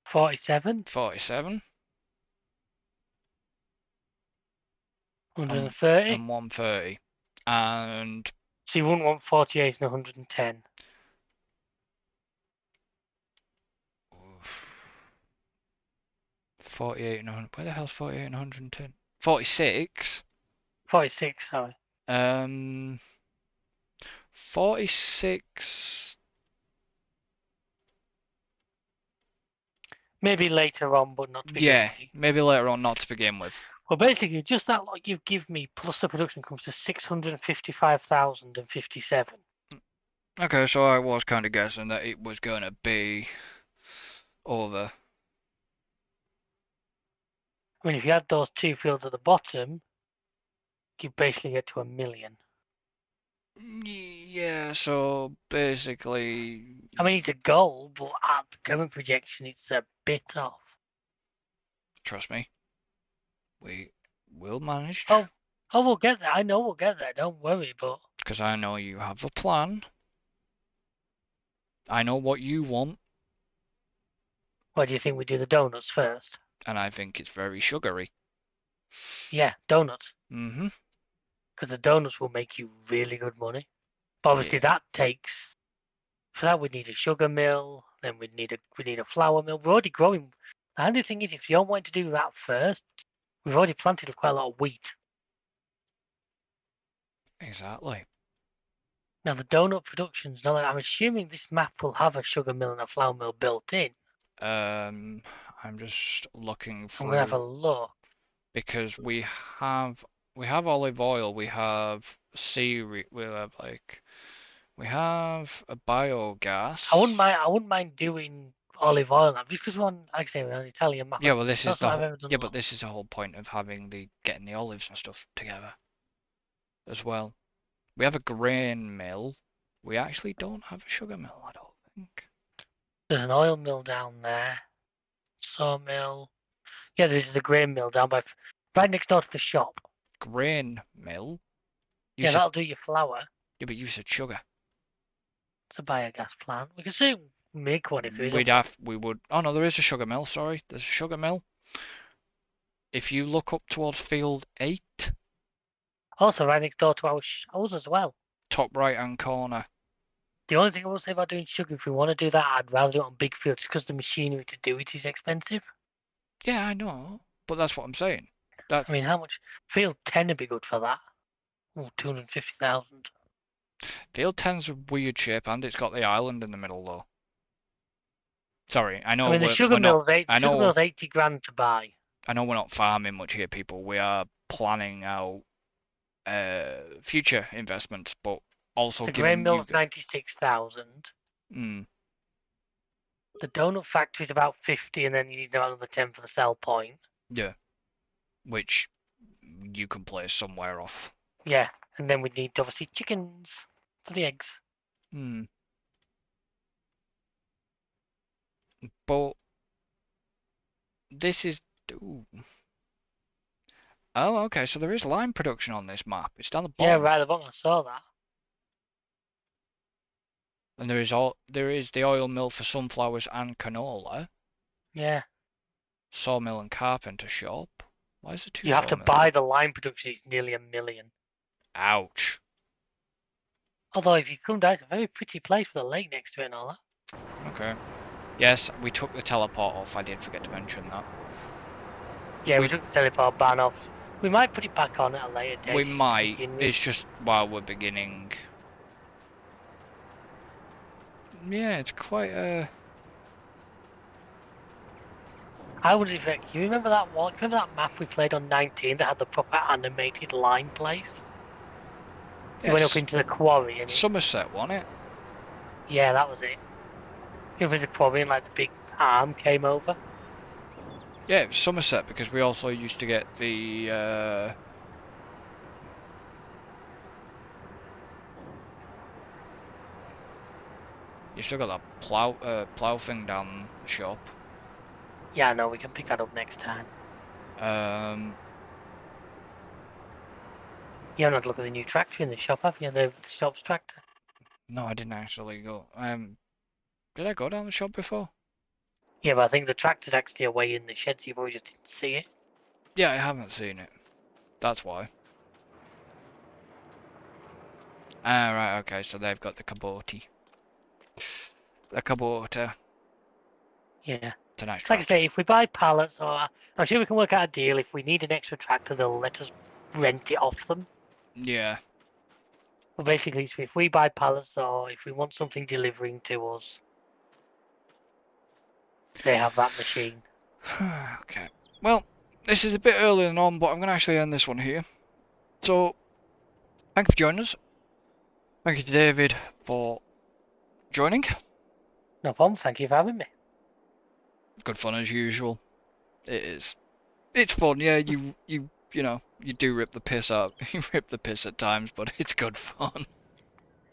Speaker 1: 47.
Speaker 2: 47,
Speaker 1: 130.
Speaker 2: and 130. And
Speaker 1: So you wouldn't want 48 and 110.
Speaker 2: 48 and 100. Where the hell's 48 and 110? 46.
Speaker 1: 46, sorry.
Speaker 2: 46.
Speaker 1: Maybe later on, but not to begin
Speaker 2: Yeah,
Speaker 1: with.
Speaker 2: maybe later on, not to begin with.
Speaker 1: Well, basically, just that lot you give me plus the production comes to 655,057.
Speaker 2: Okay, so I was kind of guessing that it was going to be over.
Speaker 1: I mean, if you add those two fields at the bottom, you basically get to 1 million.
Speaker 2: Yeah, so basically,
Speaker 1: I mean, it's a goal, but at the current projection, it's a bit off.
Speaker 2: trust me, we will manage.
Speaker 1: Oh, we'll get there. I know we'll get there. Don't worry. But
Speaker 2: Because I know you have a plan. I know what you want,
Speaker 1: what do you think we do the donuts first?
Speaker 2: and I think it's very sugary.
Speaker 1: Yeah, donuts.
Speaker 2: Mm-hmm.
Speaker 1: Because the donuts will make you really good money. But obviously,
Speaker 2: Yeah.
Speaker 1: that takes. For that, we'd need a sugar mill. Then we need a flour mill. We're already growing. The handy thing is, if you don't want to do that first, we've already planted quite a lot of wheat.
Speaker 2: Exactly.
Speaker 1: Now the donut productions. Now I'm assuming this map will have a sugar mill and a flour mill built in.
Speaker 2: I'm just looking
Speaker 1: I'm gonna have a
Speaker 2: through
Speaker 1: look.
Speaker 2: because we have olive oil, we have we have a biogas.
Speaker 1: I wouldn't mind doing olive oil now because one, like I say, we're on Italian map.
Speaker 2: Yeah, well, this is
Speaker 1: That's
Speaker 2: the
Speaker 1: what I've ever done.
Speaker 2: yeah, but this is the whole point of getting the olives and stuff together as well. We have a grain mill. We actually don't have a sugar mill, I don't think.
Speaker 1: There's an oil mill down there. Sawmill. Yeah, there's a grain mill down by right next door to the shop.
Speaker 2: Grain mill. You
Speaker 1: Yeah,
Speaker 2: said
Speaker 1: that'll do your flour.
Speaker 2: Yeah, but you said sugar.
Speaker 1: It's a biogas plant. We could soon make one if there isn't one.
Speaker 2: We would. Oh no, there is a sugar mill. Sorry, there's a sugar mill. If you look up towards field 8,
Speaker 1: Also, right next door to ours as well.
Speaker 2: top right hand corner.
Speaker 1: The only thing I will say about doing sugar, if we want to do that, I'd rather do it on big fields because the machinery to do it is expensive.
Speaker 2: Yeah, I know, but that's what I'm saying. That
Speaker 1: I mean, how much? Field 10 would be good for that. Oh, 250,000.
Speaker 2: field 10's a weird shape, and it's got the island in the middle though. Sorry, I
Speaker 1: I
Speaker 2: know
Speaker 1: mean, the sugar
Speaker 2: we're not.
Speaker 1: mill's eight. The
Speaker 2: I
Speaker 1: sugar
Speaker 2: know
Speaker 1: mill's 80 grand to buy.
Speaker 2: I know we're not farming much here, people. We are planning out future investments, but also
Speaker 1: The grain
Speaker 2: giving you.
Speaker 1: mill's 96,000.
Speaker 2: Mm,
Speaker 1: The donut factory's about 50, and then you need another 10 for the sell point.
Speaker 2: yeah, which you can place somewhere off.
Speaker 1: Yeah, and then we need obviously chickens for the eggs.
Speaker 2: Hmm. But this is. Ooh. Oh, okay. So there is lime production on this map. It's down the
Speaker 1: Yeah,
Speaker 2: bottom,
Speaker 1: right at the bottom. I saw that.
Speaker 2: and there is the oil mill for sunflowers and canola,
Speaker 1: Yeah.
Speaker 2: sawmill and carpenter shop. Why is there two
Speaker 1: You have to
Speaker 2: sawmills?
Speaker 1: buy the lime production. It's nearly $1 million.
Speaker 2: Ouch.
Speaker 1: Although if you come down, it's a very pretty place with a lake next to it and all that.
Speaker 2: Okay. Yes, we took the teleport off. I did forget to mention that.
Speaker 1: Yeah, we took the teleport ban off. We might put it back on at a later date.
Speaker 2: We might. It's just while we're beginning. Yeah, it's quite a.
Speaker 1: I would expect. You remember that one? Remember that map we played on 19 that had the proper animated line place? You went up into the quarry and
Speaker 2: Somerset, wasn't it?
Speaker 1: yeah, that was it. You went into the quarry and like the big arm came over.
Speaker 2: Yeah, it was Somerset because we also used to get the. You still got that plough thing down the shop.
Speaker 1: Yeah, no, we can pick that up next time. You haven't had a look at the new tractor in the shop, have you? The shop's tractor.
Speaker 2: No, I didn't actually go. Did I go down the shop before?
Speaker 1: Yeah, but I think the tractor's actually away in the shed, so you probably just didn't see it.
Speaker 2: Yeah, I haven't seen it. That's why. Ah, right, okay, so they've got the Kubota. The Kubota.
Speaker 1: Yeah.
Speaker 2: It's a nice
Speaker 1: Like I
Speaker 2: tractor.
Speaker 1: say, if we buy pallets, or I'm sure we can work out a deal. If we need an extra tractor, they'll let us rent it off them.
Speaker 2: Yeah.
Speaker 1: But basically, if we buy pallets, or if we want something delivering to us, they have that machine.
Speaker 2: Okay. Well, this is a bit earlier than on, but I'm going to actually end this one here. So, thank you for joining us. Thank you to David for joining.
Speaker 1: No problem. Thank you for having me.
Speaker 2: Good fun as usual. It is. It's fun, yeah. You know, you do rip the piss out. You rip the piss at times, but it's good fun.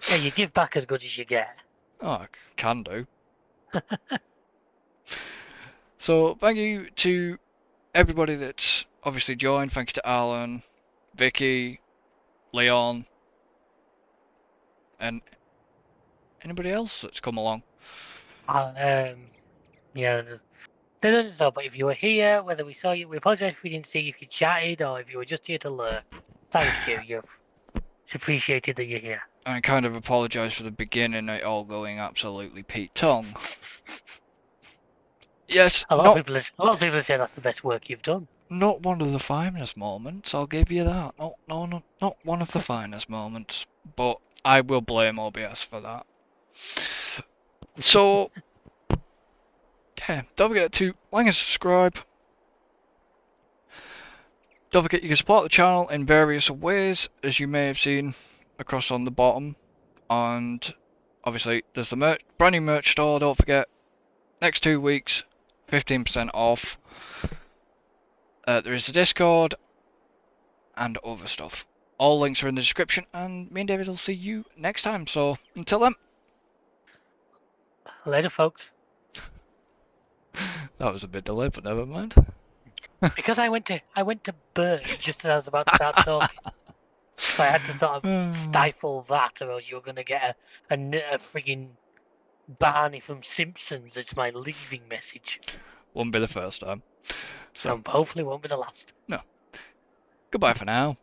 Speaker 1: Yeah, you give back as good as you get.
Speaker 2: Oh, I can do. So, thank you to everybody that's obviously joined. Thank you to Alan, Vicky, Leon, and anybody else that's come along.
Speaker 1: Yeah, they don't know, but if you were here, whether we saw you, we apologize if we didn't see you, if you chatted, or if you were just here to lurk. Thank you. It's appreciated that you're here.
Speaker 2: I kind of apologise for the beginning, it all going absolutely Pete Tong. Yes,
Speaker 1: A lot of people say that's the best work you've done.
Speaker 2: not one of the finest moments, I'll give you that. Not one of the finest moments. But I will blame OBS for that. So, yeah, don't forget to like and subscribe. Don't forget you can support the channel in various ways, as you may have seen across on the bottom. And obviously, there's the brand new merch store, don't forget. Next 2 weeks, 15% off. There is the Discord and other stuff. All links are in the description, and me and David will see you next time. So until then,
Speaker 1: Later, folks.
Speaker 2: that was a bit delayed, but never mind.
Speaker 1: Because I went to Bert just as I was about to start talking. So I had to sort of stifle that, or else you're going to get a frigging Barney from Simpsons as my leaving message.
Speaker 2: Won't be the first time. So,
Speaker 1: And hopefully won't be the last.
Speaker 2: no. Goodbye for now.